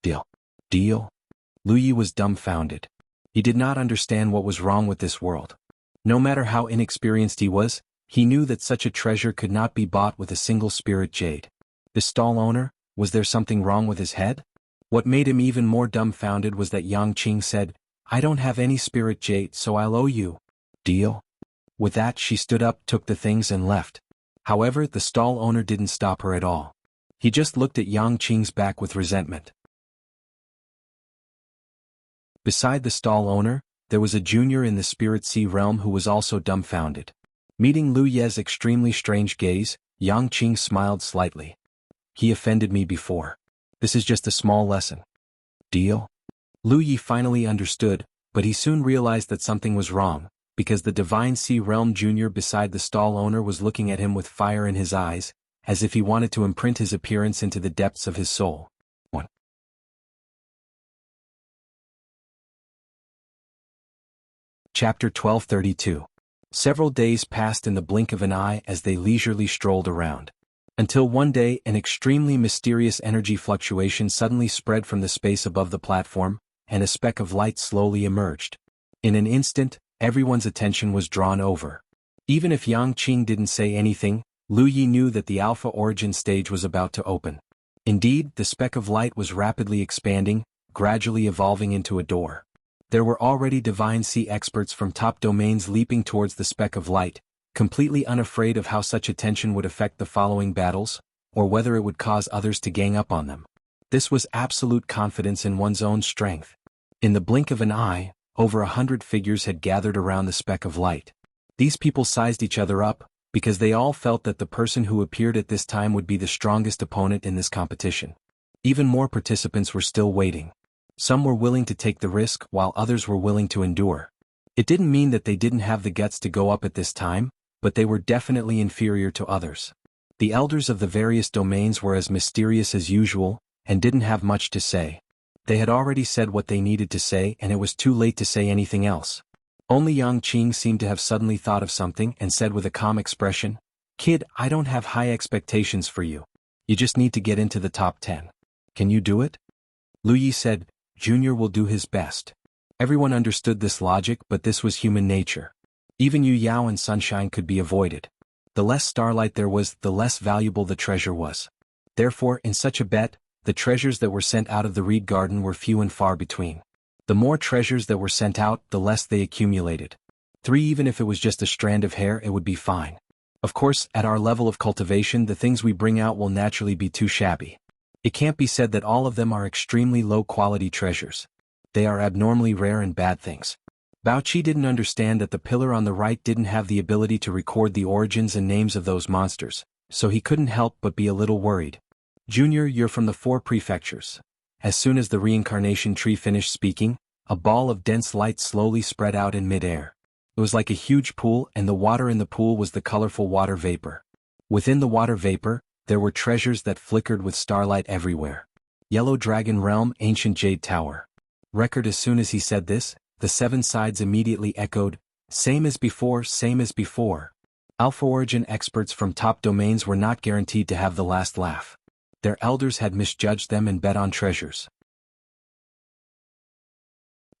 "Deal. Deal?" Lu Yi was dumbfounded. He did not understand what was wrong with this world. No matter how inexperienced he was, he knew that such a treasure could not be bought with a single spirit jade. The stall owner, was there something wrong with his head? What made him even more dumbfounded was that Yang Qing said, "I don't have any spirit jade, so I'll owe you." "Deal?" With that, she stood up, took the things and left. However, the stall owner didn't stop her at all. He just looked at Yang Qing's back with resentment. Beside the stall owner, there was a junior in the Spirit Sea realm who was also dumbfounded. Meeting Lu Ye's extremely strange gaze, Yang Qing smiled slightly. "He offended me before. This is just a small lesson." "Deal?" Lu Yi finally understood, but he soon realized that something was wrong, because the Divine Sea Realm junior beside the stall owner was looking at him with fire in his eyes, as if he wanted to imprint his appearance into the depths of his soul. 1. Chapter 1232. Several days passed in the blink of an eye as they leisurely strolled around. Until one day an extremely mysterious energy fluctuation suddenly spread from the space above the platform, and a speck of light slowly emerged. In an instant, everyone's attention was drawn over. Even if Yang Qing didn't say anything, Lu Yi knew that the Alpha Origin stage was about to open. Indeed, the speck of light was rapidly expanding, gradually evolving into a door. There were already Divine Sea experts from top domains leaping towards the speck of light, completely unafraid of how such attention would affect the following battles, or whether it would cause others to gang up on them. This was absolute confidence in one's own strength. In the blink of an eye, over 100 figures had gathered around the speck of light. These people sized each other up, because they all felt that the person who appeared at this time would be the strongest opponent in this competition. Even more participants were still waiting. Some were willing to take the risk, while others were willing to endure. It didn't mean that they didn't have the guts to go up at this time, but they were definitely inferior to others. The elders of the various domains were as mysterious as usual, and didn't have much to say. They had already said what they needed to say, and it was too late to say anything else. Only Yang Qing seemed to have suddenly thought of something and said with a calm expression, "Kid, I don't have high expectations for you. You just need to get into the top 10. Can you do it?" Lu Yi said, "Junior will do his best." Everyone understood this logic, but this was human nature. Even Yu Yao and Sunshine could be avoided. The less starlight there was, the less valuable the treasure was. Therefore, in such a bet, the treasures that were sent out of the Reed Garden were few and far between. The more treasures that were sent out, the less they accumulated. 3 Even if it was just a strand of hair, it would be fine. Of course, at our level of cultivation, the things we bring out will naturally be too shabby. It can't be said that all of them are extremely low-quality treasures. They are abnormally rare and bad things. Bao Qi didn't understand that the pillar on the right didn't have the ability to record the origins and names of those monsters, so he couldn't help but be a little worried. "Junior, you're from the 4 prefectures." As soon as the reincarnation tree finished speaking, a ball of dense light slowly spread out in mid-air. It was like a huge pool, and the water in the pool was the colorful water vapor. Within the water vapor, there were treasures that flickered with starlight everywhere. Yellow Dragon Realm, Ancient Jade Tower. Record. As soon as he said this, the 7 sides immediately echoed, "Same as before, same as before." Alpha Origin experts from top domains were not guaranteed to have the last laugh. Their elders had misjudged them and bet on treasures.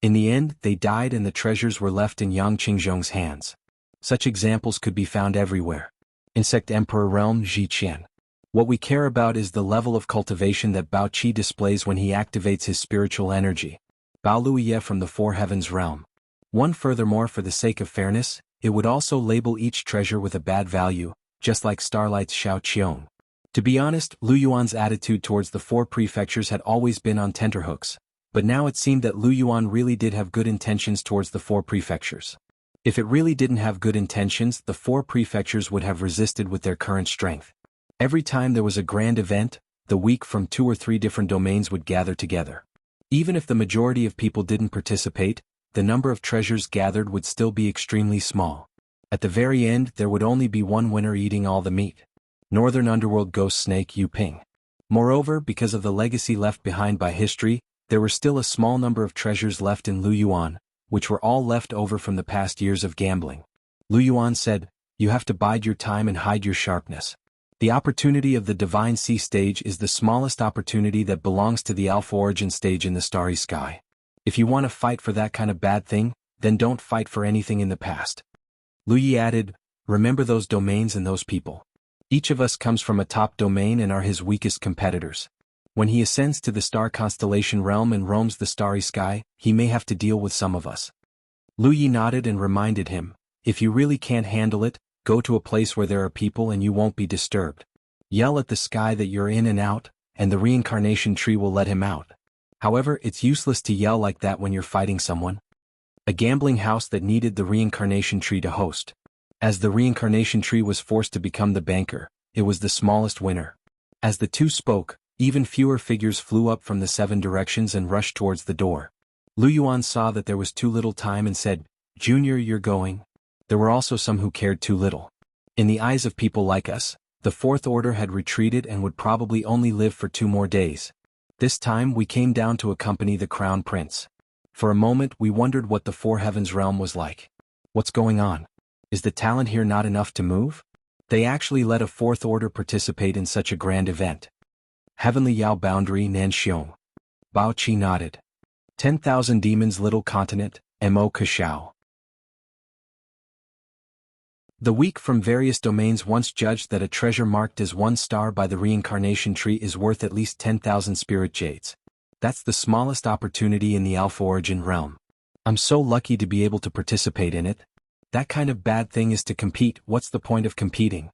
In the end, they died and the treasures were left in Yang Qingzhong's hands. Such examples could be found everywhere. Insect Emperor Realm, Zhiqian. What we care about is the level of cultivation that Bao Qi displays when he activates his spiritual energy. Bao Luiye from the 4 Heavens Realm. 1 Furthermore, for the sake of fairness, it would also label each treasure with a bad value, just like Starlight's Xiao Qiong. To be honest, Lu Yuan's attitude towards the 4 prefectures had always been on tenterhooks. But now it seemed that Lu Yuan really did have good intentions towards the 4 prefectures. If it really didn't have good intentions, the 4 prefectures would have resisted with their current strength. Every time there was a grand event, the weak from 2 or 3 different domains would gather together. Even if the majority of people didn't participate, the number of treasures gathered would still be extremely small. At the very end, there would only be one winner eating all the meat. Northern Underworld Ghost Snake Yu Ping. Moreover, because of the legacy left behind by history, there were still a small number of treasures left in Lu Yuan, which were all left over from the past years of gambling. Lu Yuan said, "You have to bide your time and hide your sharpness. The opportunity of the Divine Sea stage is the smallest opportunity that belongs to the Alpha Origin stage in the starry sky. If you want to fight for that kind of bad thing, then don't fight for anything in the past." Lu Yi added, "Remember those domains and those people. Each of us comes from a top domain and are his weakest competitors. When he ascends to the star constellation realm and roams the starry sky, he may have to deal with some of us." Lu Yi nodded and reminded him, "If you really can't handle it, go to a place where there are people and you won't be disturbed. Yell at the sky that you're in and out, and the reincarnation tree will let him out. However, it's useless to yell like that when you're fighting someone." A gambling house that needed the reincarnation tree to host. As the reincarnation tree was forced to become the banker, it was the smallest winner. As the two spoke, even fewer figures flew up from the 7 directions and rushed towards the door. Lu Yuan saw that there was too little time and said, "Junior, you're going." There were also some who cared too little. In the eyes of people like us, the 4th Order had retreated and would probably only live for 2 more days. This time we came down to accompany the Crown Prince. For a moment we wondered what the 4 Heavens realm was like. What's going on? Is the talent here not enough to move? They actually let a 4th Order participate in such a grand event. Heavenly Yao Boundary Nanxiong. Bao Qi nodded. 10,000 Demons Little Continent, Mo Kashao. The weak from various domains once judged that a treasure marked as 1 star by the reincarnation tree is worth at least 10,000 spirit jades. That's the smallest opportunity in the Alpha Origin realm. I'm so lucky to be able to participate in it. That kind of bad thing is to compete. What's the point of competing?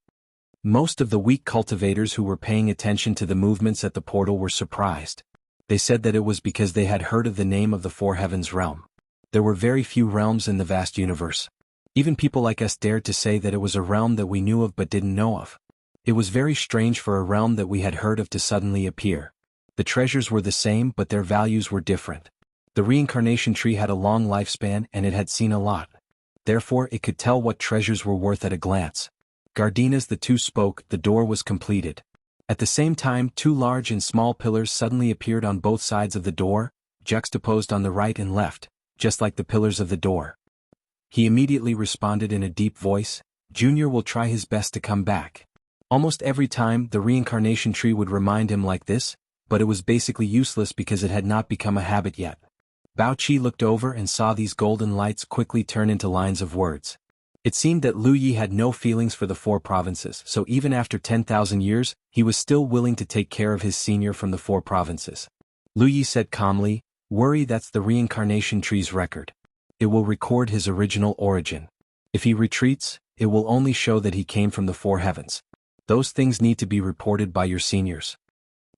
Most of the weak cultivators who were paying attention to the movements at the portal were surprised. They said that it was because they had heard of the name of the 4 Heavens realm. There were very few realms in the vast universe. Even people like us dared to say that it was a realm that we knew of but didn't know of. It was very strange for a realm that we had heard of to suddenly appear. The treasures were the same but their values were different. The reincarnation tree had a long lifespan and it had seen a lot. Therefore it could tell what treasures were worth at a glance. Gardinas the two spoke, the door was completed. At the same time 2 large and small pillars suddenly appeared on both sides of the door, juxtaposed on the right and left, just like the pillars of the door. He immediately responded in a deep voice, "Junior will try his best to come back." Almost every time the reincarnation tree would remind him like this, but it was basically useless because it had not become a habit yet. Bao Qi looked over and saw these golden lights quickly turn into lines of words. It seemed that Lu Yi had no feelings for the 4 provinces, so even after 10,000 years, he was still willing to take care of his senior from the 4 provinces. Lu Yi said calmly, "Worry, that's the reincarnation tree's record. It will record his original origin. If he retreats, it will only show that he came from the 4 heavens. Those things need to be reported by your seniors."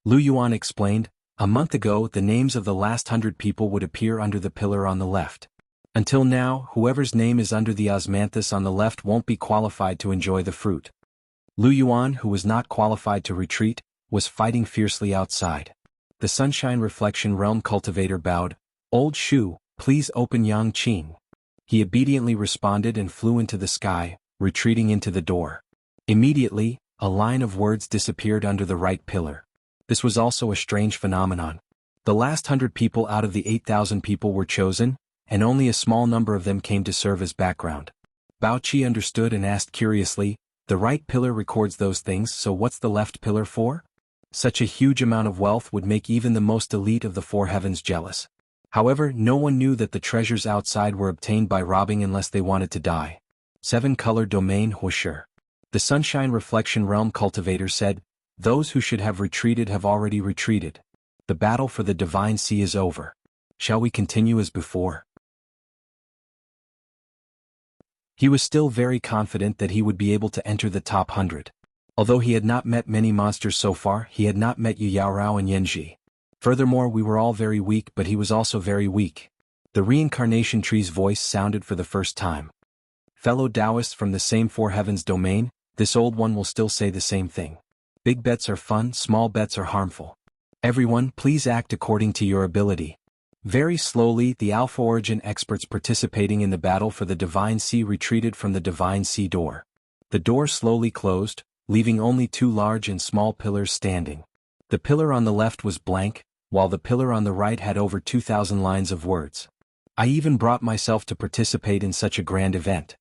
Lu Yuan explained, "A month ago the names of the last 100 people would appear under the pillar on the left. Until now, whoever's name is under the osmanthus on the left won't be qualified to enjoy the fruit." Lu Yuan, who was not qualified to retreat, was fighting fiercely outside. The Sunshine Reflection Realm cultivator bowed, "Old Shu, please open Yang Qing." He obediently responded and flew into the sky, retreating into the door. Immediately, a line of words disappeared under the right pillar. This was also a strange phenomenon. The last 100 people out of the 8,000 people were chosen, and only a small number of them came to serve as background. Bao Qi understood and asked curiously, "The right pillar records those things, so what's the left pillar for?" Such a huge amount of wealth would make even the most elite of the 4 heavens jealous. However, no one knew that the treasures outside were obtained by robbing unless they wanted to die. 7-color domain Huoshi. The Sunshine Reflection Realm cultivator said, "Those who should have retreated have already retreated. The battle for the Divine Sea is over. Shall we continue as before?" He was still very confident that he would be able to enter the top 100. Although he had not met many monsters so far, he had not met Yu Yaorao and Yanji. Furthermore, we were all very weak, but he was also very weak. The reincarnation tree's voice sounded for the first time. Fellow Taoists from the same Four Heavens domain, this old one will still say the same thing. Big bets are fun, small bets are harmful. Everyone, please act according to your ability. Very slowly, the Alpha Origin experts participating in the battle for the Divine Sea retreated from the Divine Sea door. The door slowly closed, leaving only two large and small pillars standing. The pillar on the left was blank, while the pillar on the right had over 2,000 lines of words. I even brought myself to participate in such a grand event.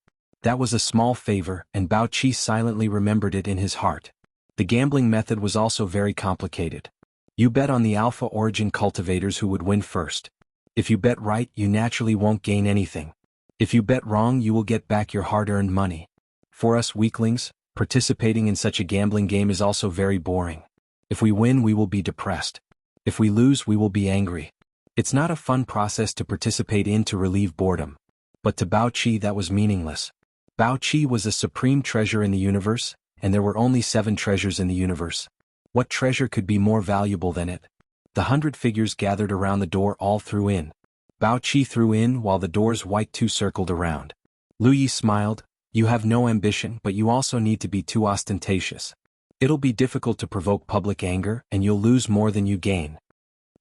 That was a small favor, and Bao Qi silently remembered it in his heart. The gambling method was also very complicated. You bet on the Alpha Origin cultivators who would win first. If you bet right, you naturally won't gain anything. If you bet wrong, you will get back your hard-earned money. For us weaklings, participating in such a gambling game is also very boring. If we win, we will be depressed. If we lose, we will be angry. It's not a fun process to participate in to relieve boredom. But to Bao Qi that was meaningless. Bao Qi was a supreme treasure in the universe, and there were only 7 treasures in the universe. What treasure could be more valuable than it? The 100 figures gathered around the door all threw in. Bao Qi threw in while the door's white 2 circled around. Lu Yi smiled, you have no ambition, but you also need to be too ostentatious. It'll be difficult to provoke public anger, and you'll lose more than you gain.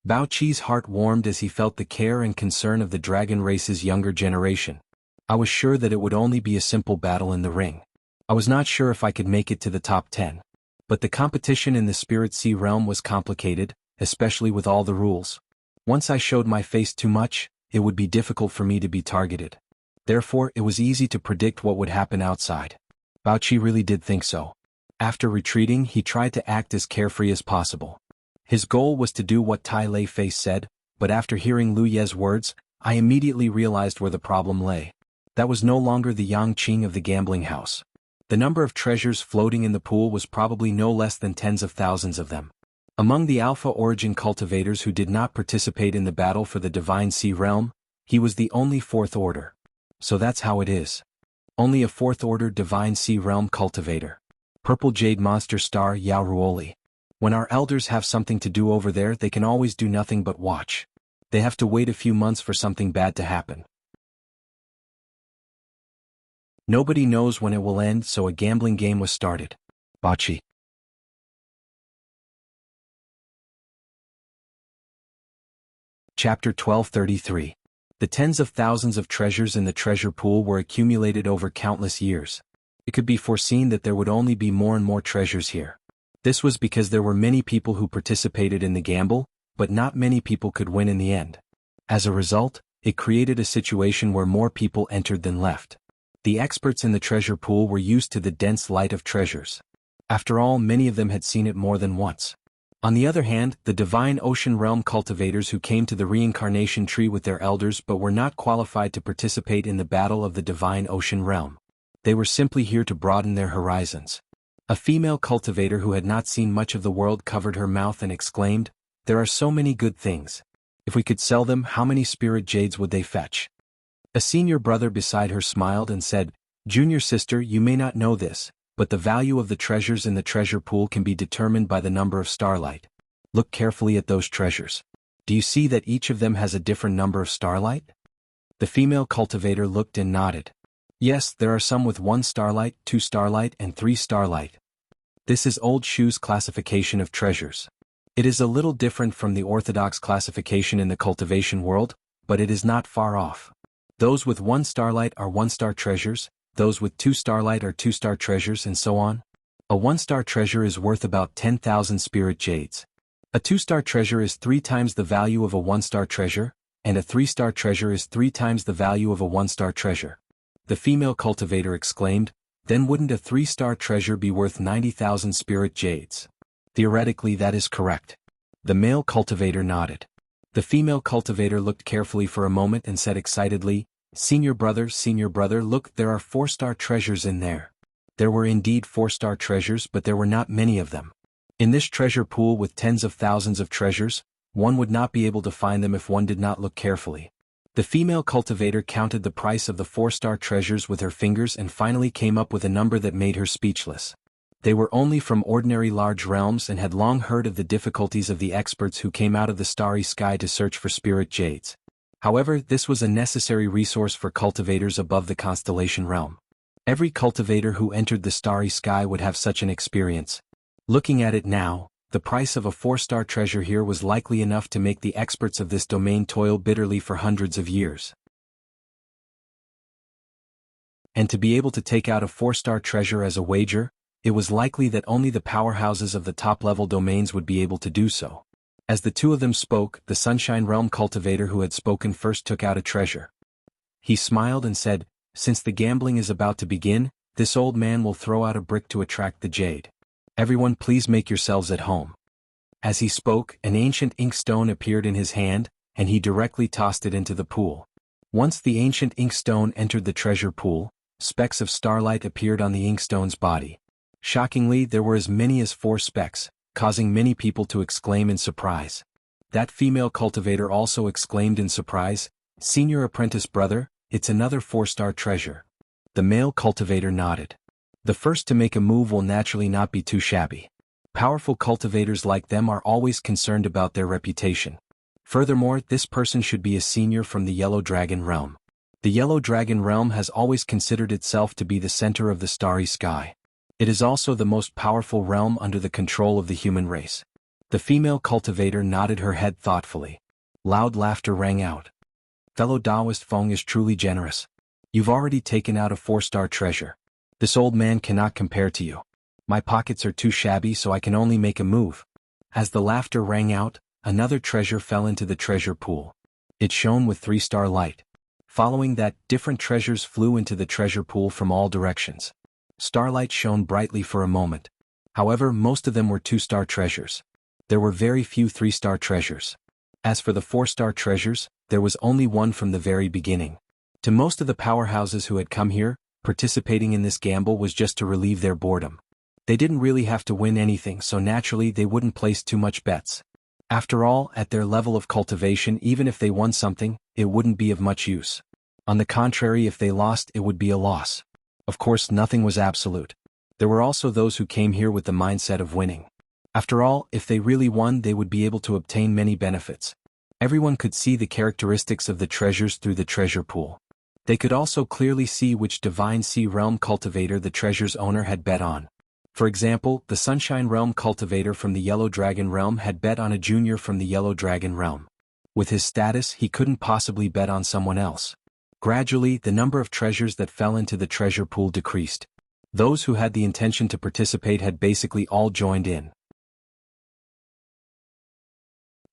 Bao Qi's heart warmed as he felt the care and concern of the dragon race's younger generation. I was sure that it would only be a simple battle in the ring. I was not sure if I could make it to the top 10. But the competition in the Spirit Sea realm was complicated, especially with all the rules. Once I showed my face too much, it would be difficult for me to be targeted. Therefore, it was easy to predict what would happen outside. Bao Qi really did think so. After retreating, he tried to act as carefree as possible. His goal was to do what Tai Lei Fei said, but after hearing Lu Ye's words, I immediately realized where the problem lay. That was no longer the Yang Qing of the gambling house. The number of treasures floating in the pool was probably no less than tens of thousands of them. Among the Alpha Origin cultivators who did not participate in the battle for the Divine Sea realm, he was the only 4th order. So that's how it is. Only a 4th order Divine Sea realm cultivator. Purple Jade Monster Star Yao Ruoli. When our elders have something to do over there, they can always do nothing but watch. They have to wait a few months for something bad to happen. Nobody knows when it will end, so a gambling game was started. Bao Qi. Chapter 1233. The tens of thousands of treasures in the treasure pool were accumulated over countless years. It could be foreseen that there would only be more and more treasures here. This was because there were many people who participated in the gamble, but not many people could win in the end. As a result, it created a situation where more people entered than left. The experts in the treasure pool were used to the dense light of treasures. After all, many of them had seen it more than once. On the other hand, the Divine Ocean Realm cultivators who came to the reincarnation tree with their elders but were not qualified to participate in the battle of the Divine Ocean Realm. They were simply here to broaden their horizons. A female cultivator who had not seen much of the world covered her mouth and exclaimed, "There are so many good things. If we could sell them, how many spirit jades would they fetch?" A senior brother beside her smiled and said, "Junior sister, you may not know this, but the value of the treasures in the treasure pool can be determined by the number of starlight. Look carefully at those treasures. Do you see that each of them has a different number of starlight?" The female cultivator looked and nodded. "Yes, there are some with 1 starlight, 2 starlight, and 3 starlight. This is Old Shoe's classification of treasures. It is a little different from the orthodox classification in the cultivation world, but it is not far off. Those with 1 starlight are 1-star treasures, those with 2 starlight are 2-star treasures, and so on. A 1-star treasure is worth about 10,000 spirit jades. A 2-star treasure is 3 times the value of a 1-star treasure, and a 3-star treasure is 3 times the value of a 1-star treasure." The female cultivator exclaimed, "Then wouldn't a 3-star treasure be worth 90,000 spirit jades?" "Theoretically, that is correct." The male cultivator nodded. The female cultivator looked carefully for a moment and said excitedly, Senior brother, look, there are 4-star treasures in there." There were indeed 4-star treasures, but there were not many of them. In this treasure pool with tens of thousands of treasures, one would not be able to find them if one did not look carefully. The female cultivator counted the price of the 4-star treasures with her fingers and finally came up with a number that made her speechless. They were only from ordinary large realms and had long heard of the difficulties of the experts who came out of the starry sky to search for spirit jades. However, this was a necessary resource for cultivators above the constellation realm. Every cultivator who entered the starry sky would have such an experience. Looking at it now, the price of a 4-star treasure here was likely enough to make the experts of this domain toil bitterly for hundreds of years. And to be able to take out a 4-star treasure as a wager, it was likely that only the powerhouses of the top-level domains would be able to do so. As the two of them spoke, the Sunshine Realm cultivator who had spoken first took out a treasure. He smiled and said, "Since the gambling is about to begin, this old man will throw out a brick to attract the jade. Everyone please make yourselves at home." As he spoke, an ancient inkstone appeared in his hand, and he directly tossed it into the pool. Once the ancient inkstone entered the treasure pool, specks of starlight appeared on the inkstone's body. Shockingly, there were as many as 4 specks, causing many people to exclaim in surprise. That female cultivator also exclaimed in surprise, "Senior apprentice brother, it's another 4-star treasure." The male cultivator nodded. The first to make a move will naturally not be too shabby. Powerful cultivators like them are always concerned about their reputation. Furthermore, this person should be a senior from the Yellow Dragon realm. The Yellow Dragon realm has always considered itself to be the center of the starry sky. It is also the most powerful realm under the control of the human race. The female cultivator nodded her head thoughtfully. Loud laughter rang out. "Fellow Taoist Feng is truly generous. You've already taken out a 4-star treasure. This old man cannot compare to you. My pockets are too shabby, so I can only make a move." As the laughter rang out, another treasure fell into the treasure pool. It shone with 3-star light. Following that, different treasures flew into the treasure pool from all directions. Starlight shone brightly for a moment. However, most of them were 2-star treasures. There were very few 3-star treasures. As for the 4-star treasures, there was only one from the very beginning. To most of the powerhouses who had come here, participating in this gamble was just to relieve their boredom. They didn't really have to win anything, so naturally they wouldn't place too much bets. After all, at their level of cultivation, even if they won something, it wouldn't be of much use. On the contrary, if they lost, it would be a loss. Of course, nothing was absolute. There were also those who came here with the mindset of winning. After all, if they really won, they would be able to obtain many benefits. Everyone could see the characteristics of the treasures through the treasure pool. They could also clearly see which Divine Sea Realm cultivator the treasure's owner had bet on. For example, the Sunshine Realm cultivator from the Yellow Dragon realm had bet on a junior from the Yellow Dragon realm. With his status, he couldn't possibly bet on someone else. Gradually, the number of treasures that fell into the treasure pool decreased. Those who had the intention to participate had basically all joined in.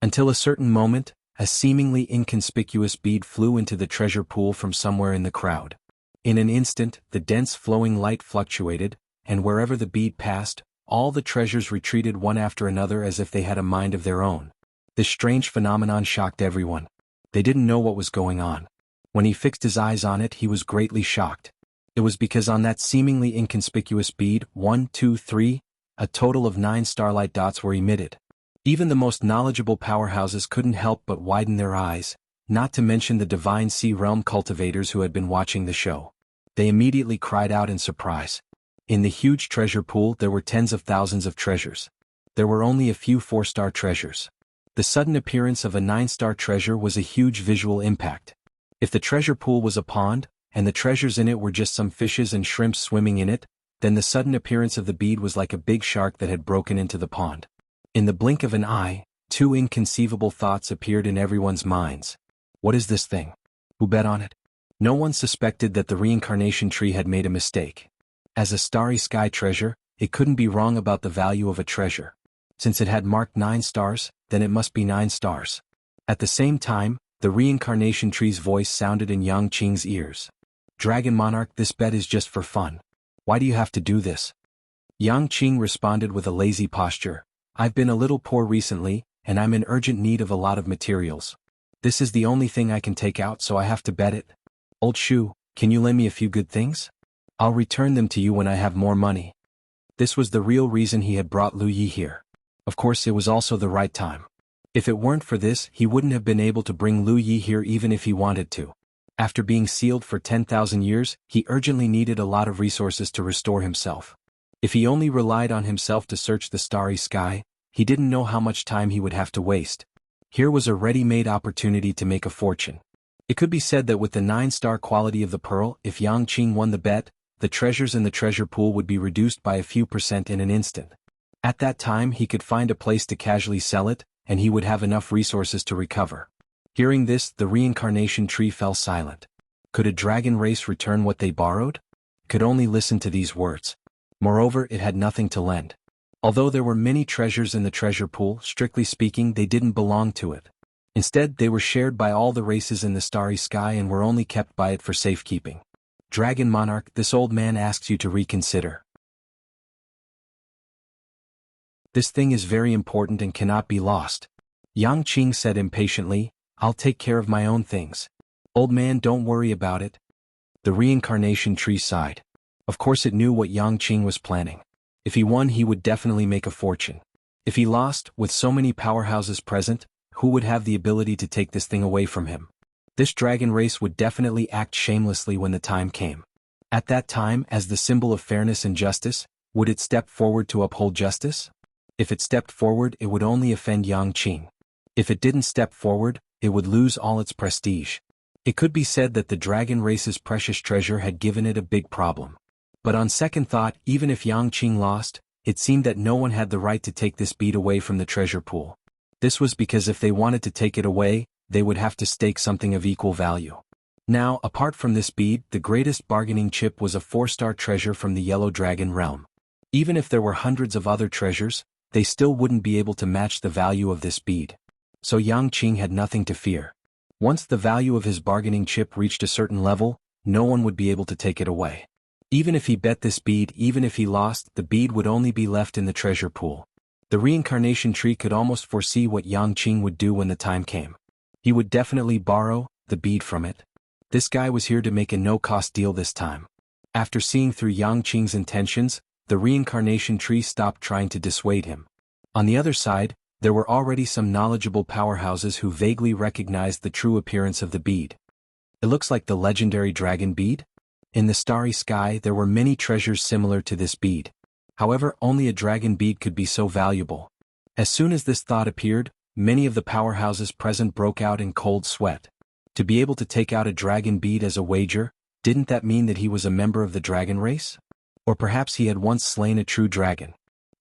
Until a certain moment, a seemingly inconspicuous bead flew into the treasure pool from somewhere in the crowd. In an instant, the dense flowing light fluctuated, and wherever the bead passed, all the treasures retreated one after another as if they had a mind of their own. This strange phenomenon shocked everyone. They didn't know what was going on. When he fixed his eyes on it, he was greatly shocked. It was because on that seemingly inconspicuous bead, 1, 2, 3, a total of 9 starlight dots were emitted. Even the most knowledgeable powerhouses couldn't help but widen their eyes, not to mention the Divine Sea Realm cultivators who had been watching the show. They immediately cried out in surprise. In the huge treasure pool there were tens of thousands of treasures. There were only a few 4-star treasures. The sudden appearance of a 9-star treasure was a huge visual impact. If the treasure pool was a pond, and the treasures in it were just some fishes and shrimps swimming in it, then the sudden appearance of the bead was like a big shark that had broken into the pond. In the blink of an eye, 2 inconceivable thoughts appeared in everyone's minds. What is this thing? Who bet on it? No one suspected that the reincarnation tree had made a mistake. As a starry sky treasure, it couldn't be wrong about the value of a treasure. Since it had marked 9 stars, then it must be 9 stars. At the same time, the reincarnation tree's voice sounded in Yang Qing's ears. "Dragon Monarch, this bet is just for fun. Why do you have to do this?" Yang Qing responded with a lazy posture. "I've been a little poor recently, and I'm in urgent need of a lot of materials. This is the only thing I can take out, so I have to bet it. Old Shu, can you lend me a few good things? I'll return them to you when I have more money." This was the real reason he had brought Lu Yi here. Of course, it was also the right time. If it weren't for this, he wouldn't have been able to bring Lu Yi here even if he wanted to. After being sealed for 10,000 years, he urgently needed a lot of resources to restore himself. If he only relied on himself to search the starry sky, he didn't know how much time he would have to waste. Here was a ready-made opportunity to make a fortune. It could be said that with the 9-star quality of the pearl, if Yang Qing won the bet, the treasures in the treasure pool would be reduced by a few percent in an instant. At that time he could find a place to casually sell it, and he would have enough resources to recover. Hearing this, the reincarnation tree fell silent. Could a dragon race return what they borrowed? Could only listen to these words. Moreover, it had nothing to lend. Although there were many treasures in the treasure pool, strictly speaking they didn't belong to it. Instead, they were shared by all the races in the starry sky and were only kept by it for safekeeping. Dragon Monarch, this old man asks you to reconsider. This thing is very important and cannot be lost. Yang Qing said impatiently, I'll take care of my own things. Old man, don't worry about it. The reincarnation tree sighed. Of course it knew what Yang Qing was planning. If he won he would definitely make a fortune. If he lost, with so many powerhouses present, who would have the ability to take this thing away from him? This dragon race would definitely act shamelessly when the time came. At that time, as the symbol of fairness and justice, would it step forward to uphold justice? If it stepped forward, it would only offend Yang Qing. If it didn't step forward, it would lose all its prestige. It could be said that the dragon race's precious treasure had given it a big problem. But on second thought, even if Yang Qing lost, it seemed that no one had the right to take this bead away from the treasure pool. This was because if they wanted to take it away, they would have to stake something of equal value. Now, apart from this bead, the greatest bargaining chip was a 4-star treasure from the Yellow Dragon realm. Even if there were hundreds of other treasures, they still wouldn't be able to match the value of this bead. So Yang Qing had nothing to fear. Once the value of his bargaining chip reached a certain level, no one would be able to take it away. Even if he bet this bead, even if he lost, the bead would only be left in the treasure pool. The reincarnation tree could almost foresee what Yang Qing would do when the time came. He would definitely borrow the bead from it. This guy was here to make a no-cost deal this time. After seeing through Yang Qing's intentions, the reincarnation tree stopped trying to dissuade him. On the other side, there were already some knowledgeable powerhouses who vaguely recognized the true appearance of the bead. It looks like the legendary dragon bead? In the starry sky there were many treasures similar to this bead. However, only a dragon bead could be so valuable. As soon as this thought appeared, many of the powerhouses present broke out in cold sweat. To be able to take out a dragon bead as a wager, didn't that mean that he was a member of the dragon race? Or perhaps he had once slain a true dragon.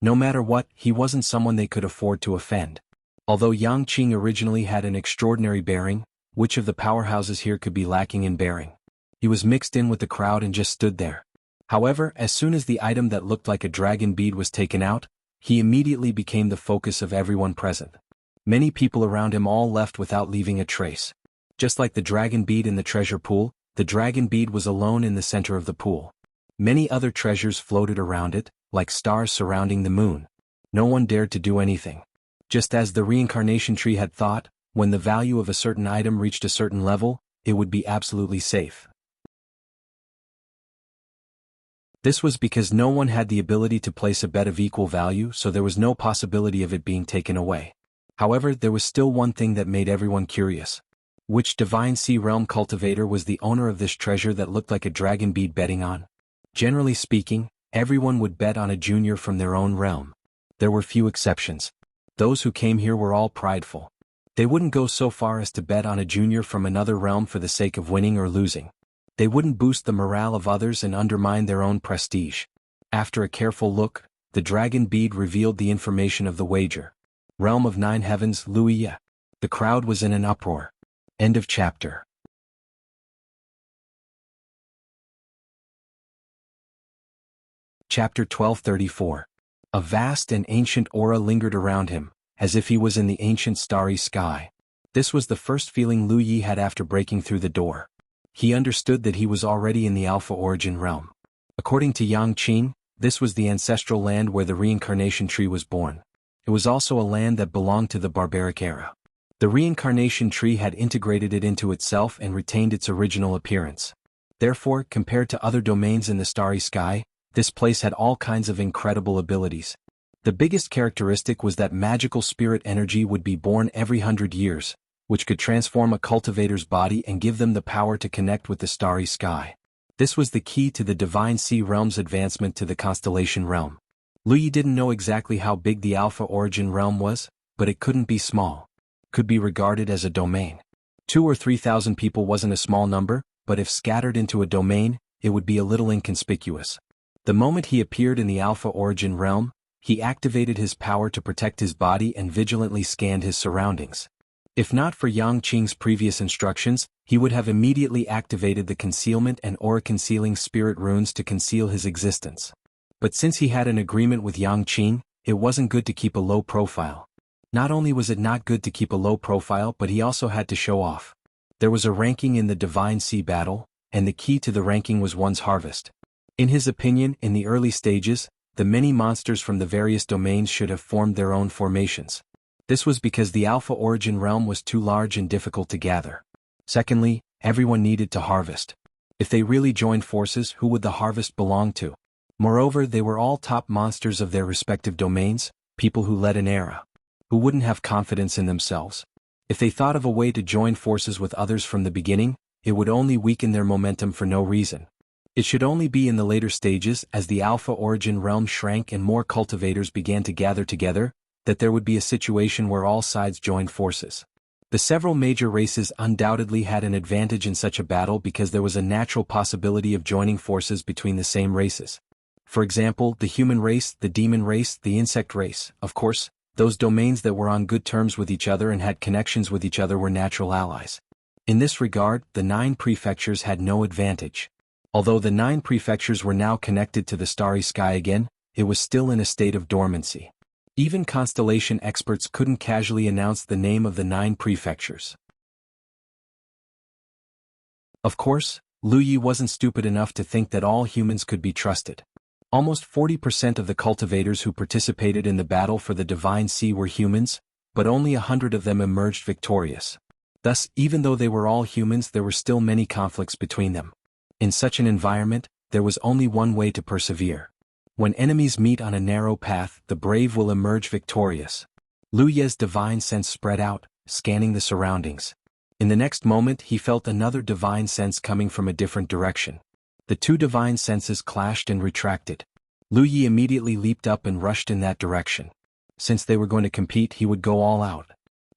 No matter what, he wasn't someone they could afford to offend. Although Yang Qing originally had an extraordinary bearing, which of the powerhouses here could be lacking in bearing? He was mixed in with the crowd and just stood there. However, as soon as the item that looked like a dragon bead was taken out, he immediately became the focus of everyone present. Many people around him all left without leaving a trace. Just like the dragon bead in the treasure pool, the dragon bead was alone in the center of the pool. Many other treasures floated around it, like stars surrounding the moon. No one dared to do anything. Just as the reincarnation tree had thought, when the value of a certain item reached a certain level, it would be absolutely safe. This was because no one had the ability to place a bet of equal value, so there was no possibility of it being taken away. However, there was still one thing that made everyone curious. Which Divine Sea Realm cultivator was the owner of this treasure that looked like a dragon bead betting on? Generally speaking, everyone would bet on a junior from their own realm. There were few exceptions. Those who came here were all prideful. They wouldn't go so far as to bet on a junior from another realm for the sake of winning or losing. They wouldn't boost the morale of others and undermine their own prestige. After a careful look, the dragon bead revealed the information of the wager. Realm of 9 Heavens, Wuxia. The crowd was in an uproar. End of chapter. Chapter 1234. A vast and ancient aura lingered around him, as if he was in the ancient starry sky. This was the first feeling Lu Yi had after breaking through the door. He understood that he was already in the Alpha Origin realm. According to Yang Qing, this was the ancestral land where the reincarnation tree was born. It was also a land that belonged to the barbaric era. The reincarnation tree had integrated it into itself and retained its original appearance. Therefore, compared to other domains in the starry sky, this place had all kinds of incredible abilities. The biggest characteristic was that magical spirit energy would be born every 100 years, which could transform a cultivator's body and give them the power to connect with the starry sky. This was the key to the Divine Sea Realm's advancement to the Constellation Realm. Lu Yi didn't know exactly how big the Alpha Origin Realm was, but it couldn't be small. Could be regarded as a domain. 2,000 or 3,000 people wasn't a small number, but if scattered into a domain, it would be a little inconspicuous. The moment he appeared in the Alpha Origin Realm, he activated his power to protect his body and vigilantly scanned his surroundings. If not for Yang Qing's previous instructions, he would have immediately activated the concealment and aura-concealing spirit runes to conceal his existence. But since he had an agreement with Yang Qing, it wasn't good to keep a low profile. Not only was it not good to keep a low profile, but he also had to show off. There was a ranking in the Divine Sea battle, and the key to the ranking was one's harvest. In his opinion, in the early stages, the many monsters from the various domains should have formed their own formations. This was because the Alpha Origin Realm was too large and difficult to gather. Secondly, everyone needed to harvest. If they really joined forces, who would the harvest belong to? Moreover, they were all top monsters of their respective domains, people who led an era. Who wouldn't have confidence in themselves? If they thought of a way to join forces with others from the beginning, it would only weaken their momentum for no reason. It should only be in the later stages, as the Alpha Origin Realm shrank and more cultivators began to gather together, that there would be a situation where all sides joined forces. The several major races undoubtedly had an advantage in such a battle because there was a natural possibility of joining forces between the same races. For example, the human race, the demon race, the insect race. Of course, those domains that were on good terms with each other and had connections with each other were natural allies. In this regard, the 9 prefectures had no advantage. Although the 9 prefectures were now connected to the starry sky again, it was still in a state of dormancy. Even constellation experts couldn't casually announce the name of the 9 prefectures. Of course, Lu Yi wasn't stupid enough to think that all humans could be trusted. Almost 40% of the cultivators who participated in the battle for the Divine Sea were humans, but only 100 of them emerged victorious. Thus, even though they were all humans, there were still many conflicts between them. In such an environment, there was only one way to persevere. When enemies meet on a narrow path, the brave will emerge victorious. Lu Ye's divine sense spread out, scanning the surroundings. In the next moment he felt another divine sense coming from a different direction. The 2 divine senses clashed and retracted. Lu Yi immediately leaped up and rushed in that direction. Since they were going to compete, he would go all out.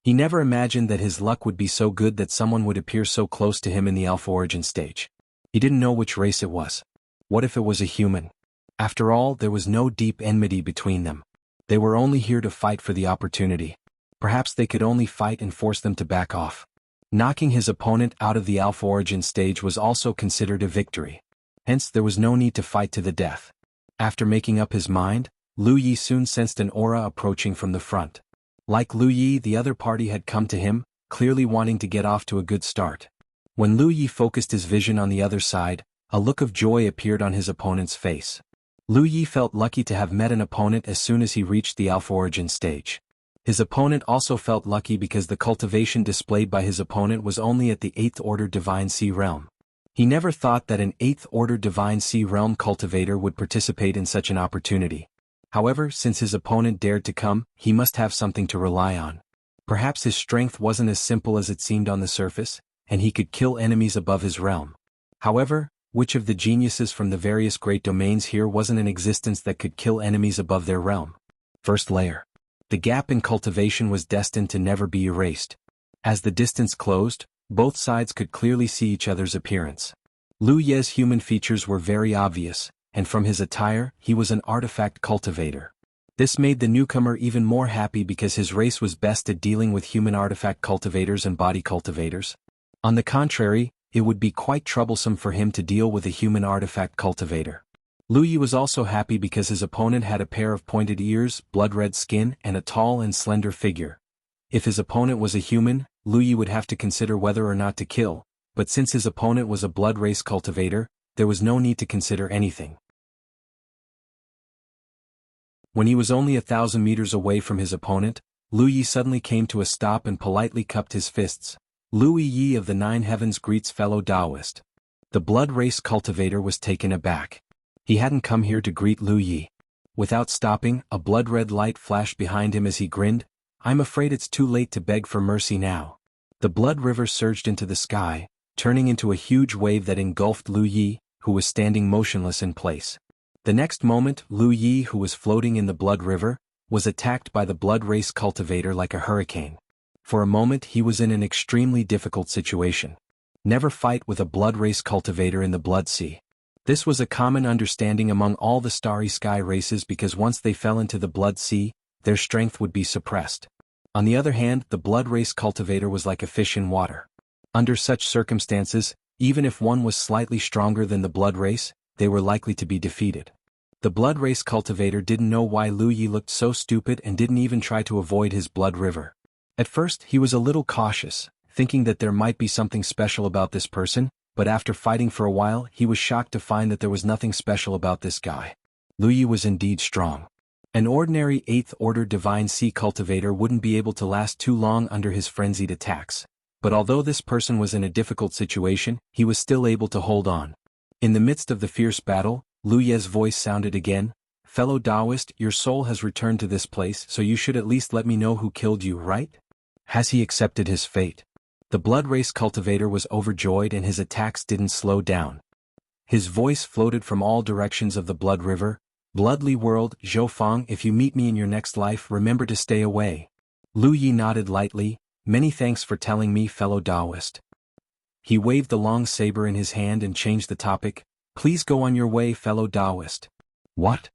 He never imagined that his luck would be so good that someone would appear so close to him in the Alpha Origin stage. He didn't know which race it was. What if it was a human? After all, there was no deep enmity between them. They were only here to fight for the opportunity. Perhaps they could only fight and force them to back off. Knocking his opponent out of the Alpha Origin stage was also considered a victory. Hence, there was no need to fight to the death. After making up his mind, Lu Yi soon sensed an aura approaching from the front. Like Lu Yi, the other party had come to him, clearly wanting to get off to a good start. When Lu Yi focused his vision on the other side, a look of joy appeared on his opponent's face. Lu Yi felt lucky to have met an opponent as soon as he reached the Alpha Origin stage. His opponent also felt lucky because the cultivation displayed by his opponent was only at the 8th Order Divine Sea Realm. He never thought that an 8th Order Divine Sea Realm cultivator would participate in such an opportunity. However, since his opponent dared to come, he must have something to rely on. Perhaps his strength wasn't as simple as it seemed on the surface, and he could kill enemies above his realm. However, which of the geniuses from the various great domains here wasn't in existence that could kill enemies above their realm? First layer. The gap in cultivation was destined to never be erased. As the distance closed, both sides could clearly see each other's appearance. Lu Ye's human features were very obvious, and from his attire, he was an artifact cultivator. This made the newcomer even more happy because his race was best at dealing with human artifact cultivators and body cultivators. On the contrary, it would be quite troublesome for him to deal with a human artifact cultivator. Lu Yi was also happy because his opponent had a pair of pointed ears, blood-red skin, and a tall and slender figure. If his opponent was a human, Lu Yi would have to consider whether or not to kill, but since his opponent was a blood race cultivator, there was no need to consider anything. When he was only 1,000 meters away from his opponent, Lu Yi suddenly came to a stop and politely cupped his fists. Lu Yi of the 9 Heavens greets fellow Taoist. The blood race cultivator was taken aback. He hadn't come here to greet Lu Yi. Without stopping, a blood-red light flashed behind him as he grinned. I'm afraid it's too late to beg for mercy now. The blood river surged into the sky, turning into a huge wave that engulfed Lu Yi, who who was standing motionless in place. The next moment, Lu Yi, who was floating in the blood river, was attacked by the blood race cultivator like a hurricane. For a moment he was in an extremely difficult situation. Never fight with a blood race cultivator in the blood sea. This was a common understanding among all the starry sky races because once they fell into the blood sea, their strength would be suppressed. On the other hand, the blood race cultivator was like a fish in water. Under such circumstances, even if one was slightly stronger than the blood race, they were likely to be defeated. The blood race cultivator didn't know why Lu Yi looked so stupid and didn't even try to avoid his blood river. At first he was a little cautious, thinking that there might be something special about this person, but after fighting for a while he was shocked to find that there was nothing special about this guy. Lu Yi was indeed strong. An ordinary 8th order divine sea cultivator wouldn't be able to last too long under his frenzied attacks. But although this person was in a difficult situation, he was still able to hold on. In the midst of the fierce battle, Lu Ye's voice sounded again. "Fellow Taoist, your soul has returned to this place, so you should at least let me know who killed you, right? Has he accepted his fate?" The blood race cultivator was overjoyed and his attacks didn't slow down. His voice floated from all directions of the blood river. "Bloodly world, Zhou Fang, if you meet me in your next life, remember to stay away." Lu Yi nodded lightly. "Many thanks for telling me, fellow Taoist." He waved the long saber in his hand and changed the topic. "Please go on your way, fellow Taoist." "What?"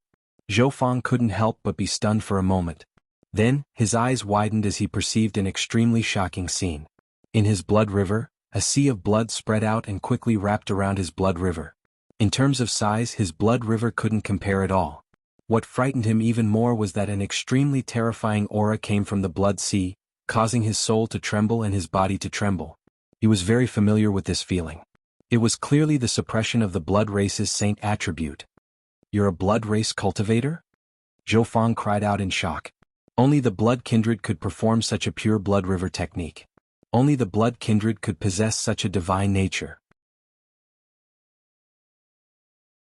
Zhou Fang couldn't help but be stunned for a moment. Then, his eyes widened as he perceived an extremely shocking scene. In his blood river, a sea of blood spread out and quickly wrapped around his blood river. In terms of size, his blood river couldn't compare at all. What frightened him even more was that an extremely terrifying aura came from the blood sea, causing his soul to tremble and his body to tremble. He was very familiar with this feeling. It was clearly the suppression of the blood race's saint attribute. "You're a blood race cultivator?" Zhou Fang cried out in shock. Only the blood kindred could perform such a pure blood river technique. Only the blood kindred could possess such a divine nature.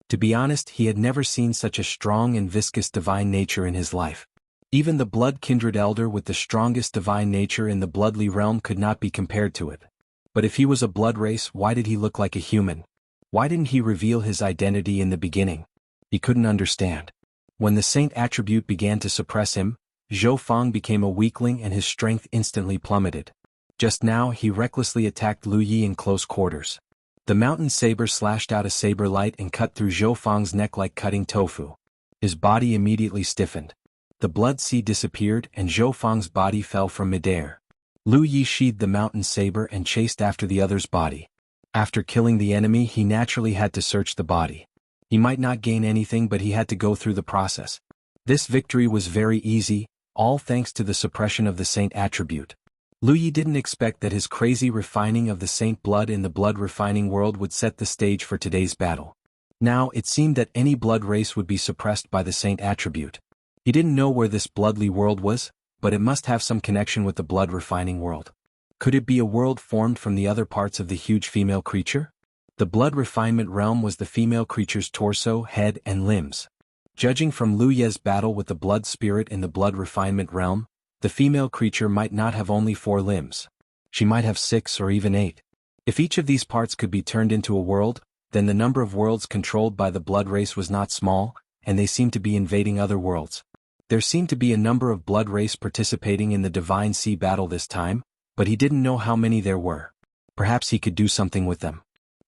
To be honest, he had never seen such a strong and viscous divine nature in his life. Even the blood kindred elder with the strongest divine nature in the bloodly realm could not be compared to it. But if he was a blood race, why did he look like a human? Why didn't he reveal his identity in the beginning? He couldn't understand. When the saint attribute began to suppress him, Zhou Fang became a weakling and his strength instantly plummeted. Just now he recklessly attacked Lu Yi in close quarters. The mountain saber slashed out a saber light and cut through Zhou Fang's neck like cutting tofu. His body immediately stiffened. The blood sea disappeared and Zhou Fang's body fell from midair. Lu Yi sheathed the mountain saber and chased after the other's body. After killing the enemy, he naturally had to search the body. He might not gain anything, but he had to go through the process. This victory was very easy, all thanks to the suppression of the saint attribute. Lu Yi didn't expect that his crazy refining of the saint blood in the blood refining world would set the stage for today's battle. Now, it seemed that any blood race would be suppressed by the saint attribute. He didn't know where this bloodly world was, but it must have some connection with the blood refining world. Could it be a world formed from the other parts of the huge female creature? The blood refinement realm was the female creature's torso, head, and limbs. Judging from Lu Ye's battle with the blood spirit in the blood refinement realm, the female creature might not have only 4 limbs. She might have 6 or even 8. If each of these parts could be turned into a world, then the number of worlds controlled by the blood race was not small, and they seemed to be invading other worlds. There seemed to be a number of blood race participating in the Divine Sea battle this time, but he didn't know how many there were. Perhaps he could do something with them.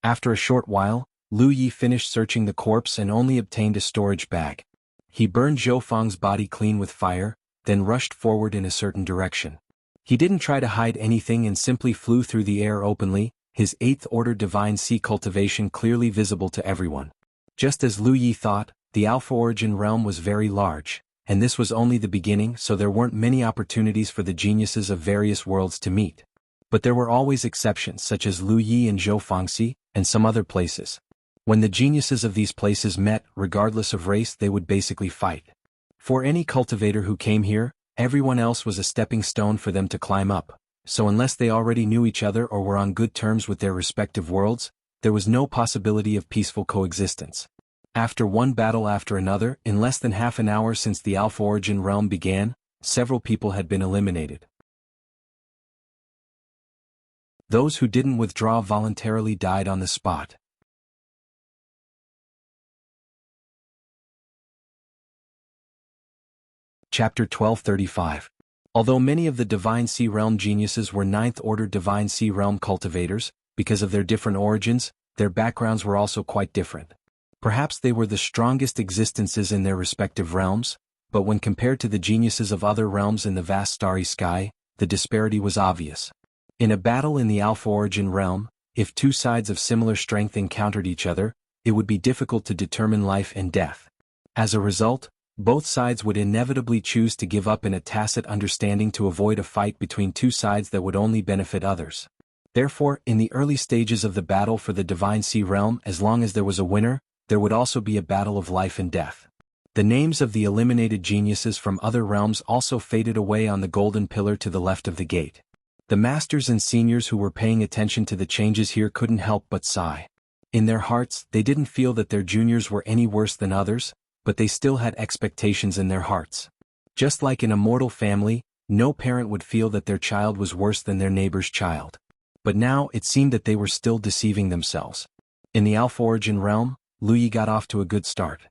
After a short while, Lu Yi finished searching the corpse and only obtained a storage bag. He burned Zhou Fang's body clean with fire, then rushed forward in a certain direction. He didn't try to hide anything and simply flew through the air openly, his 8th order divine sea cultivation clearly visible to everyone. Just as Lu Yi thought, the Alpha Origin realm was very large. And this was only the beginning, so there weren't many opportunities for the geniuses of various worlds to meet. But there were always exceptions such as Lu Yi and Zhou Fangxi, and some other places. When the geniuses of these places met, regardless of race, they would basically fight. For any cultivator who came here, everyone else was a stepping stone for them to climb up, so unless they already knew each other or were on good terms with their respective worlds, there was no possibility of peaceful coexistence. After one battle after another, in less than half an hour since the Alpha Origin realm began, several people had been eliminated. Those who didn't withdraw voluntarily died on the spot. Chapter 1235. Although many of the Divine Sea Realm geniuses were Ninth-Order Divine Sea Realm cultivators, because of their different origins, their backgrounds were also quite different. Perhaps they were the strongest existences in their respective realms, but when compared to the geniuses of other realms in the vast starry sky, the disparity was obvious. In a battle in the Alpha Origin realm, if two sides of similar strength encountered each other, it would be difficult to determine life and death. As a result, both sides would inevitably choose to give up in a tacit understanding to avoid a fight between two sides that would only benefit others. Therefore, in the early stages of the battle for the Divine Sea Realm, as long as there was a winner, there would also be a battle of life and death. The names of the eliminated geniuses from other realms also faded away on the golden pillar to the left of the gate. The masters and seniors who were paying attention to the changes here couldn't help but sigh. In their hearts, they didn't feel that their juniors were any worse than others, but they still had expectations in their hearts. Just like in a mortal family, no parent would feel that their child was worse than their neighbor's child. But now it seemed that they were still deceiving themselves. In the Alpha Origin realm, Lu Yi got off to a good start.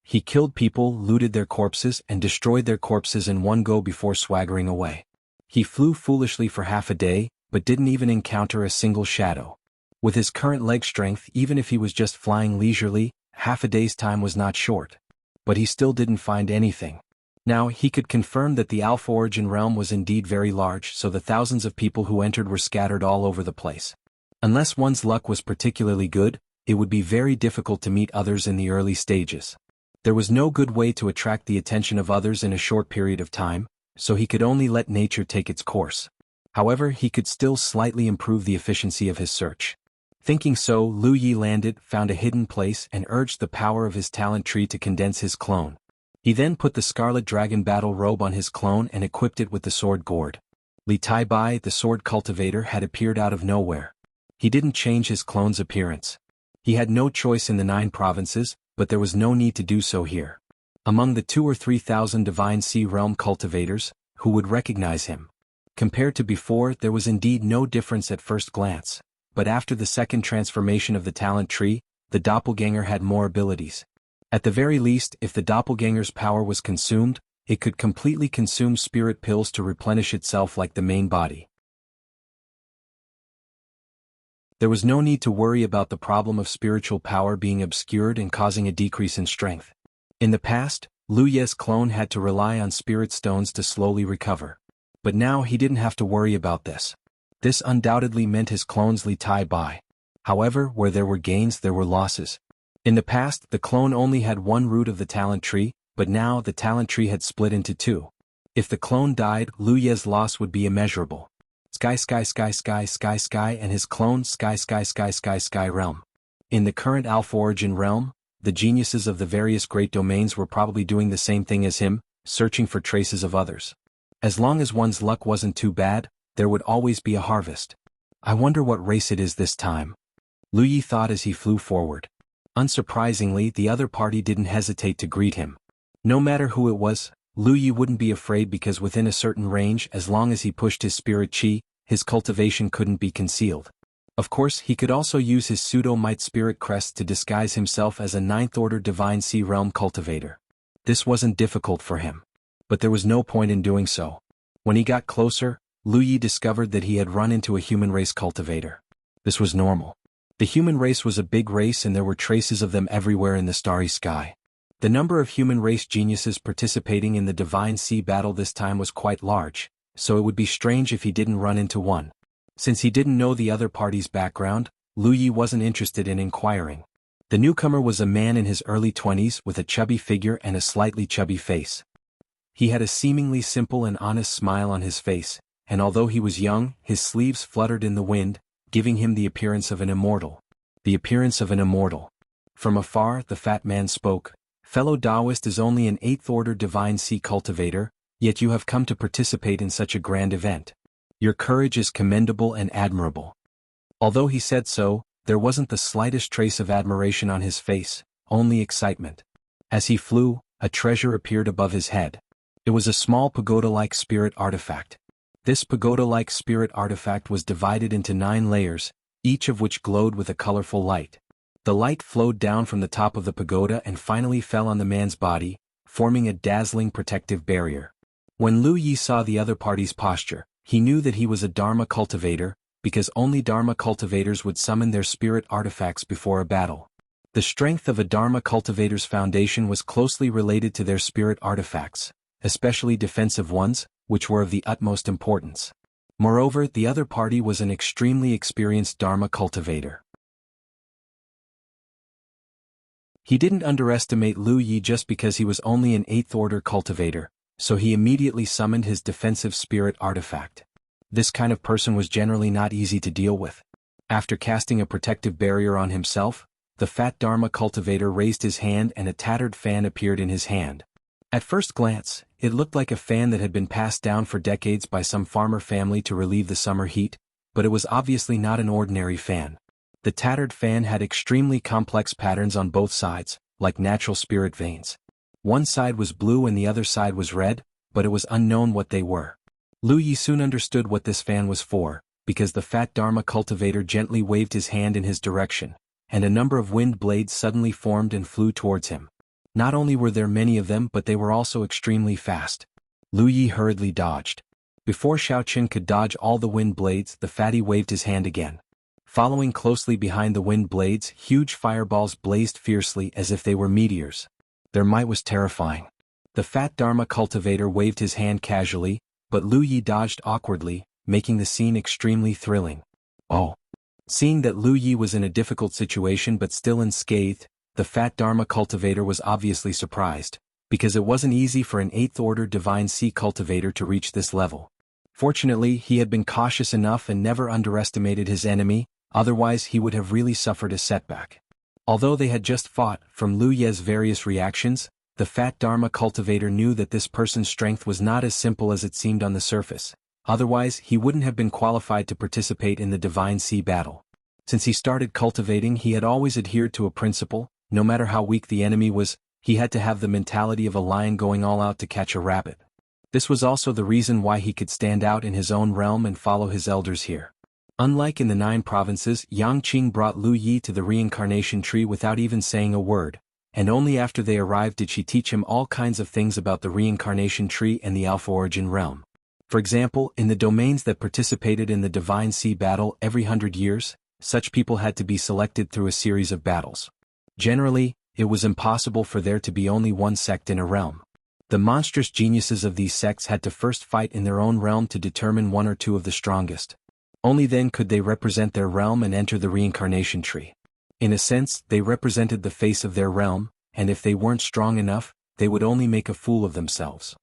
He killed people, looted their corpses, and destroyed their corpses in one go before swaggering away. He flew foolishly for half a day, but didn't even encounter a single shadow. With his current leg strength, even if he was just flying leisurely, half a day's time was not short. But he still didn't find anything. Now he could confirm that the Alpha Origin realm was indeed very large, so the thousands of people who entered were scattered all over the place. Unless one's luck was particularly good, it would be very difficult to meet others in the early stages. There was no good way to attract the attention of others in a short period of time, so he could only let nature take its course. However, he could still slightly improve the efficiency of his search. Thinking so, Lu Yi landed, found a hidden place, and urged the power of his talent tree to condense his clone. He then put the Scarlet Dragon battle robe on his clone and equipped it with the sword gourd. Li Tai Bai, the sword cultivator, had appeared out of nowhere. He didn't change his clone's appearance. He had no choice in the 9 provinces, but there was no need to do so here. Among the 2,000 or 3,000 Divine Sea Realm cultivators, who would recognize him? Compared to before, there was indeed no difference at first glance, but after the second transformation of the talent tree, the doppelganger had more abilities. At the very least, if the doppelganger's power was consumed, it could completely consume spirit pills to replenish itself like the main body. There was no need to worry about the problem of spiritual power being obscured and causing a decrease in strength. In the past, Lu Ye's clone had to rely on spirit stones to slowly recover. But now he didn't have to worry about this. This undoubtedly meant his clone's Li Tai Bai. However, where there were gains there were losses. In the past, the clone only had one root of the talent tree, but now the talent tree had split into 2. If the clone died, Lu Ye's loss would be immeasurable. Sky and his clone Sky realm. In the current Alpha Origin realm, the geniuses of the various great domains were probably doing the same thing as him, searching for traces of others. As long as one's luck wasn't too bad, there would always be a harvest. I wonder what race it is this time. Lu Yi thought as he flew forward. Unsurprisingly, the other party didn't hesitate to greet him. No matter who it was, Lu Yi wouldn't be afraid because within a certain range, as long as he pushed his spirit chi, his cultivation couldn't be concealed. Of course, he could also use his pseudo-might spirit crest to disguise himself as a 9th-order Divine Sea Realm cultivator. This wasn't difficult for him. But there was no point in doing so. When he got closer, Lu Yi discovered that he had run into a human race cultivator. This was normal. The human race was a big race and there were traces of them everywhere in the starry sky. The number of human race geniuses participating in the Divine Sea battle this time was quite large, so it would be strange if he didn't run into one. Since he didn't know the other party's background, Lu Yi wasn't interested in inquiring. The newcomer was a man in his early 20s with a chubby figure and a slightly chubby face. He had a seemingly simple and honest smile on his face, and although he was young, his sleeves fluttered in the wind, giving him the appearance of an immortal. The appearance of an immortal. From afar, the fat man spoke. Fellow Taoist is only an 8th-order Divine Sea cultivator, yet you have come to participate in such a grand event. Your courage is commendable and admirable. Although he said so, there wasn't the slightest trace of admiration on his face, only excitement. As he flew, a treasure appeared above his head. It was a small pagoda-like spirit artifact. This pagoda-like spirit artifact was divided into 9 layers, each of which glowed with a colorful light. The light flowed down from the top of the pagoda and finally fell on the man's body, forming a dazzling protective barrier. When Lu Yi saw the other party's posture, he knew that he was a Dharma cultivator, because only Dharma cultivators would summon their spirit artifacts before a battle. The strength of a Dharma cultivator's foundation was closely related to their spirit artifacts, especially defensive ones, which were of the utmost importance. Moreover, the other party was an extremely experienced Dharma cultivator. He didn't underestimate Lu Yi just because he was only an 8th order cultivator, so he immediately summoned his defensive spirit artifact. This kind of person was generally not easy to deal with. After casting a protective barrier on himself, the fat Dharma cultivator raised his hand and a tattered fan appeared in his hand. At first glance, it looked like a fan that had been passed down for decades by some farmer family to relieve the summer heat, but it was obviously not an ordinary fan. The tattered fan had extremely complex patterns on both sides, like natural spirit veins. One side was blue and the other side was red, but it was unknown what they were. Lu Yi soon understood what this fan was for, because the fat Dharma cultivator gently waved his hand in his direction, and a number of wind blades suddenly formed and flew towards him. Not only were there many of them, but they were also extremely fast. Lu Yi hurriedly dodged. Before Xiaoqin could dodge all the wind blades, the fatty waved his hand again. Following closely behind the wind blades, huge fireballs blazed fiercely as if they were meteors. Their might was terrifying. The fat Dharma cultivator waved his hand casually, but Lu Yi dodged awkwardly, making the scene extremely thrilling. Oh! Seeing that Lu Yi was in a difficult situation but still unscathed, the fat Dharma cultivator was obviously surprised, because it wasn't easy for an 8th order Divine Sea cultivator to reach this level. Fortunately, he had been cautious enough and never underestimated his enemy, otherwise he would have really suffered a setback. Although they had just fought, from Lu Ye's various reactions, the fat Dharma cultivator knew that this person's strength was not as simple as it seemed on the surface, otherwise he wouldn't have been qualified to participate in the Divine Sea battle. Since he started cultivating, he had always adhered to a principle: no matter how weak the enemy was, he had to have the mentality of a lion going all out to catch a rabbit. This was also the reason why he could stand out in his own realm and follow his elders here. Unlike in the 9 provinces, Yang Qing brought Lu Yi to the reincarnation tree without even saying a word, and only after they arrived did she teach him all kinds of things about the reincarnation tree and the Alpha Origin realm. For example, in the domains that participated in the Divine Sea battle every 100 years, such people had to be selected through a series of battles. Generally, it was impossible for there to be only one sect in a realm. The monstrous geniuses of these sects had to first fight in their own realm to determine 1 or 2 of the strongest. Only then could they represent their realm and enter the reincarnation tree. In a sense, they represented the face of their realm, and if they weren't strong enough, they would only make a fool of themselves.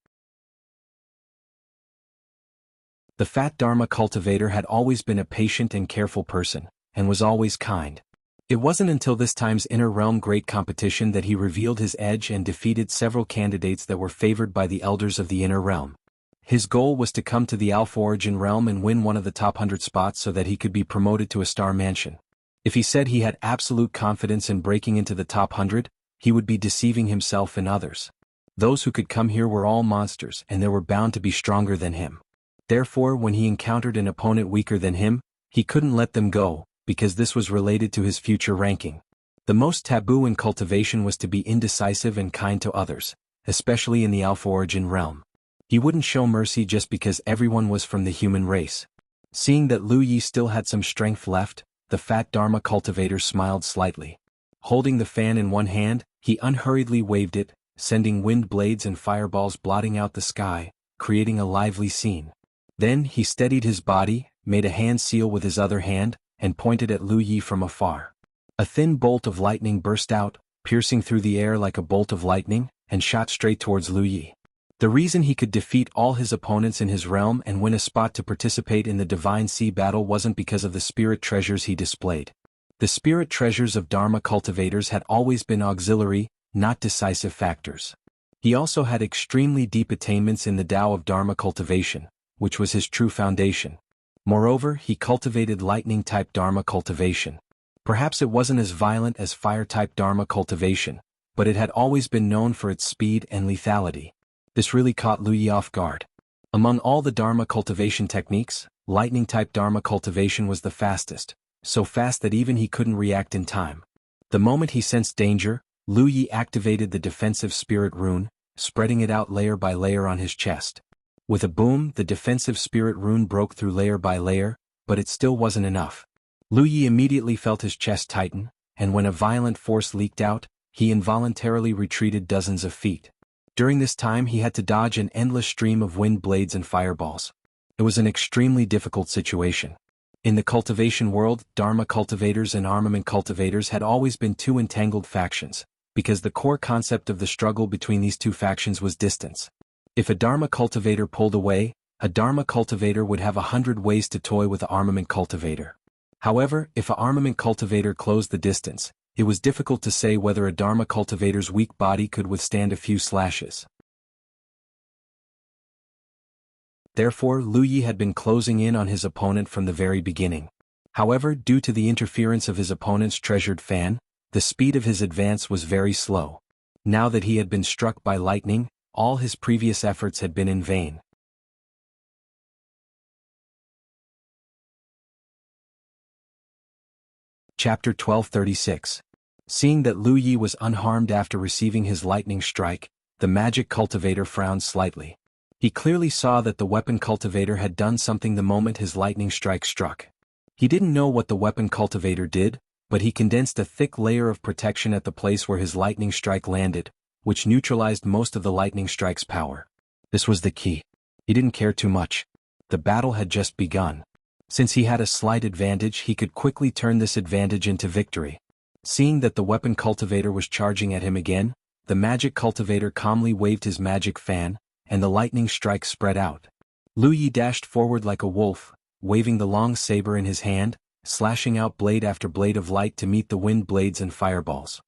The fat Dharma cultivator had always been a patient and careful person, and was always kind. It wasn't until this time's inner realm great competition that he revealed his edge and defeated several candidates that were favored by the elders of the inner realm. His goal was to come to the Alpha Origin realm and win one of the top 100 spots so that he could be promoted to a star mansion. If he said he had absolute confidence in breaking into the top 100, he would be deceiving himself and others. Those who could come here were all monsters and they were bound to be stronger than him. Therefore, when he encountered an opponent weaker than him, he couldn't let them go, because this was related to his future ranking. The most taboo in cultivation was to be indecisive and kind to others, especially in the Alpha Origin realm. He wouldn't show mercy just because everyone was from the human race. Seeing that Lu Yi still had some strength left, the fat Dharma cultivator smiled slightly. Holding the fan in one hand, he unhurriedly waved it, sending wind blades and fireballs blotting out the sky, creating a lively scene. Then he steadied his body, made a hand seal with his other hand, and pointed at Lu Yi from afar. A thin bolt of lightning burst out, piercing through the air like a bolt of lightning, and shot straight towards Lu Yi. The reason he could defeat all his opponents in his realm and win a spot to participate in the Divine Sea battle wasn't because of the spirit treasures he displayed. The spirit treasures of Dharma cultivators had always been auxiliary, not decisive factors. He also had extremely deep attainments in the Tao of Dharma cultivation, which was his true foundation. Moreover, he cultivated lightning-type Dharma cultivation. Perhaps it wasn't as violent as fire-type Dharma cultivation, but it had always been known for its speed and lethality. This really caught Lu Yi off guard. Among all the Dharma cultivation techniques, lightning-type Dharma cultivation was the fastest, so fast that even he couldn't react in time. The moment he sensed danger, Lu Yi activated the defensive spirit rune, spreading it out layer by layer on his chest. With a boom, the defensive spirit rune broke through layer by layer, but it still wasn't enough. Lu Yi immediately felt his chest tighten, and when a violent force leaked out, he involuntarily retreated dozens of feet. During this time he had to dodge an endless stream of wind blades and fireballs. It was an extremely difficult situation. In the cultivation world, Dharma cultivators and armament cultivators had always been two entangled factions, because the core concept of the struggle between these two factions was distance. If a Dharma cultivator pulled away, a Dharma cultivator would have 100 ways to toy with the armament cultivator. However, if an armament cultivator closed the distance, it was difficult to say whether a Dharma cultivator's weak body could withstand a few slashes. Therefore, Lu Yi had been closing in on his opponent from the very beginning. However, due to the interference of his opponent's treasured fan, the speed of his advance was very slow. Now that he had been struck by lightning, all his previous efforts had been in vain. Chapter 1236. Seeing that Lu Yi was unharmed after receiving his lightning strike, the magic cultivator frowned slightly. He clearly saw that the weapon cultivator had done something the moment his lightning strike struck. He didn't know what the weapon cultivator did, but he condensed a thick layer of protection at the place where his lightning strike landed, which neutralized most of the lightning strike's power. This was the key. He didn't care too much. The battle had just begun. Since he had a slight advantage, he could quickly turn this advantage into victory. Seeing that the weapon cultivator was charging at him again, the magic cultivator calmly waved his magic fan, and the lightning strike spread out. Lu Yi dashed forward like a wolf, waving the long saber in his hand, slashing out blade after blade of light to meet the wind blades and fireballs.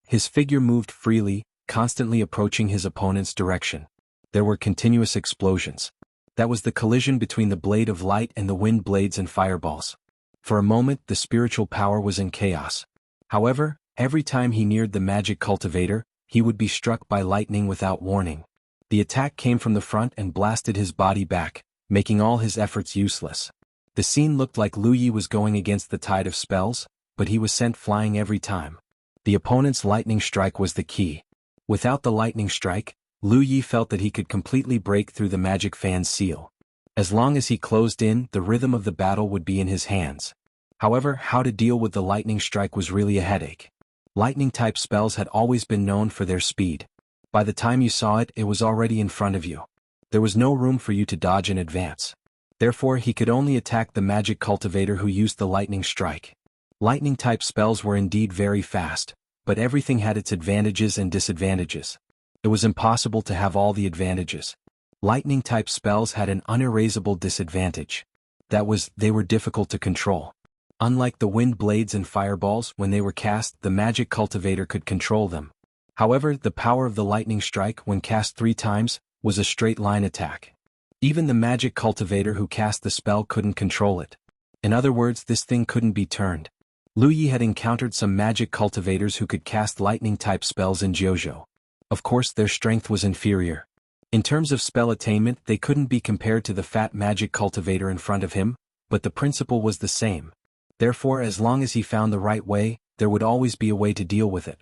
His figure moved freely, constantly approaching his opponent's direction. There were continuous explosions. That was the collision between the blade of light and the wind blades and fireballs. For a moment, the spiritual power was in chaos. However, every time he neared the magic cultivator, he would be struck by lightning without warning. The attack came from the front and blasted his body back, making all his efforts useless. The scene looked like Lu Yi was going against the tide of spells, but he was sent flying every time. The opponent's lightning strike was the key. Without the lightning strike, Lu Yi felt that he could completely break through the magic fan's seal. As long as he closed in, the rhythm of the battle would be in his hands. However, how to deal with the lightning strike was really a headache. Lightning-type spells had always been known for their speed. By the time you saw it, it was already in front of you. There was no room for you to dodge in advance. Therefore, he could only attack the magic cultivator who used the lightning strike. Lightning-type spells were indeed very fast, but everything had its advantages and disadvantages. It was impossible to have all the advantages. Lightning-type spells had an unerasable disadvantage. That was, they were difficult to control. Unlike the wind blades and fireballs, when they were cast, the magic cultivator could control them. However, the power of the lightning strike, when cast 3 times, was a straight-line attack. Even the magic cultivator who cast the spell couldn't control it. In other words, this thing couldn't be turned. Lu Yi had encountered some magic cultivators who could cast lightning-type spells in Jianghu. Of course, their strength was inferior. In terms of spell attainment, they couldn't be compared to the fat magic cultivator in front of him, but the principle was the same. Therefore, as long as he found the right way, there would always be a way to deal with it.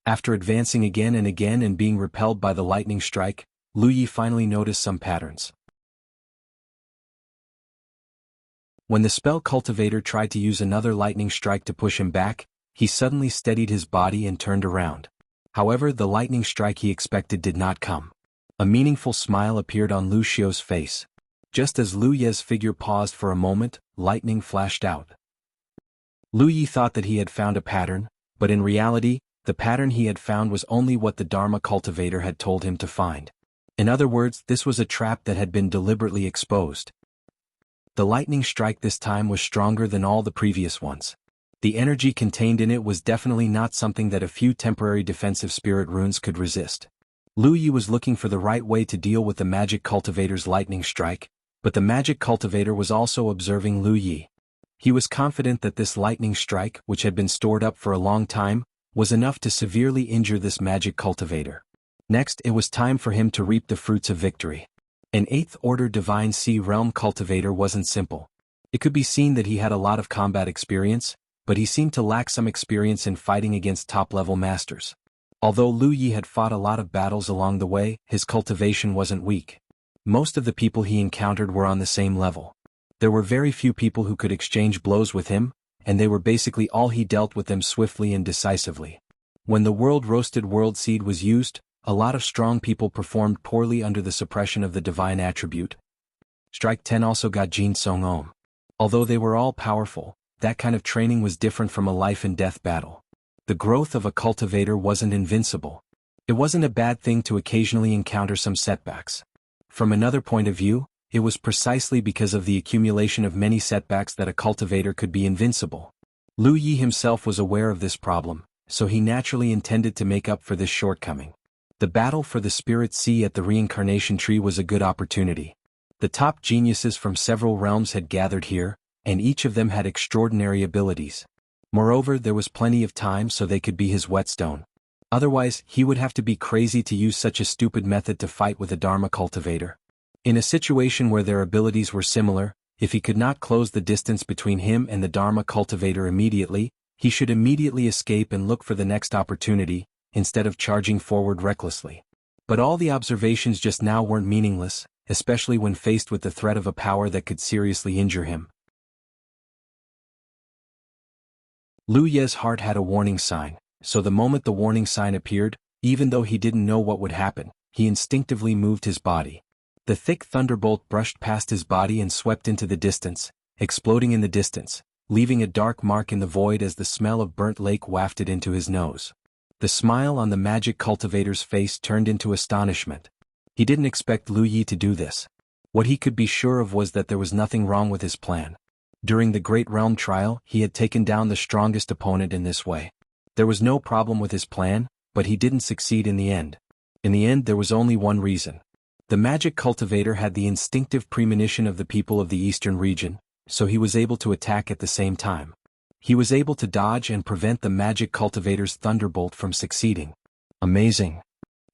After advancing again and again and being repelled by the lightning strike, Lu Yi finally noticed some patterns. When the spell cultivator tried to use another lightning strike to push him back, he suddenly steadied his body and turned around. However, the lightning strike he expected did not come. A meaningful smile appeared on Lu Xiao's face. Just as Lu Ye's figure paused for a moment, lightning flashed out. Lu Yi thought that he had found a pattern, but in reality, the pattern he had found was only what the Dharma cultivator had told him to find. In other words, this was a trap that had been deliberately exposed. The lightning strike this time was stronger than all the previous ones. The energy contained in it was definitely not something that a few temporary defensive spirit runes could resist. Lu Yi was looking for the right way to deal with the magic cultivator's lightning strike, but the magic cultivator was also observing Lu Yi. He was confident that this lightning strike, which had been stored up for a long time, was enough to severely injure this magic cultivator. Next, it was time for him to reap the fruits of victory. An 8th order Divine Sea Realm cultivator wasn't simple. It could be seen that he had a lot of combat experience, but he seemed to lack some experience in fighting against top-level masters. Although Lu Yi had fought a lot of battles along the way, his cultivation wasn't weak. Most of the people he encountered were on the same level. There were very few people who could exchange blows with him, and they were basically all he dealt with them swiftly and decisively. When the world-roasted world seed was used, a lot of strong people performed poorly under the suppression of the divine attribute. Strike 10 also got Jin Song Om. Although they were all powerful, that kind of training was different from a life-and-death battle. The growth of a cultivator wasn't invincible. It wasn't a bad thing to occasionally encounter some setbacks. From another point of view, it was precisely because of the accumulation of many setbacks that a cultivator could be invincible. Lu Yi himself was aware of this problem, so he naturally intended to make up for this shortcoming. The battle for the Spirit Sea at the Reincarnation Tree was a good opportunity. The top geniuses from several realms had gathered here, and each of them had extraordinary abilities. Moreover, there was plenty of time so they could be his whetstone. Otherwise, he would have to be crazy to use such a stupid method to fight with a Dharma cultivator. In a situation where their abilities were similar, if he could not close the distance between him and the Dharma cultivator immediately, he should immediately escape and look for the next opportunity, instead of charging forward recklessly. But all the observations just now weren't meaningless, especially when faced with the threat of a power that could seriously injure him. Lu Ye's heart had a warning sign, so the moment the warning sign appeared, even though he didn't know what would happen, he instinctively moved his body. The thick thunderbolt brushed past his body and swept into the distance, exploding in the distance, leaving a dark mark in the void as the smell of burnt lake wafted into his nose. The smile on the magic cultivator's face turned into astonishment. He didn't expect Lu Yi to do this. What he could be sure of was that there was nothing wrong with his plan. During the Great Realm Trial, he had taken down the strongest opponent in this way. There was no problem with his plan, but he didn't succeed in the end. In the end, there was only one reason. The magic cultivator had the instinctive premonition of the people of the eastern region, so he was able to attack at the same time. He was able to dodge and prevent the magic cultivator's thunderbolt from succeeding. Amazing.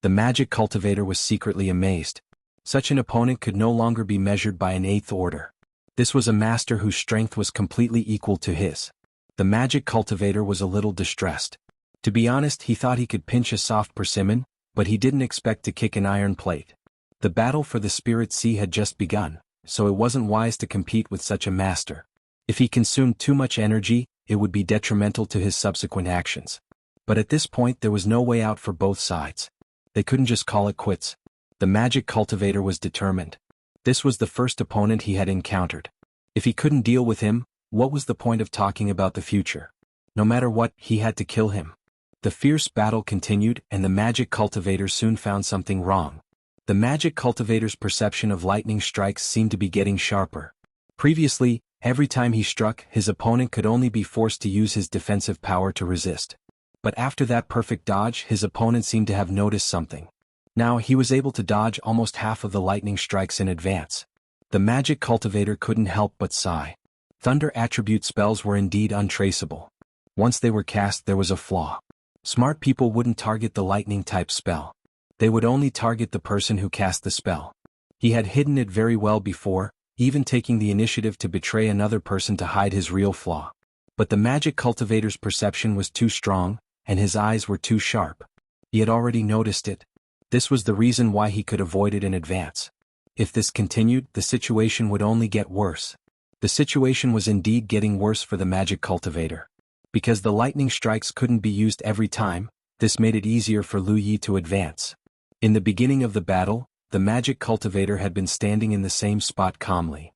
The magic cultivator was secretly amazed. Such an opponent could no longer be measured by an eighth order. This was a master whose strength was completely equal to his. The magic cultivator was a little distressed. To be honest, he thought he could pinch a soft persimmon, but he didn't expect to kick an iron plate. The battle for the Spirit Sea had just begun, so it wasn't wise to compete with such a master. If he consumed too much energy, it would be detrimental to his subsequent actions. But at this point there was no way out for both sides. They couldn't just call it quits. The magic cultivator was determined. This was the first opponent he had encountered. If he couldn't deal with him, what was the point of talking about the future? No matter what, he had to kill him. The fierce battle continued, and the magic cultivator soon found something wrong. The magic cultivator's perception of lightning strikes seemed to be getting sharper. Previously, every time he struck, his opponent could only be forced to use his defensive power to resist. But after that perfect dodge, his opponent seemed to have noticed something. Now he was able to dodge almost half of the lightning strikes in advance. The magic cultivator couldn't help but sigh. Thunder attribute spells were indeed untraceable. Once they were cast, there was a flaw. Smart people wouldn't target the lightning-type spell. They would only target the person who cast the spell. He had hidden it very well before, even taking the initiative to betray another person to hide his real flaw. But the magic cultivator's perception was too strong, and his eyes were too sharp. He had already noticed it. This was the reason why he could avoid it in advance. If this continued, the situation would only get worse. The situation was indeed getting worse for the magic cultivator. Because the lightning strikes couldn't be used every time, this made it easier for Lu Yi to advance. In the beginning of the battle, the magic cultivator had been standing in the same spot calmly.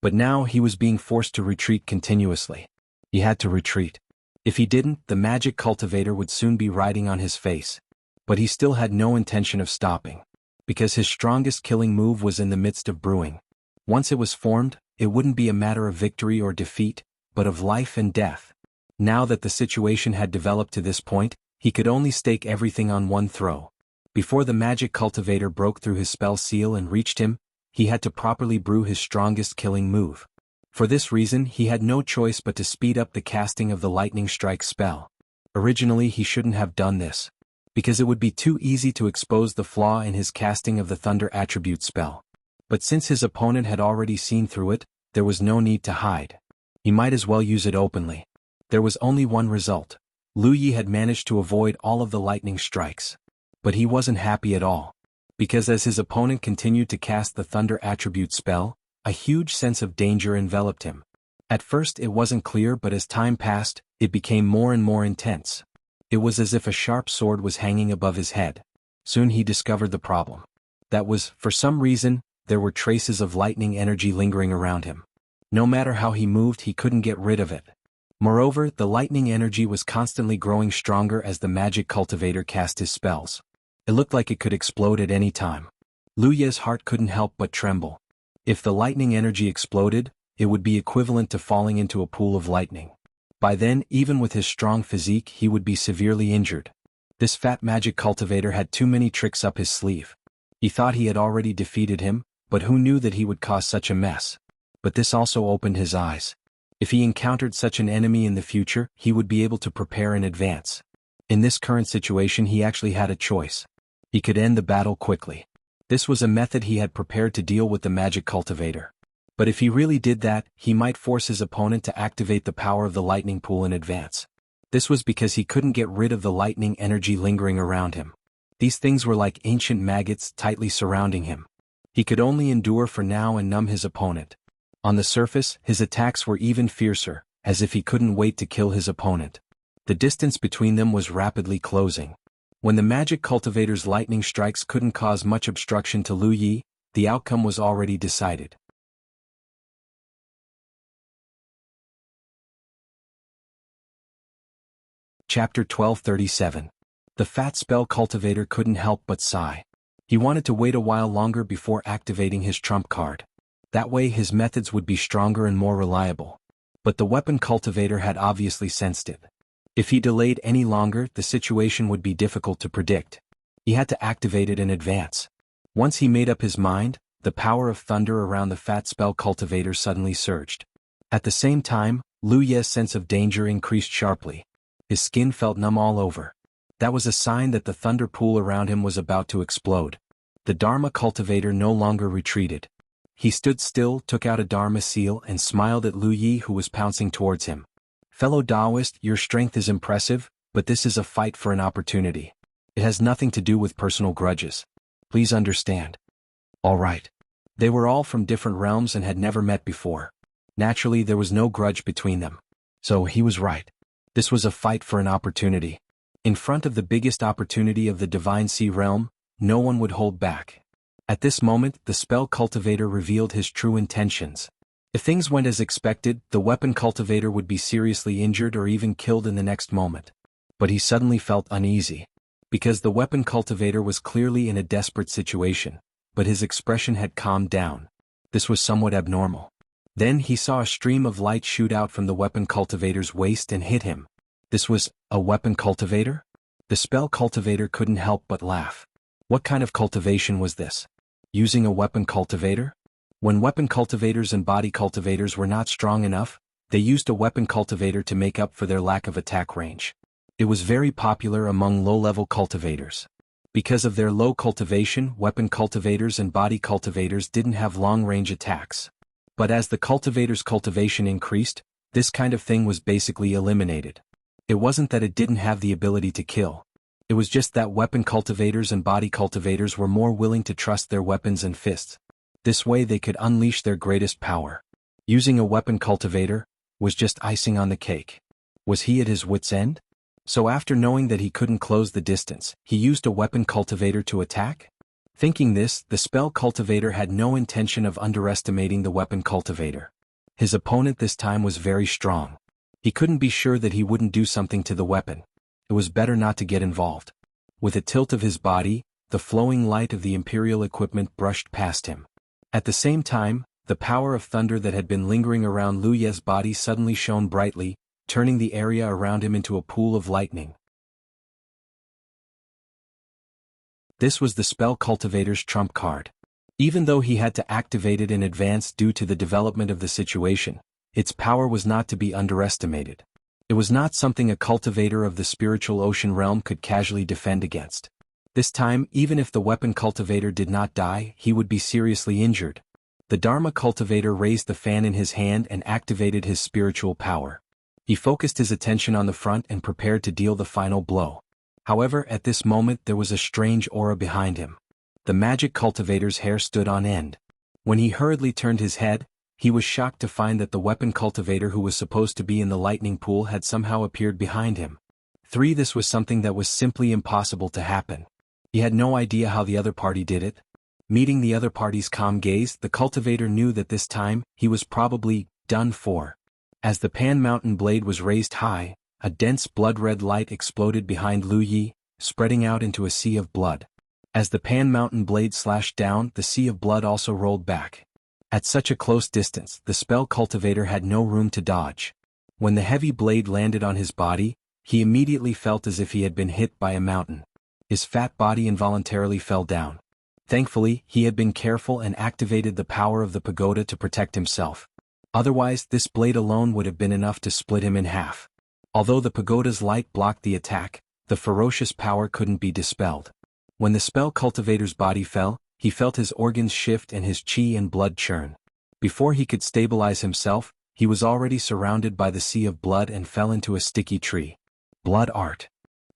But now he was being forced to retreat continuously. He had to retreat. If he didn't, the magic cultivator would soon be riding on his face. But he still had no intention of stopping. Because his strongest killing move was in the midst of brewing. Once it was formed, it wouldn't be a matter of victory or defeat, but of life and death. Now that the situation had developed to this point, he could only stake everything on one throw. Before the magic cultivator broke through his spell seal and reached him, he had to properly brew his strongest killing move. For this reason, he had no choice but to speed up the casting of the lightning strike spell. Originally, he shouldn't have done this, because it would be too easy to expose the flaw in his casting of the thunder attribute spell. But since his opponent had already seen through it, there was no need to hide. He might as well use it openly. There was only one result. Lu Yi had managed to avoid all of the lightning strikes. But he wasn't happy at all. Because as his opponent continued to cast the thunder attribute spell, a huge sense of danger enveloped him. At first it wasn't clear, but as time passed, it became more and more intense. It was as if a sharp sword was hanging above his head. Soon he discovered the problem. That was, for some reason, there were traces of lightning energy lingering around him. No matter how he moved, he couldn't get rid of it. Moreover, the lightning energy was constantly growing stronger as the magic cultivator cast his spells. It looked like it could explode at any time. Lu Ye's heart couldn't help but tremble. If the lightning energy exploded, it would be equivalent to falling into a pool of lightning. By then, even with his strong physique, he would be severely injured. This fat magic cultivator had too many tricks up his sleeve. He thought he had already defeated him, but who knew that he would cause such a mess? But this also opened his eyes. If he encountered such an enemy in the future, he would be able to prepare in advance. In this current situation, he actually had a choice. He could end the battle quickly. This was a method he had prepared to deal with the magic cultivator. But if he really did that, he might force his opponent to activate the power of the lightning pool in advance. This was because he couldn't get rid of the lightning energy lingering around him. These things were like ancient maggots tightly surrounding him. He could only endure for now and numb his opponent. On the surface, his attacks were even fiercer, as if he couldn't wait to kill his opponent. The distance between them was rapidly closing. When the magic cultivator's lightning strikes couldn't cause much obstruction to Lu Yi, the outcome was already decided. Chapter 1237. The fat spell cultivator couldn't help but sigh. He wanted to wait a while longer before activating his trump card. That way his methods would be stronger and more reliable. But the weapon cultivator had obviously sensed it. If he delayed any longer, the situation would be difficult to predict. He had to activate it in advance. Once he made up his mind, the power of thunder around the fat spell cultivator suddenly surged. At the same time, Lu Ye's sense of danger increased sharply. His skin felt numb all over. That was a sign that the thunder pool around him was about to explode. The Dharma cultivator no longer retreated. He stood still, took out a Dharma seal, and smiled at Lu Yi, who was pouncing towards him. "Fellow Taoist, your strength is impressive, but this is a fight for an opportunity. It has nothing to do with personal grudges. Please understand." All right. They were all from different realms and had never met before. Naturally, there was no grudge between them. So he was right. This was a fight for an opportunity. In front of the biggest opportunity of the Divine Sea realm, no one would hold back. At this moment, the spell cultivator revealed his true intentions. If things went as expected, the weapon cultivator would be seriously injured or even killed in the next moment. But he suddenly felt uneasy. Because the weapon cultivator was clearly in a desperate situation, but his expression had calmed down. This was somewhat abnormal. Then he saw a stream of light shoot out from the weapon cultivator's waist and hit him. This was a weapon cultivator? The spell cultivator couldn't help but laugh. What kind of cultivation was this? Using a weapon cultivator? When weapon cultivators and body cultivators were not strong enough, they used a weapon cultivator to make up for their lack of attack range. It was very popular among low-level cultivators. Because of their low cultivation, weapon cultivators and body cultivators didn't have long-range attacks. But as the cultivator's cultivation increased, this kind of thing was basically eliminated. It wasn't that it didn't have the ability to kill. It was just that weapon cultivators and body cultivators were more willing to trust their weapons and fists. This way they could unleash their greatest power. Using a weapon cultivator was just icing on the cake. Was he at his wit's end? So after knowing that he couldn't close the distance, he used a weapon cultivator to attack? Thinking this, the spell cultivator had no intention of underestimating the weapon cultivator. His opponent this time was very strong. He couldn't be sure that he wouldn't do something to the weapon. It was better not to get involved. With a tilt of his body, the flowing light of the imperial equipment brushed past him. At the same time, the power of thunder that had been lingering around Lu Ye's body suddenly shone brightly, turning the area around him into a pool of lightning. This was the spell cultivator's trump card. Even though he had to activate it in advance due to the development of the situation, its power was not to be underestimated. It was not something a cultivator of the spiritual ocean realm could casually defend against. This time, even if the weapon cultivator did not die, he would be seriously injured. The Dharma cultivator raised the fan in his hand and activated his spiritual power. He focused his attention on the front and prepared to deal the final blow. However, at this moment there was a strange aura behind him. The magic cultivator's hair stood on end. When he hurriedly turned his head, he was shocked to find that the weapon cultivator who was supposed to be in the lightning pool had somehow appeared behind him. This was something that was simply impossible to happen. He had no idea how the other party did it. Meeting the other party's calm gaze, the cultivator knew that this time, he was probably done for. As the Pan Mountain blade was raised high, a dense blood-red light exploded behind Lu Yi, spreading out into a sea of blood. As the Pan Mountain blade slashed down, the sea of blood also rolled back. At such a close distance, the spell cultivator had no room to dodge. When the heavy blade landed on his body, he immediately felt as if he had been hit by a mountain. His fat body involuntarily fell down. Thankfully, he had been careful and activated the power of the pagoda to protect himself. Otherwise, this blade alone would have been enough to split him in half. Although the pagoda's light blocked the attack, the ferocious power couldn't be dispelled. When the spell cultivator's body fell, he felt his organs shift and his chi and blood churn. Before he could stabilize himself, he was already surrounded by the sea of blood and fell into a sticky tree. Blood art.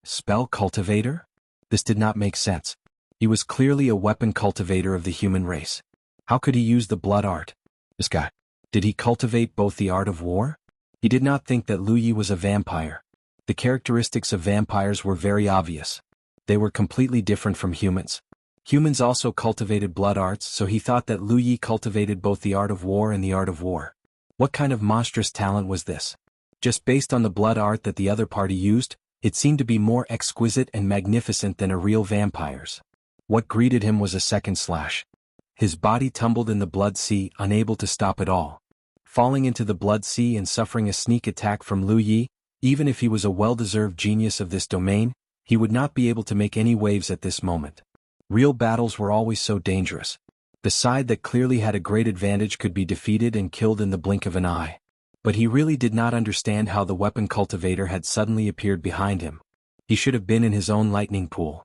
Spell cultivator? This did not make sense. He was clearly a weapon cultivator of the human race. How could he use the blood art? This guy. Did he cultivate both the art of war? He did not think that Lu Yi was a vampire. The characteristics of vampires were very obvious. They were completely different from humans. Humans also cultivated blood arts, so he thought that Lu Yi cultivated both the art of war and the art of war. What kind of monstrous talent was this? Just based on the blood art that the other party used, it seemed to be more exquisite and magnificent than a real vampire's. What greeted him was a second slash. His body tumbled in the blood sea, unable to stop it all. Falling into the blood sea and suffering a sneak attack from Lu Yi, even if he was a well-deserved genius of this domain, he would not be able to make any waves at this moment. Real battles were always so dangerous. The side that clearly had a great advantage could be defeated and killed in the blink of an eye. But he really did not understand how the weapon cultivator had suddenly appeared behind him. He should have been in his own lightning pool.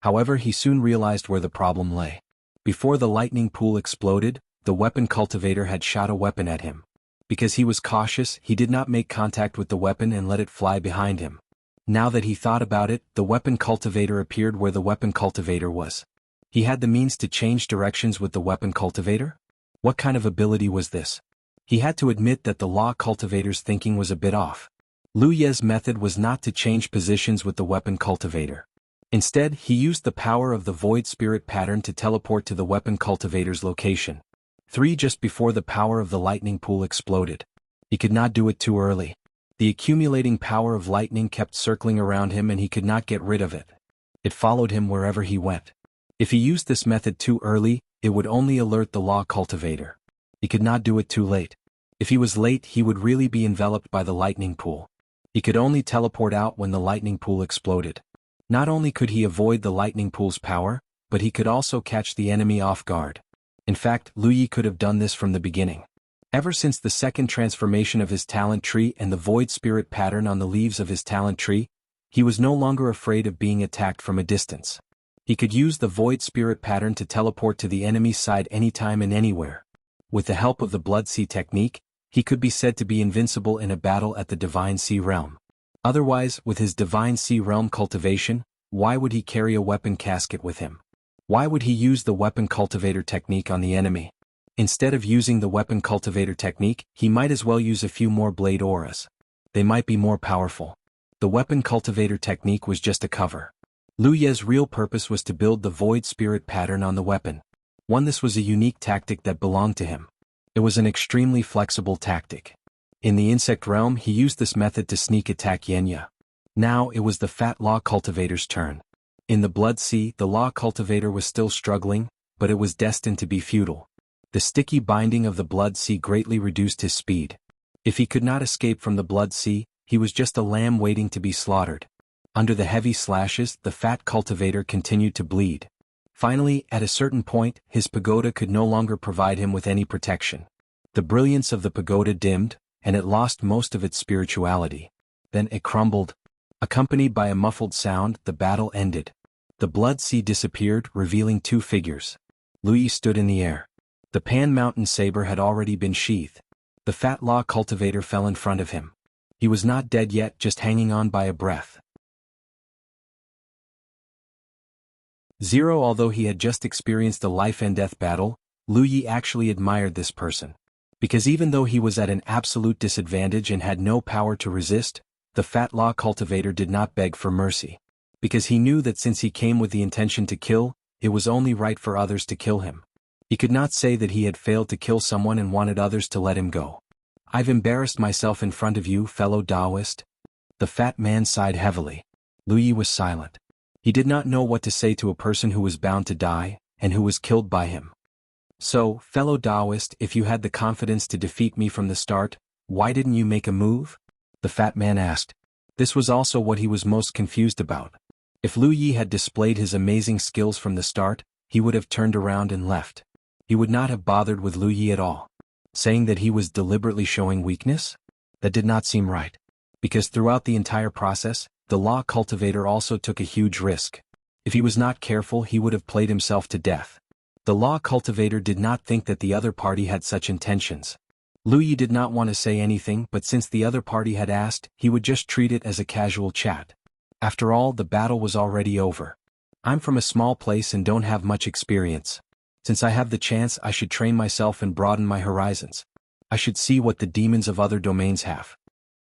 However, he soon realized where the problem lay. Before the lightning pool exploded, the weapon cultivator had shot a weapon at him. Because he was cautious, he did not make contact with the weapon and let it fly behind him. Now that he thought about it, the weapon cultivator appeared where the weapon cultivator was. He had the means to change directions with the weapon cultivator? What kind of ability was this? He had to admit that the law cultivator's thinking was a bit off. Lu Ye's method was not to change positions with the weapon cultivator. Instead, he used the power of the void spirit pattern to teleport to the weapon cultivator's location. Just before the power of the lightning pool exploded. He could not do it too early. The accumulating power of lightning kept circling around him and he could not get rid of it. It followed him wherever he went. If he used this method too early, it would only alert the law cultivator. He could not do it too late. If he was late, he would really be enveloped by the lightning pool. He could only teleport out when the lightning pool exploded. Not only could he avoid the lightning pool's power, but he could also catch the enemy off guard. In fact, Lu Yi could have done this from the beginning. Ever since the second transformation of his talent tree and the void spirit pattern on the leaves of his talent tree, he was no longer afraid of being attacked from a distance. He could use the void spirit pattern to teleport to the enemy's side anytime and anywhere. With the help of the Blood Sea technique, he could be said to be invincible in a battle at the Divine Sea Realm. Otherwise, with his Divine Sea Realm cultivation, why would he carry a weapon casket with him? Why would he use the weapon cultivator technique on the enemy? Instead of using the weapon cultivator technique, he might as well use a few more blade auras. They might be more powerful. The weapon cultivator technique was just a cover. Lu Ye's real purpose was to build the void spirit pattern on the weapon. This was a unique tactic that belonged to him. It was an extremely flexible tactic. In the insect realm, he used this method to sneak attack Yenya. Now it was the fat law cultivator's turn. In the Blood Sea, the law cultivator was still struggling, but it was destined to be futile. The sticky binding of the Blood Sea greatly reduced his speed. If he could not escape from the Blood Sea, he was just a lamb waiting to be slaughtered. Under the heavy slashes, the fat cultivator continued to bleed. Finally, at a certain point, his pagoda could no longer provide him with any protection. The brilliance of the pagoda dimmed, and it lost most of its spirituality. Then it crumbled. Accompanied by a muffled sound, the battle ended. The Blood Sea disappeared, revealing two figures. Lu Yi stood in the air. The Pan Mountain saber had already been sheathed. The fat law cultivator fell in front of him. He was not dead yet, just hanging on by a breath. Although he had just experienced a life-and-death battle, Lu Yi actually admired this person. Because even though he was at an absolute disadvantage and had no power to resist, the fat law cultivator did not beg for mercy. Because he knew that since he came with the intention to kill, it was only right for others to kill him. He could not say that he had failed to kill someone and wanted others to let him go. I've embarrassed myself in front of you, fellow Taoist. The fat man sighed heavily. Lu Yi was silent. He did not know what to say to a person who was bound to die, and who was killed by him. So, fellow Taoist, if you had the confidence to defeat me from the start, why didn't you make a move? The fat man asked. This was also what he was most confused about. If Lu Yi had displayed his amazing skills from the start, he would have turned around and left. He would not have bothered with Lu Yi at all. Saying that he was deliberately showing weakness? That did not seem right. Because throughout the entire process, the law cultivator also took a huge risk. If he was not careful, he would have played himself to death. The law cultivator did not think that the other party had such intentions. Lu Yi did not want to say anything, but since the other party had asked, he would just treat it as a casual chat. After all, the battle was already over. I'm from a small place and don't have much experience. Since I have the chance, I should train myself and broaden my horizons. I should see what the demons of other domains have.